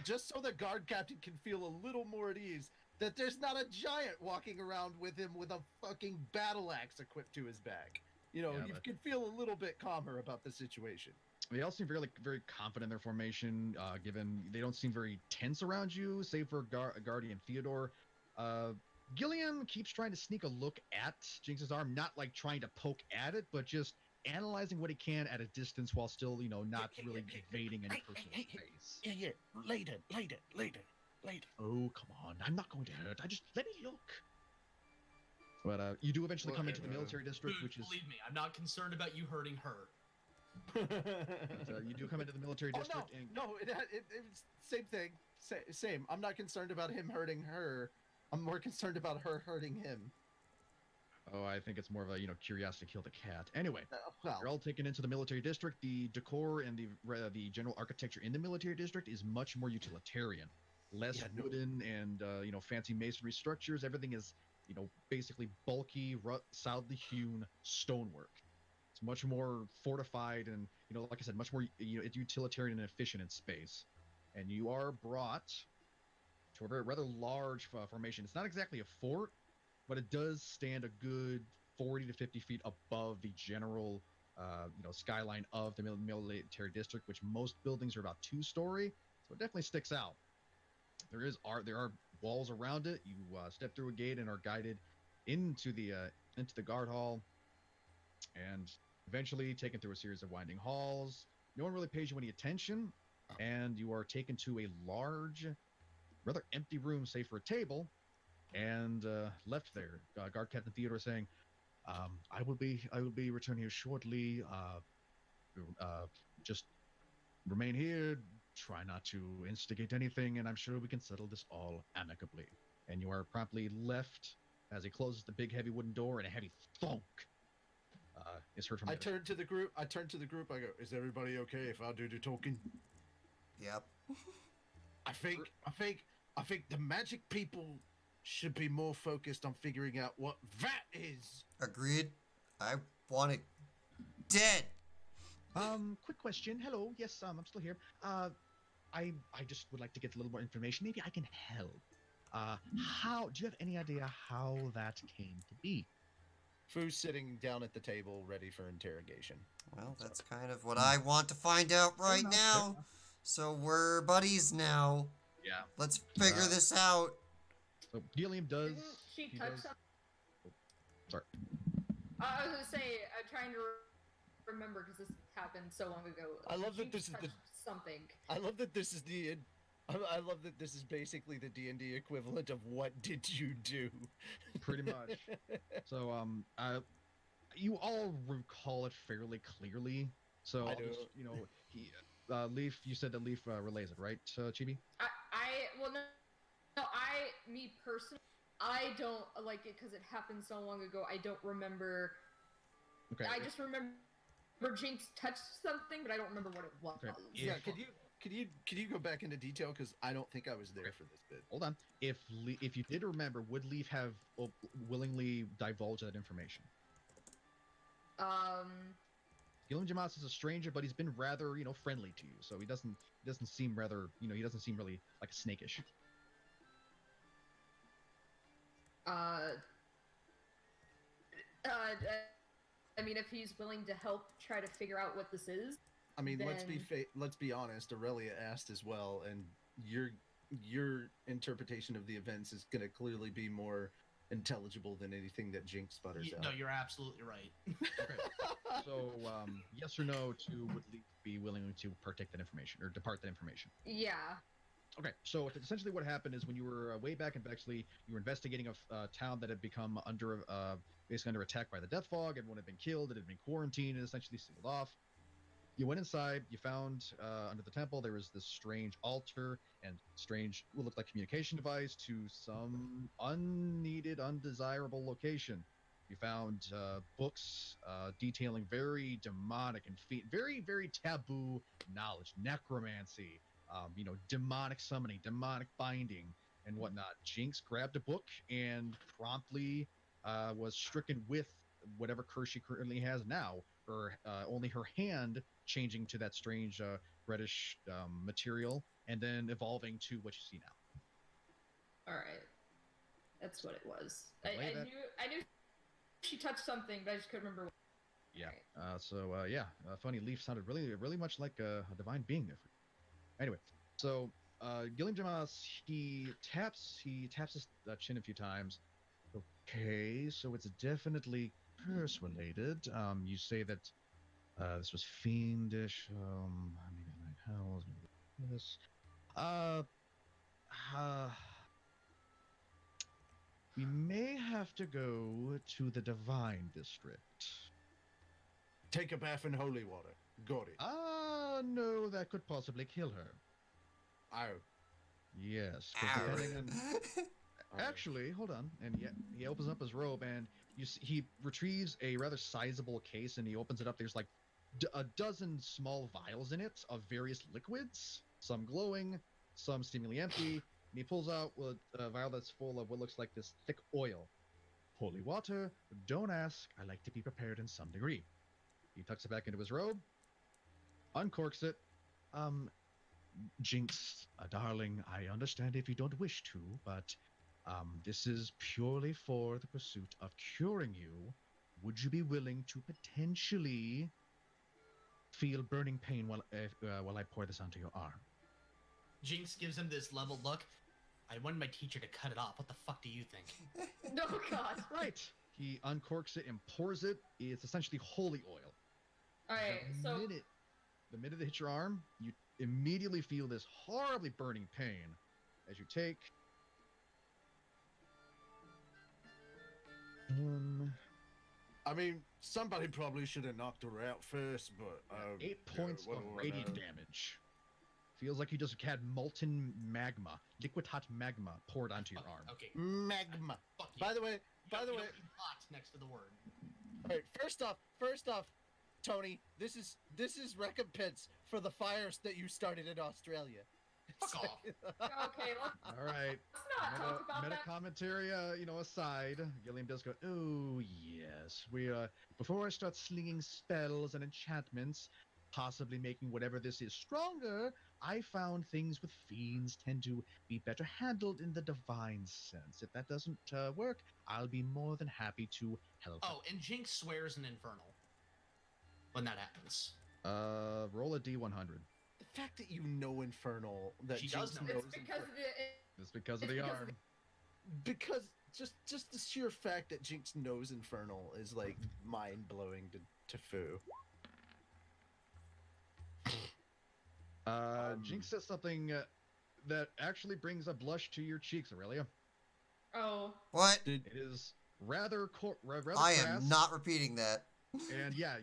just so the guard captain can feel a little more at ease, that there's not a giant walking around with him with a fucking battle axe equipped to his back. You know, Yeah, you but- can feel a little bit calmer about the situation. They all seem very confident in their formation, given they don't seem very tense around you, save for Guardian Theodore. Gilliam keeps trying to sneak a look at Jinx's arm, not like trying to poke at it, but just analyzing what he can at a distance while still, not really invading any personal space. Yeah. Later. Oh, come on. I'm not going to hurt. Let me look. But you do eventually come into the military district, Dude, which is... believe me, I'm not concerned about you hurting her. you do come into the military district and... No, it's same thing. Same. I'm not concerned about him hurting her. I'm more concerned about her hurting him. Oh, I think it's more of a, curiosity killed a cat. Anyway, Well, you're all taken into the military district. The decor and the general architecture in the military district is much more utilitarian. Less wooden and, fancy masonry structures. Everything is, basically bulky, solidly hewn stonework. It's much more fortified and, like I said, much more utilitarian and efficient in space. And you are brought to a rather large formation. It's not exactly a fort, but it does stand a good 40 to 50 feet above the general, skyline of the military district, which most buildings are about 2-story, so it definitely sticks out. There are walls around it. You step through a gate and are guided into the guard hall, and eventually taken through a series of winding halls. No one really pays you any attention, and you are taken to a large, rather empty room, save for a table, and left there. Guard Captain Theodore saying, "I will be returning here shortly. Just remain here. Try not to instigate anything, and I'm sure we can settle this all amicably." And you are promptly left as he closes the big, heavy wooden door, and a heavy thunk is heard from. I turn to the group. I go, "Is everybody okay if I do the talking?" Yep. I think the magic people should be more focused on figuring out what that is. Agreed. I want it dead. Quick question. Hello. Yes, I'm still here. I just would like to get a little more information. Maybe I can help. How do you have any idea how that came to be? Fu's sitting down at the table, ready for interrogation. Well, that's kind of what I want to find out Fair right enough, fair now. enough. So we're buddies now. Yeah. Let's figure Uh, this out. So Gilliam does. Didn't she he touch does. something? Sorry. I was gonna say, I'm trying to remember because this happened so long ago. I love that Jinx this is the- touched something. I love that this is the. I love that this is basically the D&D equivalent of what did you do? Pretty much. So you all recall it fairly clearly. So I I'll do. just, Leaf. You said that Leaf relays it, right, Chibi? Well, no, me personally, I don't like it because it happened so long ago. I don't remember. Okay. I just remember Jinx touched something, but I don't remember what it was. Okay. Yeah, could you go back into detail because I don't think I was there for this bit. Hold on. If you did remember, would Leaf have willingly divulged that information? Gilliam Jamas is a stranger, but he's been rather, friendly to you. So he doesn't seem rather, he doesn't seem really like a snakish. I mean, if he's willing to help try to figure out what this is. I mean, Then- let's be honest. Aurelia asked as well, and your interpretation of the events is going to clearly be more intelligible than anything that Jinx sputters out. No, you're absolutely right. Okay. So, yes or no to would Leaf be willing to partake that information or depart that information? Yeah. Okay, so essentially what happened is when you were way back in Bexley, you were investigating a town that had become basically under attack by the Death Fog. Everyone had been killed, it had been quarantined and essentially sealed off. You went inside, you found under the temple there was this strange altar and strange, what looked like communication device to some unneeded, undesirable location. You found books detailing very demonic and very, very taboo knowledge, necromancy, demonic summoning, demonic binding, and whatnot. Jinx grabbed a book and promptly was stricken with whatever curse she currently has now. Only her hand changing to that strange reddish material, and then evolving to what you see now. All right. That's what it was. Relay I that. knew she touched something, but I just couldn't remember. Yeah. Right. Funny. Leaf sounded really, really much like a divine being there for you. Anyway, so Gilliam Jamas, he taps his chin a few times. Okay, so it's definitely curse related. You say that this was fiendish. Maybe hell. This. We may have to go to the Divine District. Take a bath in holy water. Got it. No, that could possibly kill her. Oh. Yes, 'cause Ow. depending on. Actually, hold on. And yeah, he opens up his robe and he retrieves a rather sizable case and he opens it up. There's like a dozen small vials in it of various liquids, some glowing, some seemingly empty. And he pulls out a vial that's full of what looks like this thick oil. Holy water, don't ask. I like to be prepared in some degree. He tucks it back into his robe, uncorks it. Jinx, darling, I understand if you don't wish to, but this is purely for the pursuit of curing you. Would you be willing to potentially feel burning pain while I pour this onto your arm? Jinx gives him this leveled look. I wanted my teacher to cut it off. What the fuck do you think? No, God. Right. He uncorks it and pours it. It's essentially holy oil. All right. The minute it hits your arm, you immediately feel this horribly burning pain as you take. I mean, somebody probably should have knocked her out first, but 8 points of radiant damage. Feels like you just had molten magma, liquid hot magma poured onto your arm. Okay. magma. Fuck you. By the way, You don't need hot next to the word. all right, first off, Tony, this is recompense for the fires that you started in Australia. Fuck off. Okay, All right. let's not talk about Meta that. commentary, aside, Gilliam does go, oh, yes. Before I start slinging spells and enchantments, possibly making whatever this is stronger, I found things with fiends tend to be better handled in the divine sense. If that doesn't work, I'll be more than happy to help. Oh, and Jinx swears an infernal when that happens. Roll a D100. The fact that you know Infernal, that She Jinx does know. knows It's because It's because of It's the because of arm. because just the sheer fact that Jinx knows Infernal is like mind blowing to Fu. Jinx says something that actually brings a blush to your cheeks, Aurelia. oh, What? It is rather rather I crass. am not repeating that. And yeah,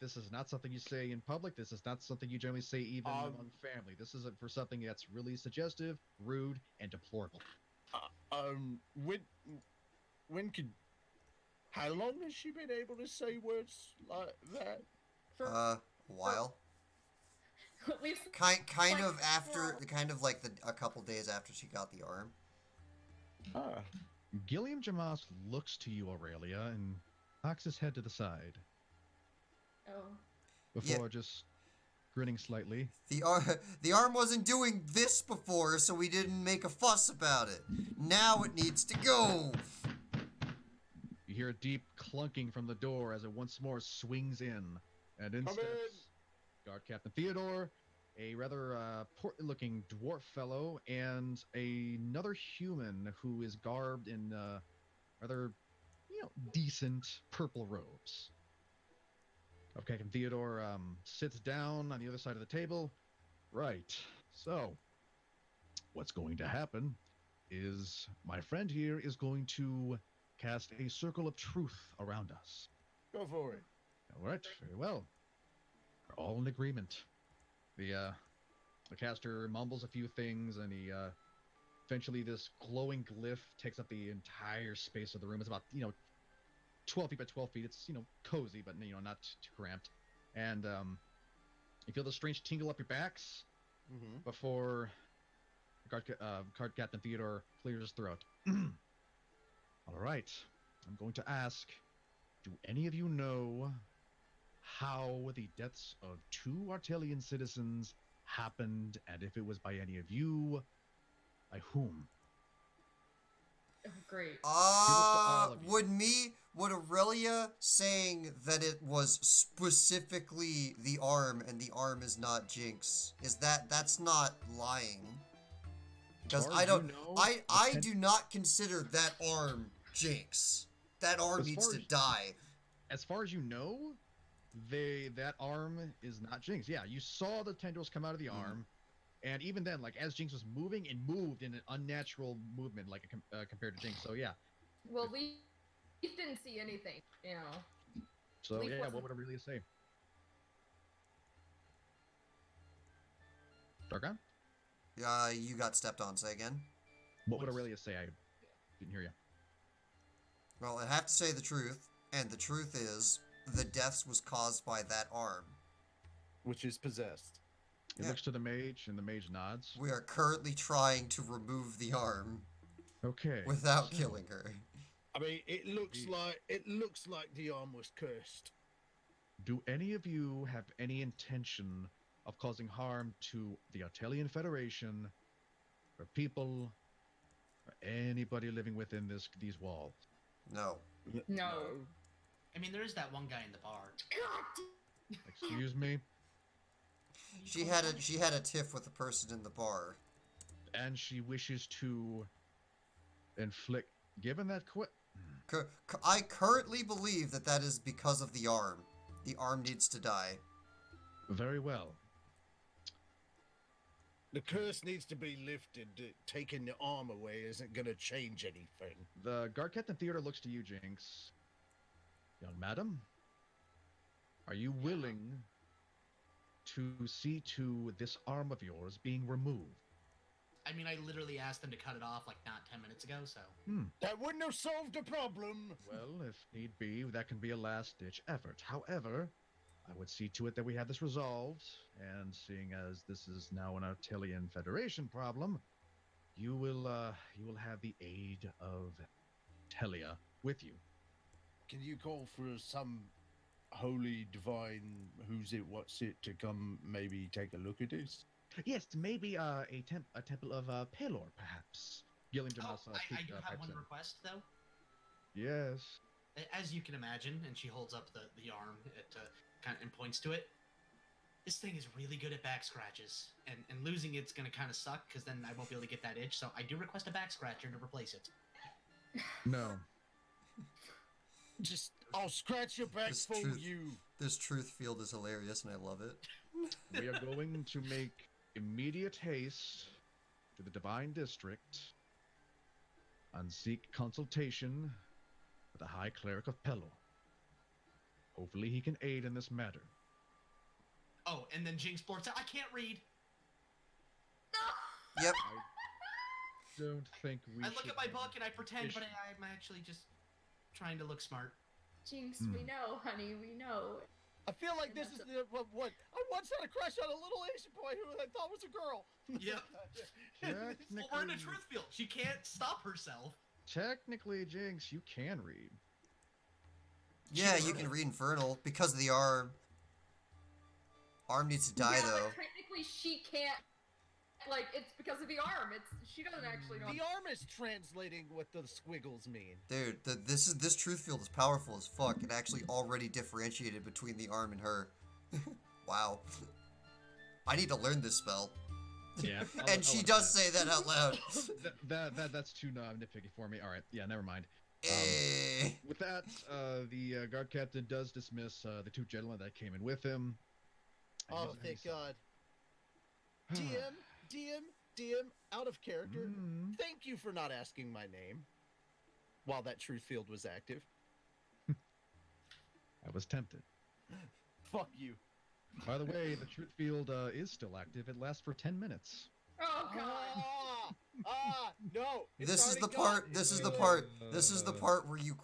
this is not something you say in public. This is not something you generally say even among family. This is for something that's really suggestive, rude, and deplorable. When could? How long has she been able to say words like that? for A while. we've Kind like, of after, for- kind of like a couple days after she got the arm. Ah, Gilliam Jamas looks to you, Aurelia, and cocks his head to the side oh, before just grinning slightly. The arm wasn't doing this before, so we didn't make a fuss about it. Now it needs to go. You hear a deep clunking from the door as it once more swings in, and in Come steps Guard Captain Theodore, a rather portly-looking dwarf fellow, and another human who is garbed in rather, decent purple robes. Okay, Captain Theodore sits down on the other side of the table. Right. So, what's going to happen is my friend here is going to cast a circle of truth around us. go for it. All right, very well. We're all in agreement. The caster mumbles a few things, and he eventually this glowing glyph takes up the entire space of the room. It's about 12 feet by 12 feet. It's cozy, but not too cramped. And you feel the strange tingle up your backs Mm-hmm. before Guard Captain Theodore clears his throat. All right, I'm going to ask: do any of you know how the deaths of 2 Artelian citizens happened, and if it was by any of you, by whom? oh, great. all of you. Would Aurelia saying that it was specifically the arm and the arm is not Jinx, that's not lying? Because As far I as don't, you know, I do not consider that arm Jinx. That arm As needs far to as- die. As far as you know, that arm is not Jinx. Yeah, you saw the tendrils come out of the arm, and even then, like as Jinx was moving, it moved in an unnatural movement, like compared to Jinx. So yeah. Well, we didn't see anything, So Leaf yeah, wasn't- what would Aurelia say? Dargon? You got stepped on. Say again. What would Aurelia say? I didn't hear you. Well, I have to say the truth, and the truth is the deaths was caused by that arm. Which is possessed. He Yeah. looks to the mage, and the mage nods. We are currently trying to remove the arm Okay. without so- killing her. I mean, it looks The- like the arm was cursed. Do any of you have any intention of causing harm to the Artelian Federation, or people, or anybody living within these walls? No. No. I mean, there is that one guy in the bar. God. Excuse me? She had a tiff with the person in the bar. And she wishes to inflict. Given that I currently believe that is because of the arm. The arm needs to die. very well. The curse needs to be lifted. Taking the arm away isn't going to change anything. The guard captain Theodore looks to you, Jinx. Young madam, are you willing to see to this arm of yours being removed? I mean, I literally asked them to cut it off like not 10 minutes ago, so. That wouldn't have solved the problem. Well, if need be, that can be a last-ditch effort. However, I would see to it that we have this resolved, and seeing as this is now an Artelian Federation problem, you will have the aid of Telia with you. Can you call for some holy divine, who's it, what's it, to come maybe take a look at this? Yes, maybe a temple of Pelor, perhaps. Gilliam Oh, Jonas I do have pipes one in. request though. Yes. As you can imagine, and she holds up the arm and points to it. This thing is really good at back scratches, and losing it's gonna kind of suck because then I won't be able to get that itch. So I do request a back scratcher to replace it. No. Just, I'll scratch your back This for truth- you. This truth field is hilarious, and I love it. We are going to make immediate haste to the Divine District and seek consultation with the High Cleric of Pelor. Hopefully he can aid in this matter. Oh, and then Jinx blurts out, "I can't read." Yep. I don't think we I look should at my have book and I pretend, issue. but I'm actually just trying to look smart. Jinx, Hmm. we know, honey, we know. I feel like this is the what I once had a crush on a little Asian boy who I thought was a girl. Yep. Well, we're in a truth field. She can't stop herself. Technically, Jinx, you can read. Yeah, you can read Infernal because of the arm. Arm needs to die, yeah, though. but technically she can't. Like, it's because of the arm. She doesn't actually know. The arm is translating what the squiggles mean. Dude, this truth field is powerful as fuck. It actually already differentiated between the arm and her. Wow. I need to learn this spell. Yeah. And she does say that out loud. That's too nitpicky for me. All right. Yeah, never mind. Eh. With that, the guard captain does dismiss the two gentlemen that came in with him. And Oh, he's very thank God. DM, out of character. Mm. Thank you for not asking my name while that truth field was active. I was tempted. Fuck you. By the way, the truth field is still active. It lasts for 10 minutes. Oh god. No. it's This is already the gone. part. It's This is the good. part. This is the part where you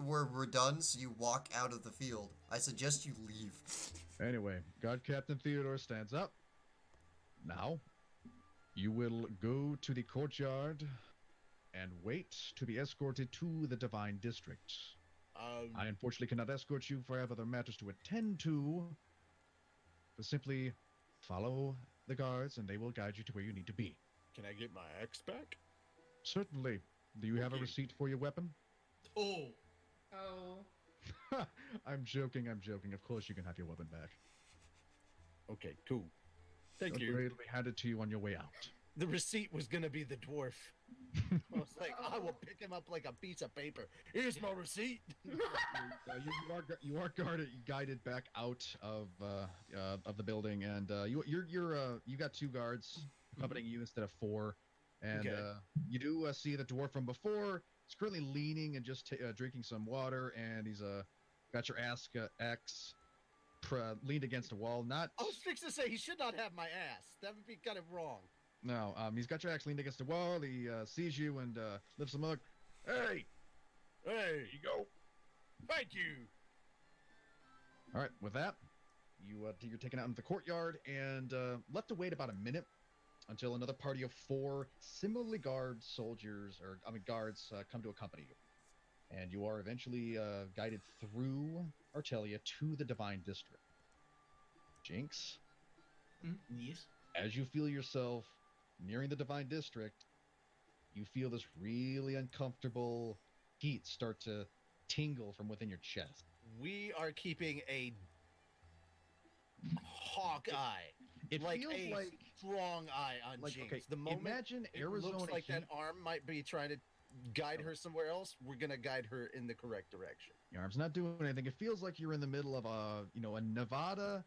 where we're done, so you walk out of the field. I suggest you leave. Anyway, Guard Captain Theodore stands up. Now, you will go to the courtyard and wait to be escorted to the Divine District. I unfortunately cannot escort you, for I have other matters to attend to. But simply follow the guards, and they will guide you to where you need to be. Can I get my axe back? Certainly. Do you have a Okay. receipt for your weapon? Oh. Oh. I'm joking. Of course you can have your weapon back. Okay, cool. Thank Don't you. worry, it'll be handed to you on your way out. The receipt was gonna be the dwarf. I was like, I will pick him up like a piece of paper. Here's my receipt. You are guided back out of the building, and you got two guards accompanying you instead of four, and Okay. you do see the dwarf from before. He's currently leaning and just drinking some water, and he's got your axe leaned against a wall. Not I was fixing to say he should not have my ass. That would be kind of wrong. no. He's got your axe leaned against the wall. He sees you and lifts him up. Hey, Hey, you go. thank you. All right, with that, you're taken out into the courtyard and left to wait about a minute until another party of four similarly guards come to accompany you, and you are eventually guided through Artelia to the Divine District. Jinx, Yes. as you feel yourself nearing the Divine District, you feel this really uncomfortable heat start to tingle from within your chest. We are keeping a hawk eye. It like feels a like strong eye on like Jinx. okay. The moment Imagine it Arizona looks like heat. that arm might be trying to guide her somewhere else, we're gonna guide her in the correct direction. Your arm's not doing anything. It feels like you're in the middle of a Nevada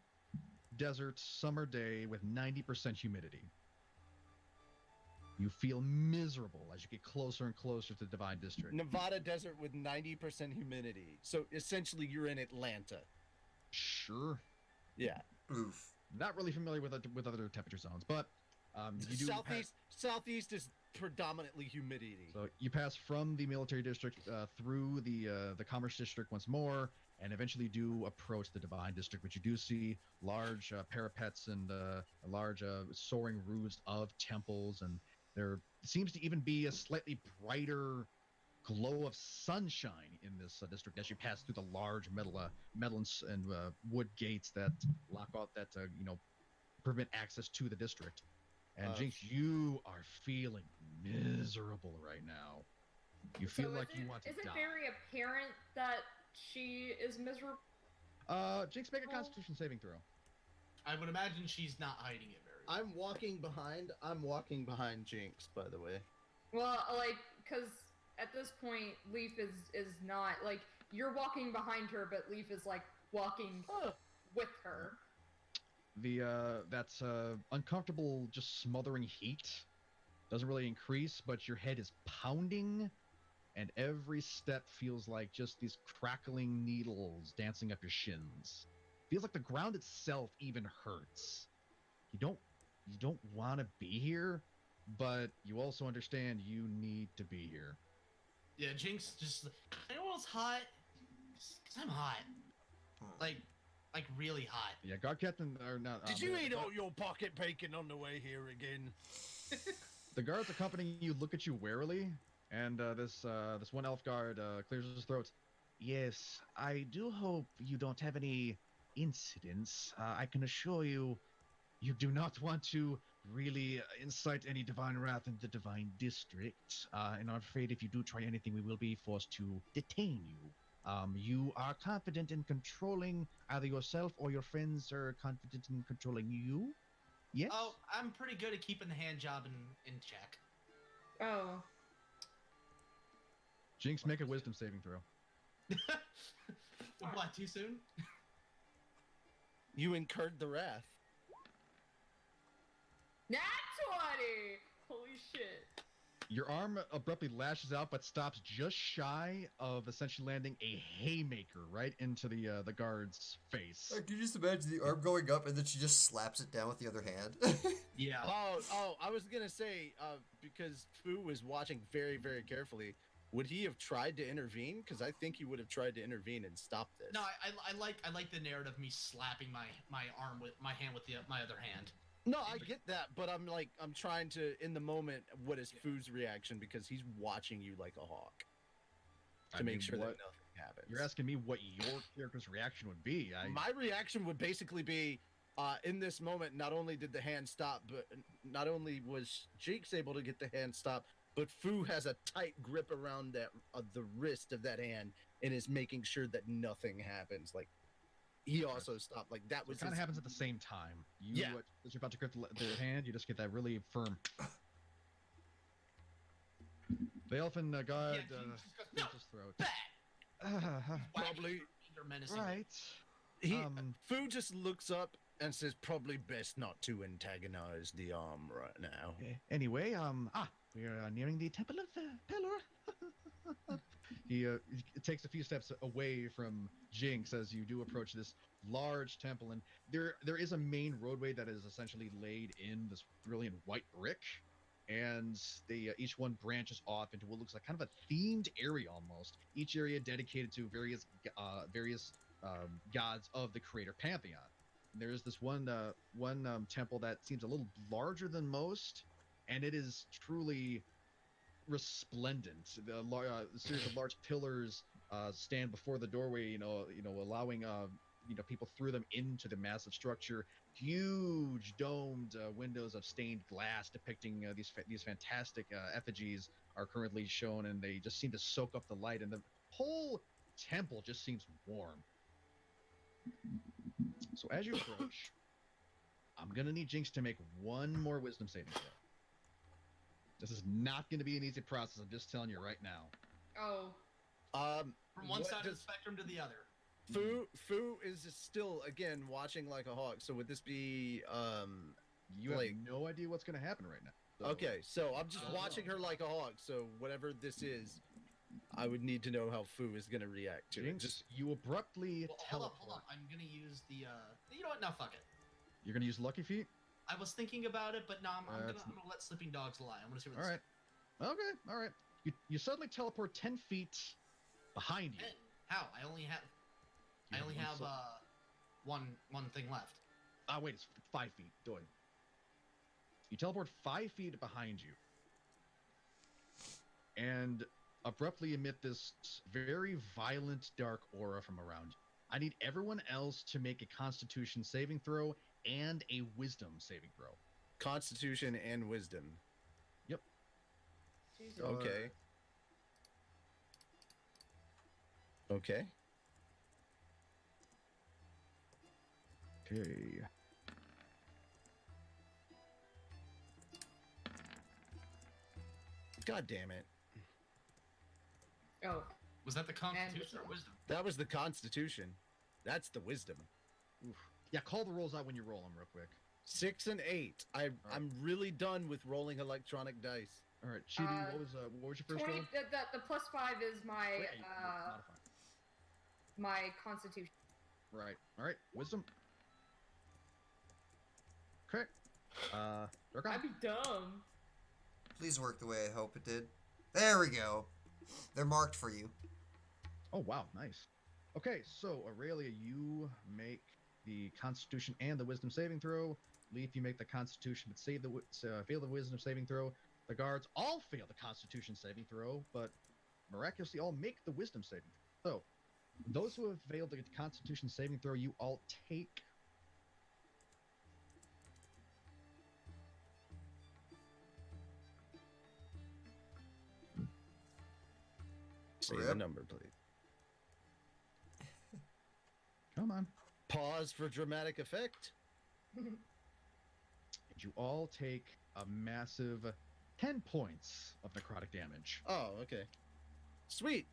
desert summer day with 90% humidity. You feel miserable as you get closer and closer to the Divine District. Nevada desert with 90% humidity. So essentially you're in Atlanta. Sure. Yeah. Oof. Not really familiar with other temperature zones, but you do Southeast is predominantly humidity. So you pass from the military district through the commerce district once more, and eventually do approach the Divine District, which you do see large parapets and large soaring roofs of temples, and there seems to even be a slightly brighter glow of sunshine in this district as you pass through the large metal and wood gates that lock off that prevent access to the district. And Jinx, you are feeling miserable right now. You feel So like you want to is it die. very apparent that she is miserable? Jinx, make a Constitution saving throw. I would imagine she's not hiding it very well. I'm walking behind Jinx, by the way. Well, like, because at this point, Leaf is not like you're walking behind her, but Leaf is like walking with her. That's uncomfortable, just smothering heat doesn't really increase, but your head is pounding, and every step feels like just these crackling needles dancing up your shins. Feels like the ground itself even hurts. You don't want to be here, but you also understand you need to be here. Yeah, Jinx just. I know it's hot. Because I'm hot. Like really hot. Yeah, guard captain or not. Did you eat all your pocket bacon on the way here again? The guards accompanying you look at you warily, and this one elf guard clears his throat. Yes, I do hope you don't have any incidents. I can assure you, you do not want to really incite any divine wrath in the divine district. And I'm afraid if you do try anything, we will be forced to detain you. You are confident in controlling either yourself or your friends are confident in controlling you? Yes? Oh, I'm pretty good at keeping the hand job in check. Oh. Jinx, make a wisdom saving throw. What, too soon? You incurred the wrath. Nat 20! Holy shit. Your arm abruptly lashes out, but stops just shy of essentially landing a haymaker right into the guard's face. Can you just imagine the arm going up and then she just slaps it down with the other hand? Yeah. Oh, I was gonna say, because Fu was watching very, very carefully, would he have tried to intervene? Because I think he would have tried to intervene and stop this. No, I like the narrative of me slapping my arm with my hand with my other hand. No, I get that, but I'm trying to, in the moment, what is Fu's reaction? Because he's watching you like a hawk to make sure that nothing happens. You're asking me what your character's reaction would be. My reaction would basically be, in this moment, not only did the hand stop, but not only was Jinx able to get the hand stopped, but Fu has a tight grip around that the wrist of that hand and is making sure that nothing happens. Like, he also stopped. Like, that was kind of happens at the same time. Yeah. As you're about to grip the hand, you just get that really firm. The elfin guard No, his throat. bad. probably Right. Fu just looks up and says, "Probably best not to antagonize the arm right now." Anyway, we are nearing the Temple of Pelor. He takes a few steps away from Jinx as you do approach this large temple, and there is a main roadway that is essentially laid in this brilliant white brick, and they each one branches off into what looks like kind of a themed area almost. Each area dedicated to various gods of the creator pantheon. There's this one temple that seems a little larger than most, and it is truly resplendent. The series of large pillars stand before the doorway, allowing people through them into the massive structure. Huge domed windows of stained glass depicting these fantastic effigies are currently shown, and they just seem to soak up the light, and the whole temple just seems warm. So as you approach, I'm gonna need Jinx to make one more wisdom saving throw. This is not going to be an easy process. I'm just telling you right now. Oh. From one side of the spectrum to the other. Fu is still, again, watching like a hawk. So would this be You have no idea what's going to happen right now. So, okay, so I'm just watching her like a hawk. So whatever this is, I would need to know how Fu is going to react to Jinx, it. Just you abruptly teleport. Hold up. I'm gonna use the. You know what? No, fuck it. You're going to use Lucky Feet? I was thinking about it, but no, I'm gonna let sleeping dogs lie. I'm gonna see what. All right. Okay. All right. You suddenly teleport 10 feet behind you. How? I only have one thing left. Wait, it's 5 feet. Do it. You teleport 5 feet behind you, and abruptly emit this very violent, dark aura from around you. I need everyone else to make a Constitution saving throw and a Wisdom saving throw. Constitution and wisdom. Yep. Jesus. Sure. Okay. Okay. Okay. God damn it. Oh, Was that the Constitution or Wisdom? That was the Constitution. That's the wisdom. Oof. Yeah, call the rolls out when you roll them real quick. 6 and 8. I'm really done with rolling electronic dice. All right, Chibi, what was your first 20. roll? The plus 5 is my Yeah, you modify. my Constitution. Right. All right. Wisdom. Okay. Darkon. I'd be dumb. Please work the way I hope it did. There we go. They're marked for you. Oh wow, nice. Okay, so Aurelia, you make the Constitution and the Wisdom saving throw. Leaf, you make the Constitution but fail the Wisdom saving throw. The guards all fail the Constitution saving throw, but miraculously all make the Wisdom saving throw. So, those who have failed the Constitution saving throw, you all take. Say the Rip. number, please. Come on. Pause for dramatic effect. And you all take a massive 10 points of necrotic damage. Oh, okay. Sweet.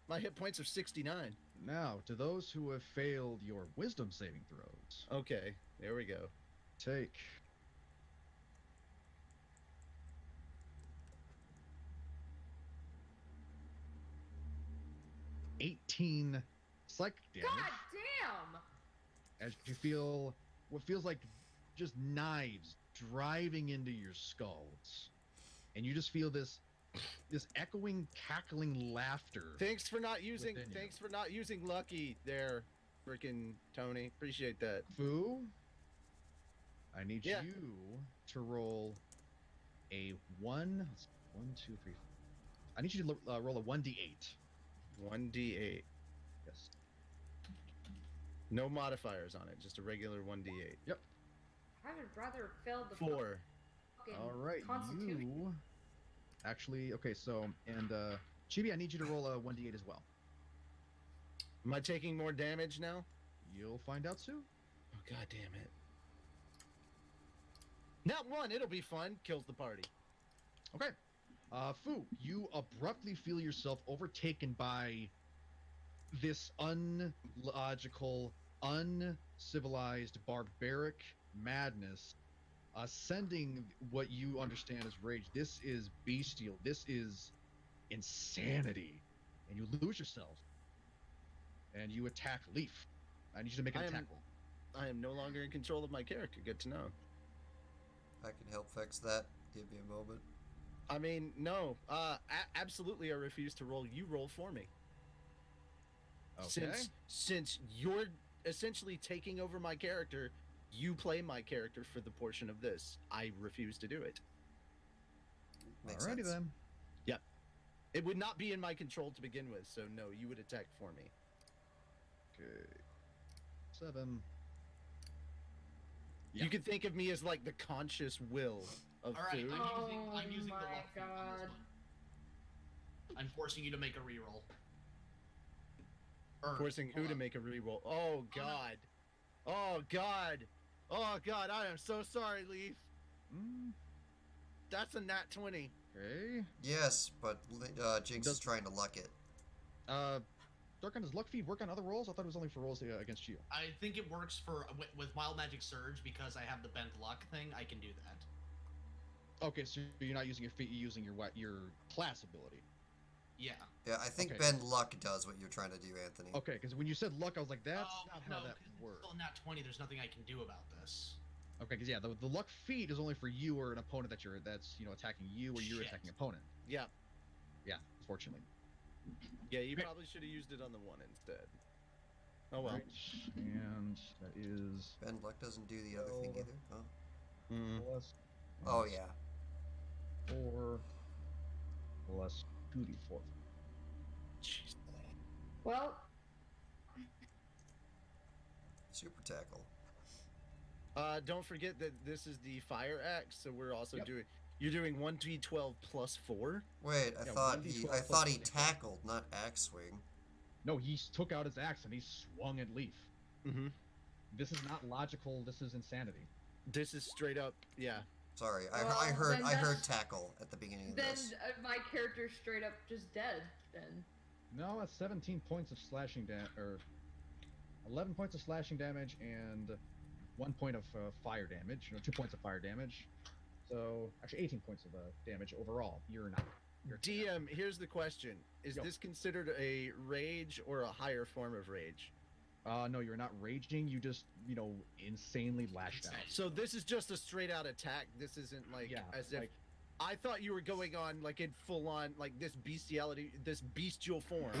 My hit points are 69. Now, to those who have failed your Wisdom saving throws, Okay, there we go. take 18 psychic damage God damn! as you feel what feels like just knives driving into your skulls, and you just feel this echoing, cackling laughter. Thanks for not using Within you. thanks for not using lucky there, freaking Tony. Appreciate that. Fu, I need Yeah. you to roll a 1, 2, 3. I need you to roll a 1d8. 1d8. Yes. No modifiers on it, just a regular 1d8. I would rather fail the 4. fucking All right, Constitution. you actually okay. So and Chibi, I need you to roll a 1d8 as well. Am I taking more damage now? You'll find out soon. Oh god damn it. Not one, it'll be fun. Kills the party. Okay. Fu, you abruptly feel yourself overtaken by this unlogical, uncivilized, barbaric madness, ascending what you understand as rage. This is bestial. This is insanity. And you lose yourself. And you attack Leaf. I need you to make an I am- attack roll. I am no longer in control of my character. Good to know. I can help fix that. Give me a moment. I mean, no. Absolutely, I refuse to roll. You roll for me. Okay. Since you're essentially taking over my character, you play my character for the portion of this. I refuse to do it. Makes Alrighty sense. then. It would not be in my control to begin with, so no, you would attack for me. Okay. 7. You could think of me as like the conscious will of All right, food. I'm using the Oh luck my feat on this God. one. I'm forcing you to make a reroll. Or, Forcing who hold to on. make a reroll? Oh god. Oh god. Oh god, I am so sorry, Leaf. That's a nat 20. Okay. Yes, but Jinx is Does- trying to luck it. Darkon, does luck feed work on other rolls? I thought it was only for rolls against you. I think it works for with Wild Magic Surge because I have the bent luck thing. I can do that. Okay, so you're not using your feet, you're using your class ability. Yeah. Yeah, I think Okay. Ben Luck does what you're trying to do, Anthony. Okay, because when you said luck, I was like, that's Oh, not no, how that 'cause it's works. still nat 20. There's nothing I can do about this. Okay, because yeah, the luck feat is only for you or an opponent that's attacking you or you're Shit. attacking opponent. Yeah. Yeah, unfortunately. Yeah, you Okay. probably should have used it on the one instead. Oh well. Right, and that is Ben Luck doesn't do the other thing Oh. either. Oh, Mm. plus oh yeah. 4 plus 2d4. Jeez. Well, Super tackle. Don't forget that this is the fire axe, so we're also Yep. doing. You're doing 1d12 plus 4. Wait, I Yeah, thought 1d12 he plus thought he 1d12. tackled, not axe swing. No, he took out his axe and he swung at Leaf. Mm-hmm. This is not logical. This is insanity. This is straight up, yeah. Sorry, Well, I heard then I heard that's- tackle at the beginning of then this. my character's straight up just dead. Then. No, that's 17 points of slashing damage, or 11 points of slashing damage and 1 point of fire damage. 2 points of fire damage. So actually 18 points of damage overall. You're not. You're DM, here's the question: is Yo. this considered a rage or a higher form of rage? No, you're not raging. You just insanely lashed out. Insane. So this is just a straight out attack. This isn't like Yeah, as if like- I thought you were going on like in full on like this bestiality, this bestial form.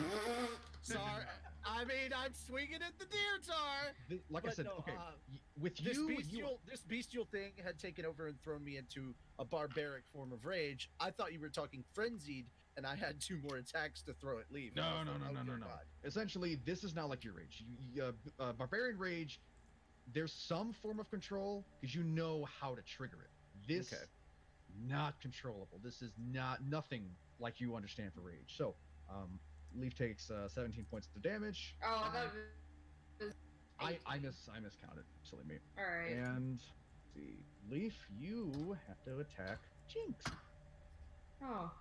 Sorry, I mean I'm swinging at the deer tar. Like I But said, no, okay, with This you, bestial thing had taken over and thrown me into a barbaric form of rage. I thought you were talking frenzied, and I had 2 more attacks to throw at Leaf. No, And I was no, like, no, oh, no, no, good no. God. Essentially, this is not like your rage. Barbarian rage, there's some form of control because you know how to trigger it. This, Okay. not controllable. This is nothing like you understand for rage. So, Leaf takes 17 points of damage. Oh, that was. I miscounted. Silly me. All right. And let's see, Leaf, you have to attack Jinx. Oh.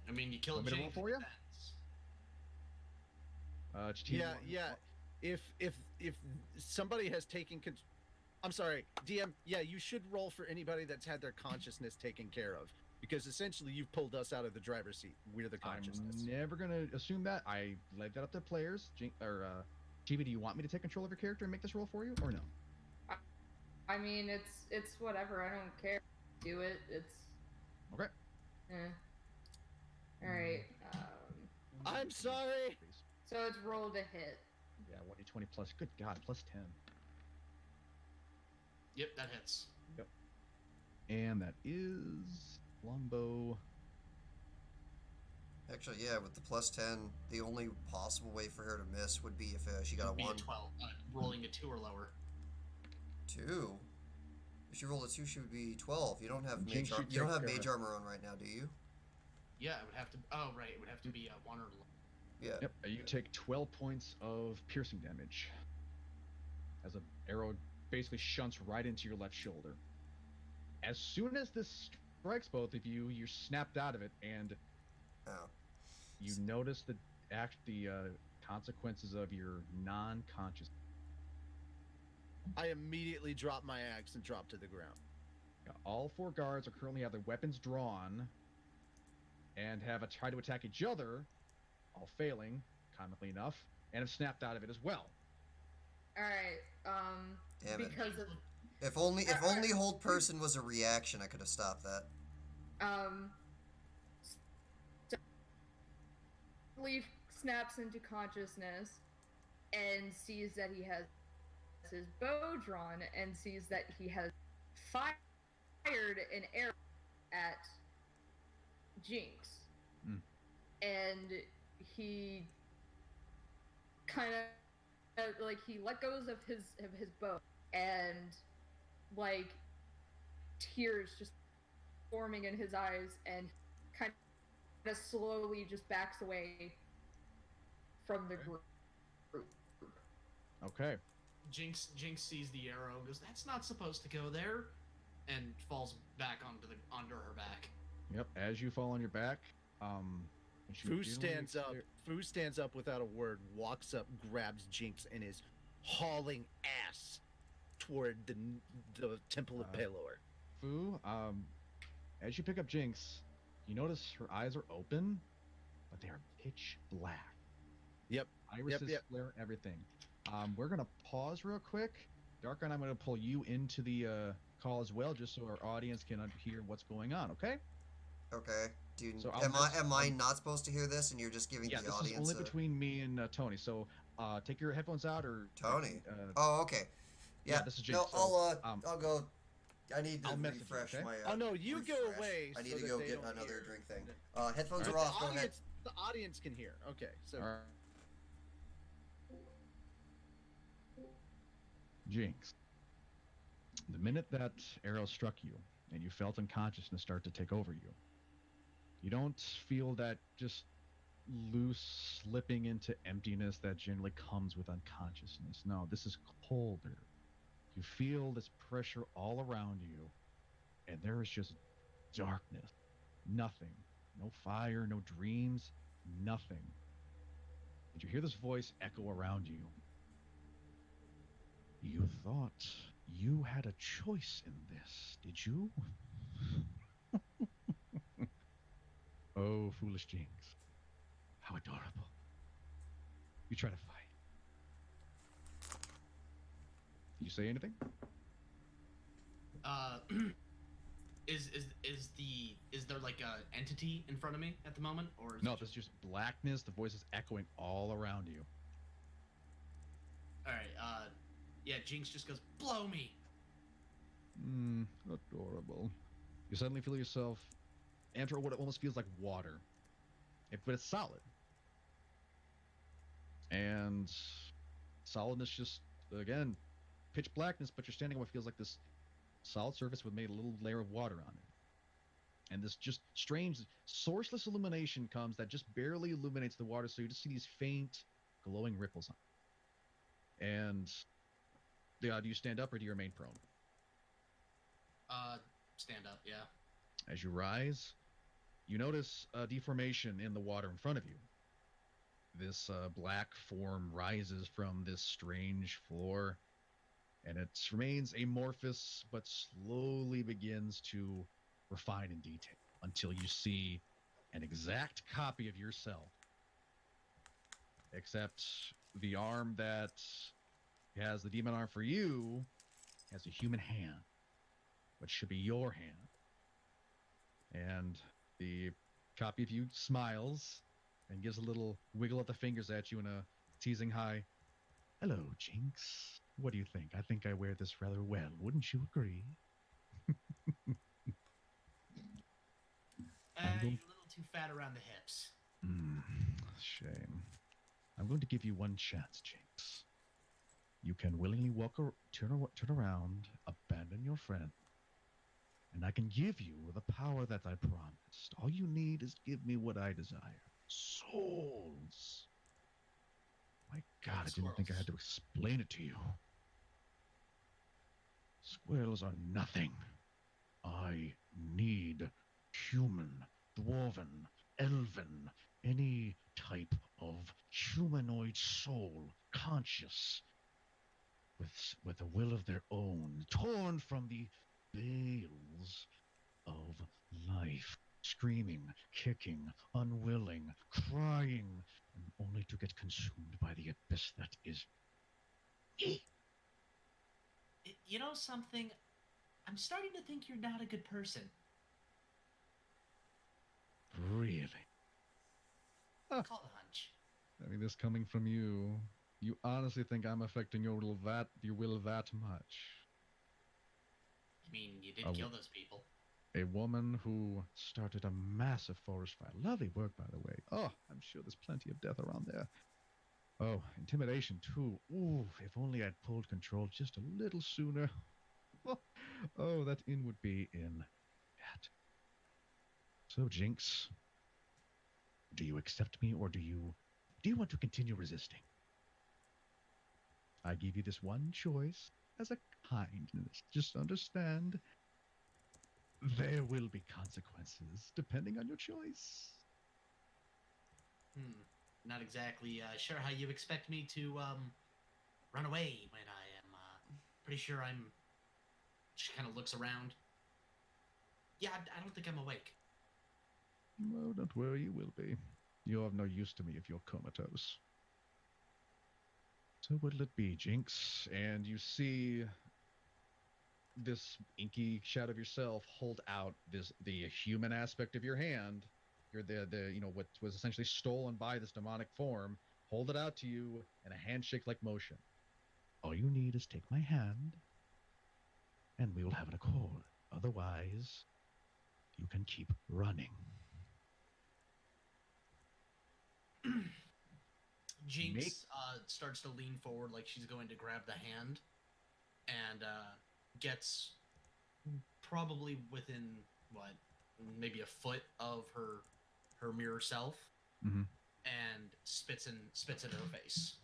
I mean, you killed Want me to roll Jinx. for ya? Yeah, yeah. If somebody has taken I'm sorry, DM, yeah, you should roll for anybody that's had their consciousness taken care of. Because essentially you've pulled us out of the driver's seat. We're the consciousness. I'm never gonna assume that. I leave that up to players. TV, do you want me to take control of your character and make this roll for you, or no? I mean, it's whatever. I don't care. Do it. It's. Okay. Eh. All right. I'm sorry. So it's rolled a hit. Yeah, 1d20 plus. Good God, plus 10. Yep, that hits. And that is longbow. Actually, yeah, with the plus 10, the only possible way for her to miss would be if she got a It'd be 1. 12, rolling a 2 or lower. 2? If she rolled a 2, she would be 12. You don't have Jinx, mage, you you don't take have care mage of armor on right now, do you? Yeah, it would have to. Oh, right, it would have to be a 1 or lower. Yeah. Yep. You take 12 points of piercing damage. As an arrow basically shunts right into your left shoulder. As soon as this strikes both of you, you're snapped out of it, and Oh. you notice the consequences of your non-conscious. I immediately drop my axe and drop to the ground. All 4 guards are currently have their weapons drawn and have tried to attack each other, all failing, comically enough, and have snapped out of it as well. All right. Damn it. Because of If only hold person was a reaction, I could have stopped that. so Leaf snaps into consciousness and sees that he has his bow drawn and sees that he has fired an arrow at Jinx. And he kind of like he let goes of his bow and like tears just forming in his eyes and kind of slowly just backs away from the group. Okay. Jinx sees the arrow, goes, "That's not supposed to go there," and falls back onto her back. Yep. As you fall on your back, and she Foo immediately stands up. clear- Foo stands up without a word, walks up, grabs Jinx, and is hauling ass toward the Temple of Pelor. Fu, as you pick up Jinx, you notice her eyes are open, but they are pitch black. Yep. Irises Yep. flare, everything. We're gonna pause real quick. Darkon, I'm gonna pull you into the call as well, just so our audience can hear what's going on. Okay? Okay. Dude, So I'll am I miss- not supposed to hear this, and you're just giving Yeah, the this is audience only between me and Tony. So take your headphones out, or Tony? Uh, Oh, okay. Yeah. this is Jinx. No, so, I'll go. I need to I'll message you, refresh okay? my. Oh no, you go refresh. away. I need so to that go they get don't another hear. drink thing. Headphones Alright. are off. Go ahead. Audience, The audience can hear. Okay, so All right. Jinx, the minute that arrow struck you and you felt unconsciousness start to take over you, you don't feel that just loose slipping into emptiness that generally comes with unconsciousness. No, this is colder. You feel this pressure all around you, and there is just darkness. Nothing. No fire, no dreams, nothing. And you hear this voice echo around you. You thought you had a choice in this, did you? Oh, foolish Jinx. How adorable. You try to fight. Did you say anything? Uh, is there like a entity in front of me at the moment, or is No, it there's just blackness. The voice is echoing all around you. all right? Yeah, Jinx just goes, blow me. Adorable. You suddenly feel yourself enter what almost feels like water, but it's solid. And solidness just, again, pitch blackness, but you're standing on what feels like this solid surface with made a little layer of water on it. And this just strange, sourceless illumination comes that just barely illuminates the water, so you just see these faint, glowing ripples on it. And do you stand up or do you remain prone? Stand up, yeah. As you rise, you notice a deformation in the water in front of you. This black form rises from this strange floor, and it remains amorphous, but slowly begins to refine in detail until you see an exact copy of yourself, except the arm that has the demon arm for you has a human hand, which should be your hand. And the copy of you smiles and gives a little wiggle of the fingers at you in a teasing high. Hello, Jinx. What do you think? I think I wear this rather well. Wouldn't you agree? You're a little too fat around the hips. Shame. I'm going to give you one chance, Jinx. You can willingly turn around, abandon your friend, and I can give you the power that I promised. All you need is give me what I desire. Souls. My God, I didn't think I had to explain it to you. Squirrels are nothing. I need human, dwarven, elven, any type of humanoid soul, conscious, with a will of their own, torn from the bales of life, screaming, kicking, unwilling, crying, and only to get consumed by the abyss that is me. You know something? I'm starting to think you're not a good person. Really? Call it a hunch. I mean, this coming from you. You honestly think I'm affecting your will that much? I mean, you did kill those people. A woman who started a massive forest fire. Lovely work, by the way. Oh, I'm sure there's plenty of death around there. Oh, intimidation too. Ooh, if only I'd pulled control just a little sooner. Oh, that inn would be in debt. So, Jinx, do you accept me or do you want to continue resisting? I give you this one choice as a kindness. Just understand there will be consequences depending on your choice. Not exactly sure how you expect me to run away when I am pretty sure I'm. She kind of looks around. Yeah, I don't think I'm awake. Oh, don't worry, you will be. You're of no use to me if you're comatose. So what'll it be, Jinx? And you see this inky shadow of yourself hold out the human aspect of your hand. You're the what was essentially stolen by this demonic form. Hold it out to you in a handshake like motion. All you need is take my hand, and we will have an accord. Otherwise, you can keep running. Jinx starts to lean forward like she's going to grab the hand, and gets probably within what, maybe a foot of her mirror self, Mhm. and spits in her face.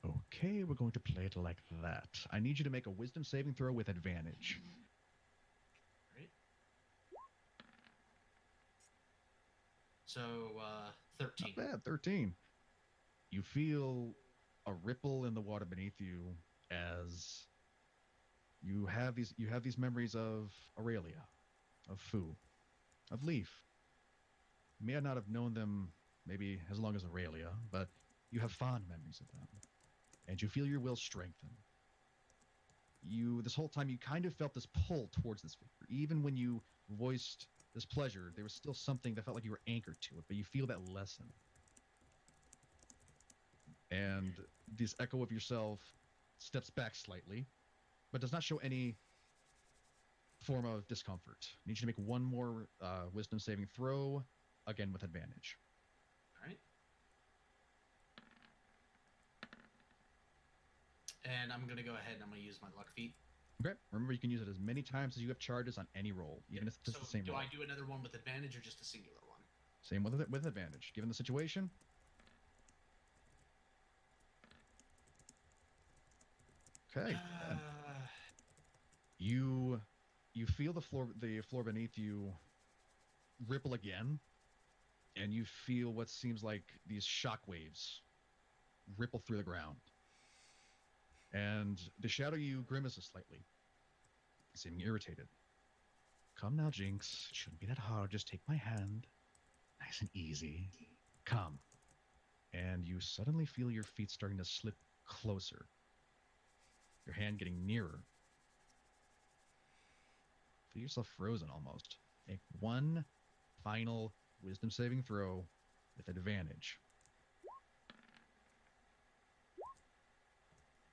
Okay, we're going to play it like that. I need you to make a wisdom saving throw with advantage. Right. So 13. Not bad, 13. You feel a ripple in the water beneath you as you have these memories of Aurelia, of Fu, of Leaf. You may not have known them maybe as long as Aurelia, but you have fond memories of them, and you feel your will strengthen. This whole time you kind of felt this pull towards this figure. Even when you voiced this pleasure, there was still something that felt like you were anchored to it, but you feel that lessen. And this echo of yourself steps back slightly, but does not show any form of discomfort. I need you to make one more wisdom saving throw, again with advantage. All right. And I'm gonna go ahead and I'm gonna use my luck feat. Okay. Remember, you can use it as many times as you have charges on any roll, even if it's So the same do roll. I do another one with advantage or just a singular one? Same with advantage, given the situation. Okay. You feel the floor beneath you ripple again, and you feel what seems like these shock waves ripple through the ground. And the shadow you grimaces slightly, seeming irritated. Come now, Jinx. It shouldn't be that hard. Just take my hand. Nice and easy. Come. And you suddenly feel your feet starting to slip closer. Your hand getting nearer. Feel yourself frozen almost. Make one final wisdom saving throw with advantage.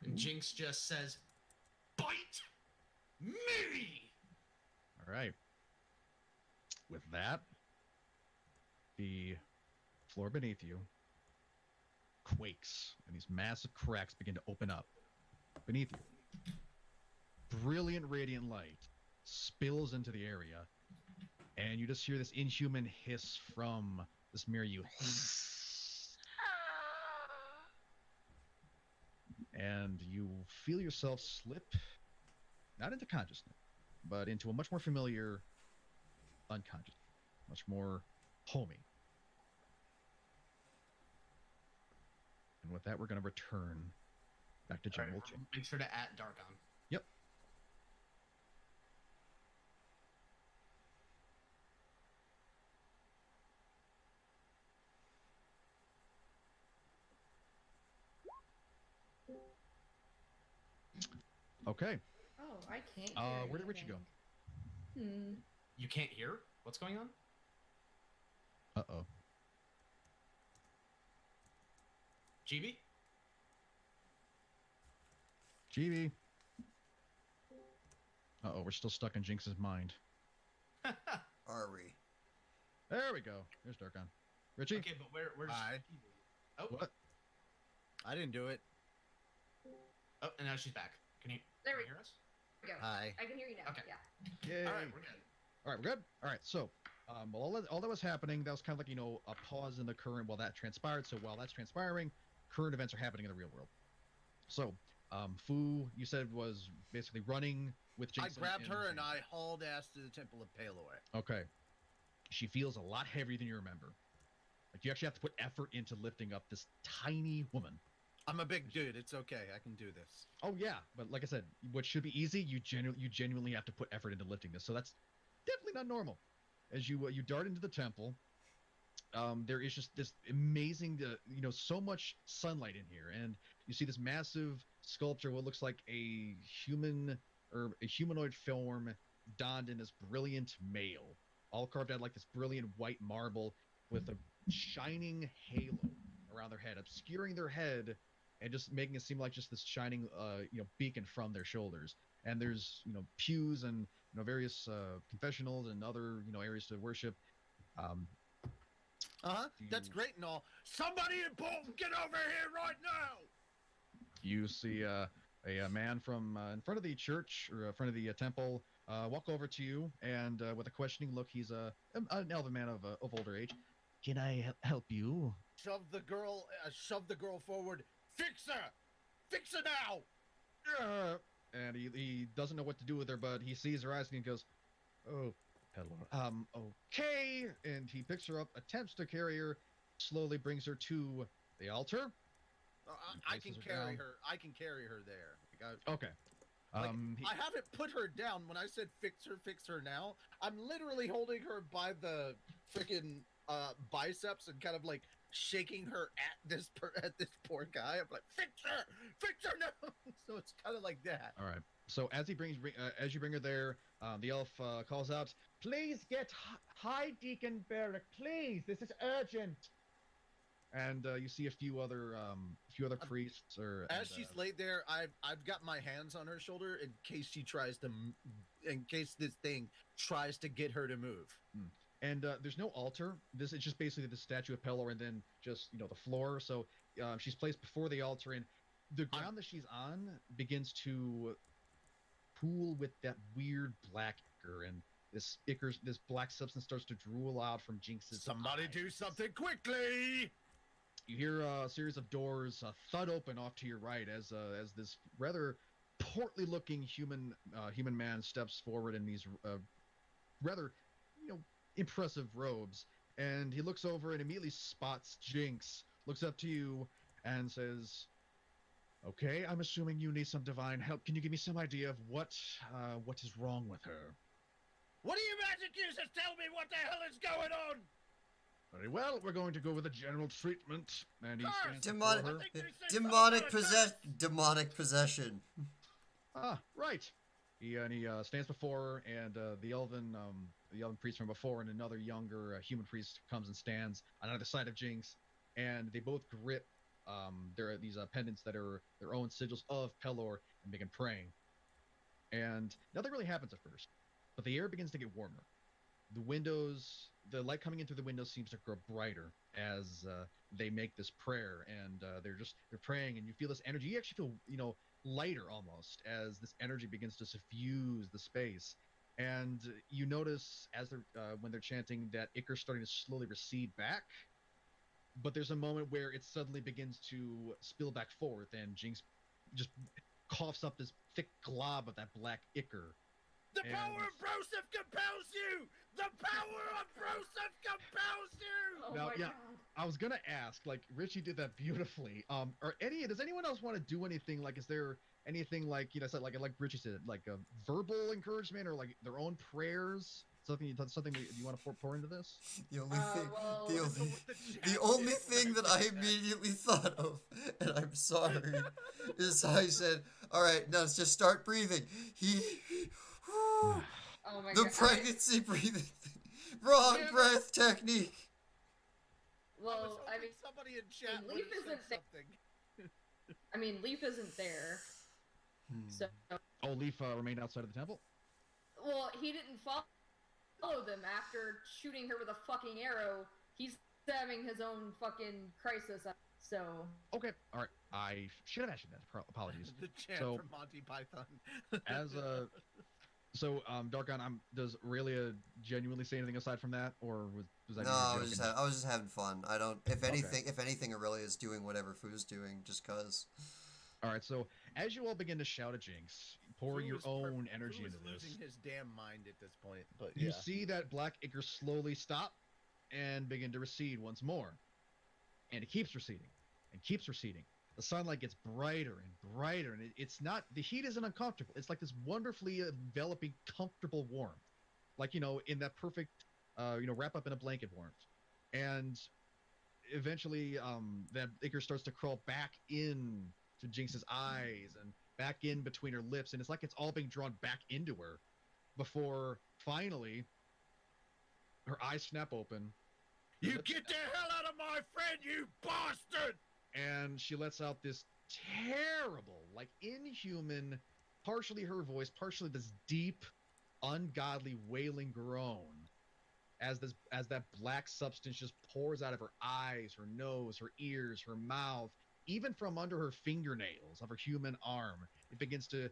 And Jinx just says, "Bite me!" All right. With that, the floor beneath you quakes, and these massive cracks begin to open up beneath you. Brilliant radiant light spills into the area, and you just hear this inhuman hiss from this mirror you. And you feel yourself slip, not into consciousness, but into a much more familiar unconscious, much more homey. And with that, we're going to return back to general chat. Make sure to at Dargon. Yep. Okay. Oh, I can't hear Where did Richie go? anything. You can't hear? What's going on? Uh-oh. GB? GB. Uh-oh, we're still stuck in Jinx's mind. Are we? There we go. There's Darkon. Richie? Okay, but where's Hi. Oh, What? I didn't do it. oh, and now she's back. Can you, There can we you hear us? Go. Hi. I can hear you now. Okay. Yeah. Yay. All right, we're good. All right, we're good? All right, so all that was happening, that was kind of like, a pause in the current while that transpired. So while that's transpiring, current events are happening in the real world. So, Fu, you said, was basically running with Jinx. I grabbed her and I hauled ass to the Temple of Palor. Okay. She feels a lot heavier than you remember. Like, you actually have to put effort into lifting up this tiny woman. I'm a big dude. It's okay. I can do this. Oh, yeah. But like I said, what should be easy, you genuinely have to put effort into lifting this. So that's definitely not normal. As you dart into the temple, there is just this amazing, so much sunlight in here. And you see this massive sculpture, what looks like a human or a humanoid form donned in this brilliant mail, all carved out like this brilliant white marble with a shining halo around their head, obscuring their head and just making it seem like just this shining, beacon from their shoulders. And there's, pews and, various confessionals and other, areas to worship. That's great and all. Somebody important, get over here right now! You see a man from in front of the church or in front of the temple walk over to you, and with a questioning look, he's an elven man of older age. Can I help you? Shove the girl forward. Fix her now! And he doesn't know what to do with her, but he sees her eyes and he goes, "Oh, hello. Okay." And he picks her up, attempts to carry her, slowly brings her to the altar. I can carry her. I can carry her there. Okay. I haven't put her down. When I said fix her now, I'm literally holding her by the freaking biceps and kind of like shaking her at this poor guy. I'm like, fix her now. So it's kind of like that. All right. So as you bring her there, the elf calls out, "Please get High Deacon Barrack, please. This is urgent." And you see a few other priests. As she's laid there, I've got my hands on her shoulder in case this thing tries to get her to move. And there's no altar. This is just basically the statue of Pelor, and then just the floor. So she's placed before the altar, and the ground that she's on begins to pool with that weird black ichor, and this black substance starts to drool out from Jinx's Somebody eyes. do something quickly! You hear a series of doors thud open off to your right as this rather portly-looking human man steps forward in these rather impressive robes, and he looks over and immediately spots Jinx, looks up to you, and says, "Okay, I'm assuming you need some divine help. Can you give me some idea of what is wrong with her?" What do you magic users tell me what the hell is going on? Very well, we're going to go with a general treatment. And he stands Demonic, before her. demonic possession. Ah, right. He stands before her, and the elven priest from before and another younger human priest comes and stands on either side of Jinx, and they both grip these pendants that are their own sigils of Pelor and begin praying. And nothing really happens at first, but the air begins to get warmer. The light coming in through the windows seems to grow brighter as they make this prayer, and they're praying, and you feel this energy. You actually feel lighter almost as this energy begins to suffuse the space, and you notice as when they're chanting that ichor's starting to slowly recede back, but there's a moment where it suddenly begins to spill back forth, and Jinx just coughs up this thick glob of that black ichor. The power of Broseph compels you! The power of Broseph compels you! Oh Now, my yeah, god. I was gonna ask, like, Richie did that beautifully. Does anyone else want to do anything? Like, is there anything like like Richie said, like a verbal encouragement or like their own prayers? Something that you want to pour into this? The only well, the only thing that I immediately thought of, and I'm sorry, is I said, "All right, now let's just start breathing." Oh my The god. pregnancy breathing thing. Wrong breath technique. Well, I mean, somebody in chat Leaf would have said isn't something. Leaf isn't there. So, Oh, Leaf remained outside of the temple. well, he didn't follow them after shooting her with a fucking arrow. He's having his own fucking crisis. So. Okay, all right. I should have asked you that. Apologies. The chant So- from Monty Python. Darkon, does Aurelia genuinely say anything aside from that, or was that? No, I was just having fun. I don't. If anything, Okay. if anything, Aurelia is doing whatever Foo's doing, just cause. All right. So as you all begin to shout at Jinx, pour your own energy into this. Losing his damn mind at this point, but You see that black ichor slowly stop and begin to recede once more, and it keeps receding and keeps receding. The sunlight gets brighter and brighter, and it's not, the heat isn't uncomfortable. It's like this wonderfully enveloping, comfortable warmth, like in that perfect, wrap up in a blanket warmth. And eventually, that ichor starts to crawl back in to Jinx's eyes and back in between her lips, and it's like it's all being drawn back into her before finally her eyes snap open. You get the hell out of my friend, you bastard! And she lets out this terrible, like inhuman, partially her voice, partially this deep, ungodly wailing groan. as that black substance just pours out of her eyes, her nose, her ears, her mouth, even from under her fingernails of her human arm. It begins to,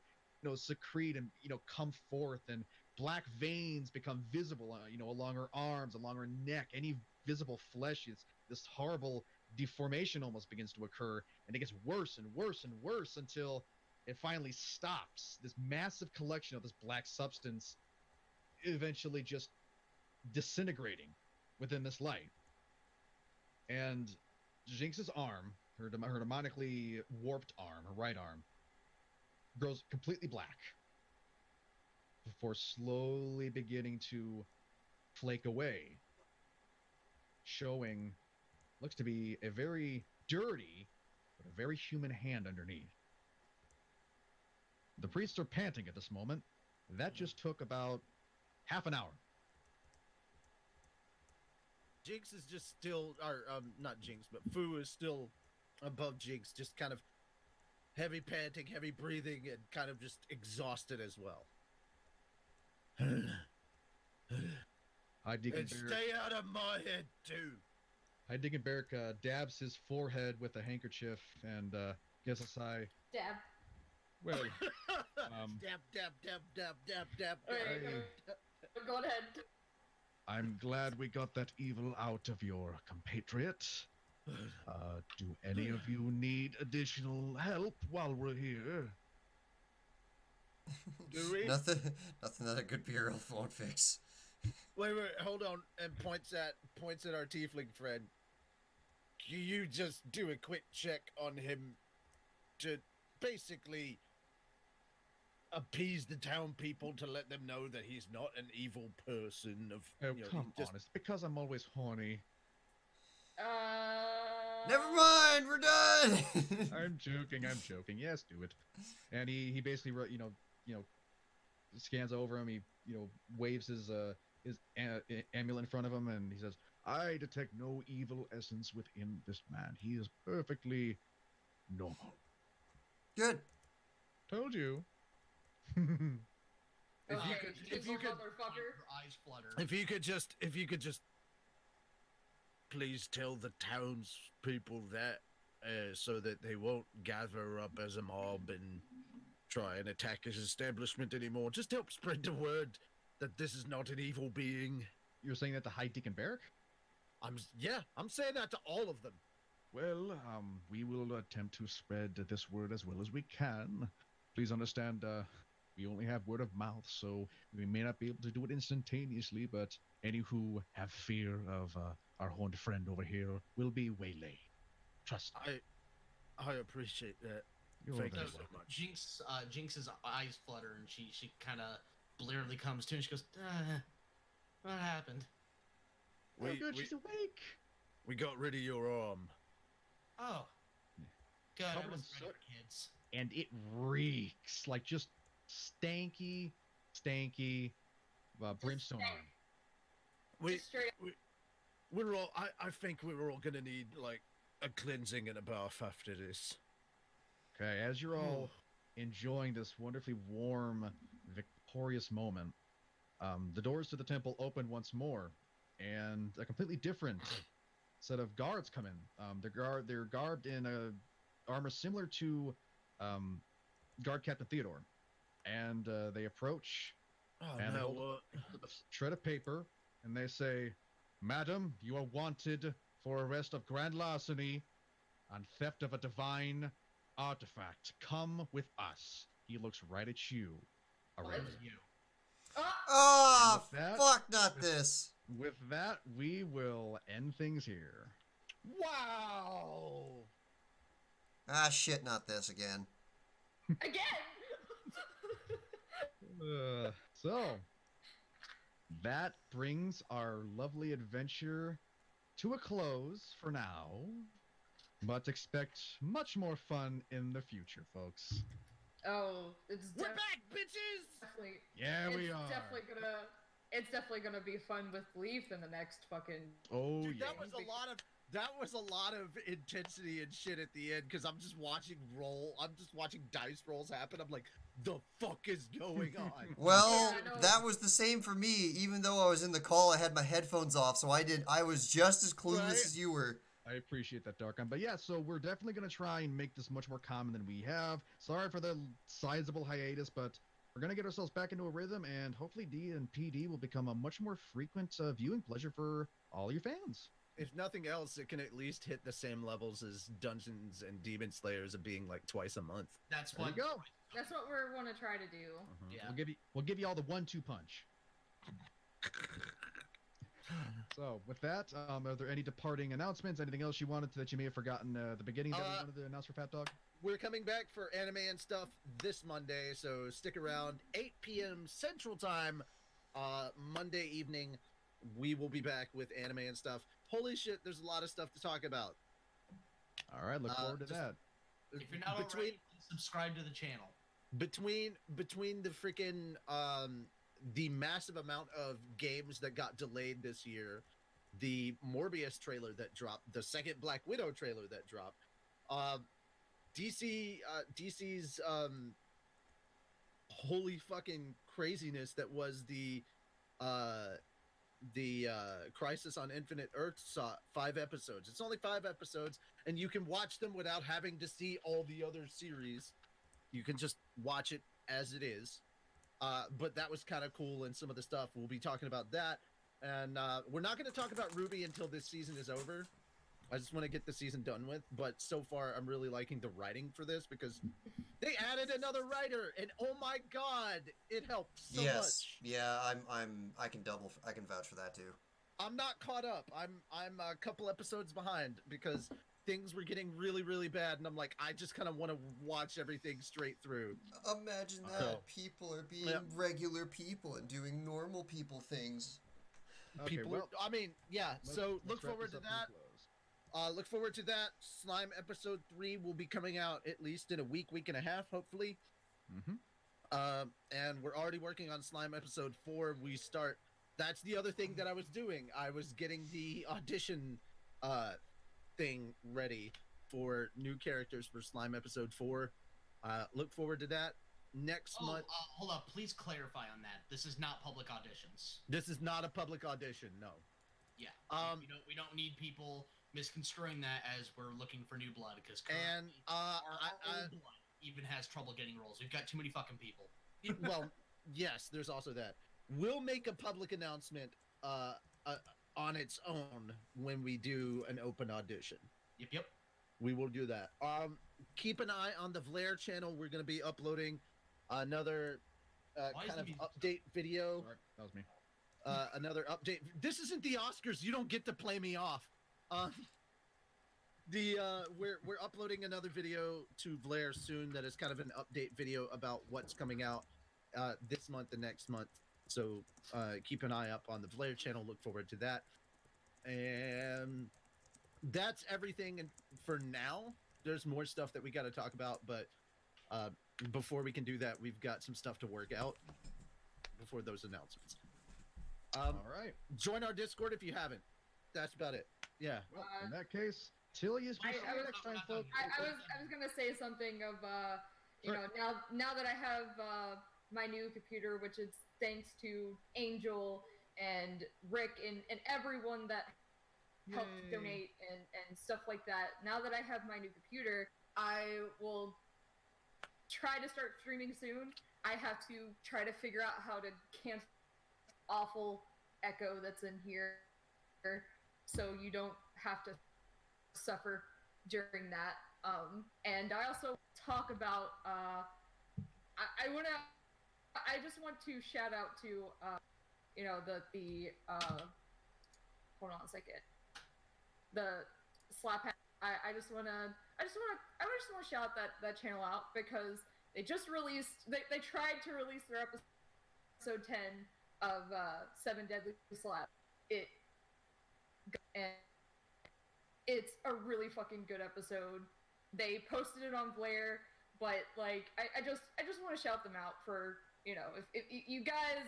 secrete and come forth, and black veins become visible, along her arms, along her neck. Any visible flesh is this horrible deformation almost begins to occur, and it gets worse and worse and worse until it finally stops. This massive collection of this black substance eventually just disintegrating within this light. And Jinx's arm, her demonically warped arm, her right arm, grows completely black before slowly beginning to flake away, showing looks to be a very dirty but a very human hand underneath. The priests are panting at this moment. That just took about half an hour. Jinx is just still, or not Jinx, but Fu is still above Jinx, just kind of heavy panting, heavy breathing, and kind of just exhausted as well. High Deacon And Barrick, stay out of my head too. High Deacon Barrick dabs his forehead with a handkerchief and gives a sigh. Dab. Well, Dab, dab, dab, dab, dab, dab. Okay, go ahead. I'm glad we got that evil out of your compatriot. Do any of you need additional help while we're here? Do we? Nothing that a good beer elf won't fix. Wait, hold on. And points at our tiefling friend. Can you just do a quick check on him to basically appease the town people to let them know that he's not an evil person? Oh, come on. It's because I'm always horny. Never mind, we're done. I'm joking. Yes, do it. And he basically, scans over him. He, waves his amulet in front of him, and he says, "I detect no evil essence within this man. He is perfectly normal." Good. Told you. If you could, motherfucker. Your eyes flutter. if you could just please tell the townspeople that, so that they won't gather up as a mob and try and attack his establishment anymore. Just help spread the word that this is not an evil being. You're saying that to High Deacon Barrick? I'm saying that to all of them. Well, we will attempt to spread this word as well as we can. Please understand, we only have word of mouth, so we may not be able to do it instantaneously, but any who have fear of our horned friend over here will be waylaid. Trust me. I appreciate that. You're Thank very you so welcome. much. Jinx's eyes flutter, and she kind of blearily comes to, and she goes, "What happened?" Oh, good, she's awake. We got rid of your arm. Oh, good. I Covered in wasn't ready soot. for kids. And it reeks like just stanky brimstone arm. We, Just straight we're all. I think we're all gonna need like a cleansing and a bath after this. Okay, as you're all enjoying this wonderfully warm, victorious moment, the doors to the temple open once more, and a completely different set of guards come in. They're garbed in a armor similar to Guard Captain Theodore, and they approach Oh and they no! hold a shred of paper, and they say, "Madam, you are wanted for arrest of grand larceny and theft of a divine artifact. Come with us." He looks right at you, Aurelia. You. Oh, And with that- fuck, not this. With that, we will end things here. Wow! Ah, shit, not this again. again. So, that brings our lovely adventure to a close for now. But expect much more fun in the future, folks. Oh, We're back, bitches! definitely. Yeah, we it's are. It's definitely gonna be fun with Leaf in the next fucking. Oh, Dude, yeah. that was a lot of that was a lot of intensity and shit at the end because I'm just watching dice rolls happen. I'm like, the fuck is going on? Well, Yeah, I know. that was the same for me. Even though I was in the call, I had my headphones off, so I was just as clueless Right? as you were. I appreciate that, Darkon. But yeah, so we're definitely going to try and make this much more common than we have. Sorry for the sizable hiatus, but we're going to get ourselves back into a rhythm, and hopefully D&PD will become a much more frequent viewing pleasure for all your fans. If nothing else, it can at least hit the same levels as Dungeons and Demon Slayers of being like twice a month. That's There what. you go. That's what we're going to try to do. Yeah. We'll give you all the 1-2 punch. So with that, are there any departing announcements? Anything else you wanted that you may have forgotten at the beginning that we wanted to announce for PhatDog? We're coming back for anime and stuff this Monday, so stick around. 8 p.m. Central Time, Monday evening. We will be back with anime and stuff. Holy shit, there's a lot of stuff to talk about. All right, look forward to just- that. If you're not already, please subscribe to the channel. Between the freaking the massive amount of games that got delayed this year, the Morbius trailer that dropped, the second Black Widow trailer that dropped, DC's holy fucking craziness that was the Crisis on Infinite Earth saw 5 episodes. It's only 5 episodes, and you can watch them without having to see all the other series. You can just watch it as it is. But that was kind of cool, and some of the stuff we'll be talking about that. And we're not going to talk about Ruby until this season is over. I just want to get the season done with. But so far, I'm really liking the writing for this because they added another writer, and oh my god, it helped so Yes. much. Yeah, I can vouch for that too. I'm not caught up. I'm a couple episodes behind because things were getting really, really bad, and I'm like, I just kind of want to watch everything straight through. Imagine that So- people are being Yep. regular people and doing normal people things. Okay, People, well, I mean, yeah. So let's look wrap forward this to up and that. close. Look forward to that. Slime episode 3 will be coming out at least in a week and a half, hopefully. Mm-hmm. And we're already working on Slime episode 4. That's the other thing that I was doing. I was getting the audition thing ready for new characters for Slime episode 4. Look forward to that next month. Hold up. Please clarify on that. This is not public auditions. This is not a public audition, no. Yeah. Um, we don't need people misconstruing that as we're looking for new blood because And, our old blood even has trouble getting roles. We've got too many fucking people. Well, yes, there's also that. We'll make a public announcement on its own when we do an open audition. Yep. We will do that. Keep an eye on the Vlaire channel. We're going to be uploading another Why is kind the of music update video. Sorry, that was me. Another update. This isn't the Oscars. You don't get to play me off. We're uploading another video to Vlaire soon. That is kind of an update video about what's coming out this month and next month. So keep an eye up on the Vlaire channel. Look forward to that. And that's everything for now. There's more stuff that we got to talk about, but before we can do that, we've got some stuff to work out before those announcements. All right. Join our Discord if you haven't. That's about it. Yeah. Well, in that case, till you I was- next time, folks. I was gonna say something of you Sure. know, now that I have my new computer, which is thanks to Angel and Rick and everyone that helped Yay. donate and stuff like that. Now that I have my new computer, I will try to start streaming soon. I have to try to figure out how to cancel awful echo that's in here so you don't have to suffer during that. And I also talk about I just want to shout out to you know the hold on a second, the slap hat. I just want to shout that channel out because they just released they tried to release their episode 10 of 7 Deadly Slap. And it's a really fucking good episode. They posted it on Blair, but like I just want to shout them out for, you know, if you guys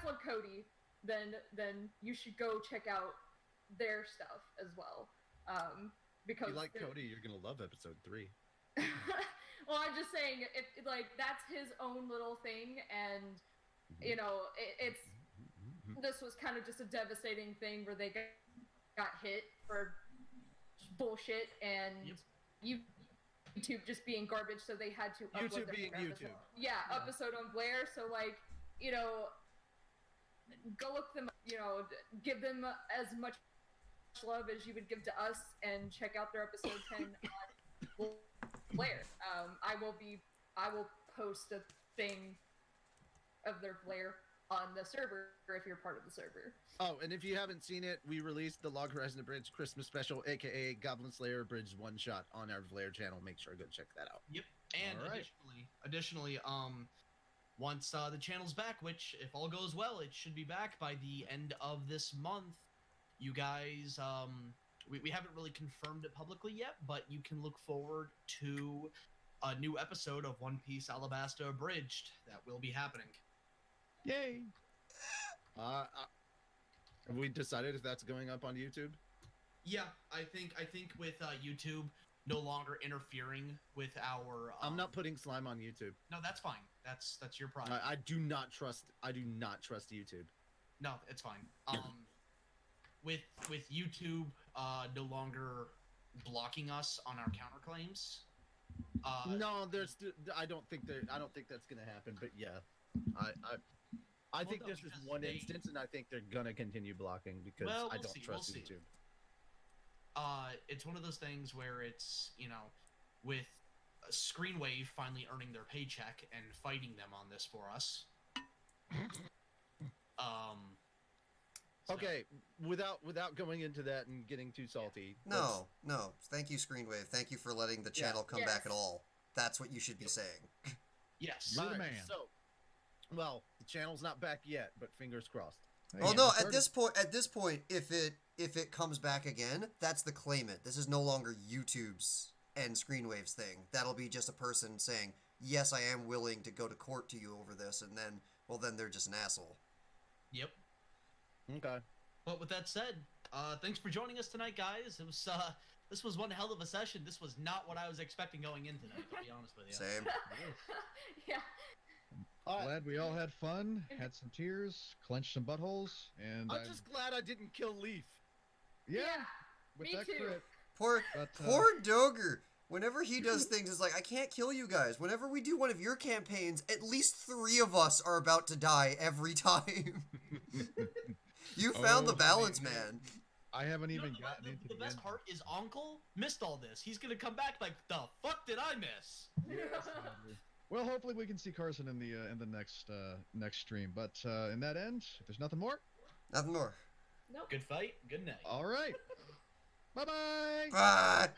love Cody, then you should go check out their stuff as well. Because If you like they're- Cody, you're gonna love episode 3. well, I'm just saying, if like that's his own little thing, and you know, it's this was kind of just a devastating thing where they got hit for bullshit, and YouTube just being garbage, so they had to upload YouTube their being episode. YouTube. Yeah, episode on Blair. So like, you know, go look them. You know, give them as much love as you would give to us, and check out their episode 10 on Blair. I will post a thing of their Blair on the server if you're part of the server. Oh, and if you haven't seen it, we released the Log Horizon Bridge Christmas special, aka Goblin Slayer Bridge one shot on our Vlair channel. Make sure to go check that out. Yep. And All right. additionally, once the channel's back, which if all goes well, it should be back by the end of this month. You guys, we haven't really confirmed it publicly yet, but you can look forward to a new episode of One Piece Alabasta Abridged that will be happening. Yay! Have we decided if that's going up on YouTube? Yeah, I think with YouTube no longer interfering with our. I'm not putting slime on YouTube. No, that's fine. That's your problem. I do not trust YouTube. No, it's fine. With YouTube no longer blocking us on our counterclaims. No, I don't think that's gonna happen. But yeah, I think no, this is because one they- instance, and I think they're gonna continue blocking because Well, I we'll don't see, trust we'll see. YouTube. It's one of those things where it's, you know, with Screenwave finally earning their paycheck and fighting them on this for us. So- Okay, without going into that and getting too salty. No. Thank you, Screenwave. Thank you for letting the channel come back at all. That's what you should be saying. Yes. You're the Alright, man. So, well, the channel's not back yet, but fingers crossed. Hey, Oh yeah, no! started- At this point, if it comes back again, that's the claimant. This is no longer YouTube's and Screenwave's thing. That'll be just a person saying, "Yes, I am willing to go to court to you over this," and then, well, then they're just an asshole. Yep. Okay. But with that said, thanks for joining us tonight, guys. It was this was one hell of a session. This was not what I was expecting going in tonight, to be honest with you. Same. Yeah. Glad we all had fun, had some tears, clenched some buttholes, and I'm just glad I didn't kill Leaf. yeah, Yeah, with me that too. crit. Poor But, poor Doger. Whenever he does things, it's like, I can't kill you guys. Whenever we do one of your campaigns, at least 3 of us are about to die every time. You found the Oh, balance, man. man. I haven't You know, even gotten into the the best end. part is Uncle missed all this. He's gonna come back like, the fuck did I miss? Well, hopefully we can see Carson in the next stream. But in that end, if there's nothing more, Nothing more. Nope. Good fight. Good night. all right. Bye bye. Bye.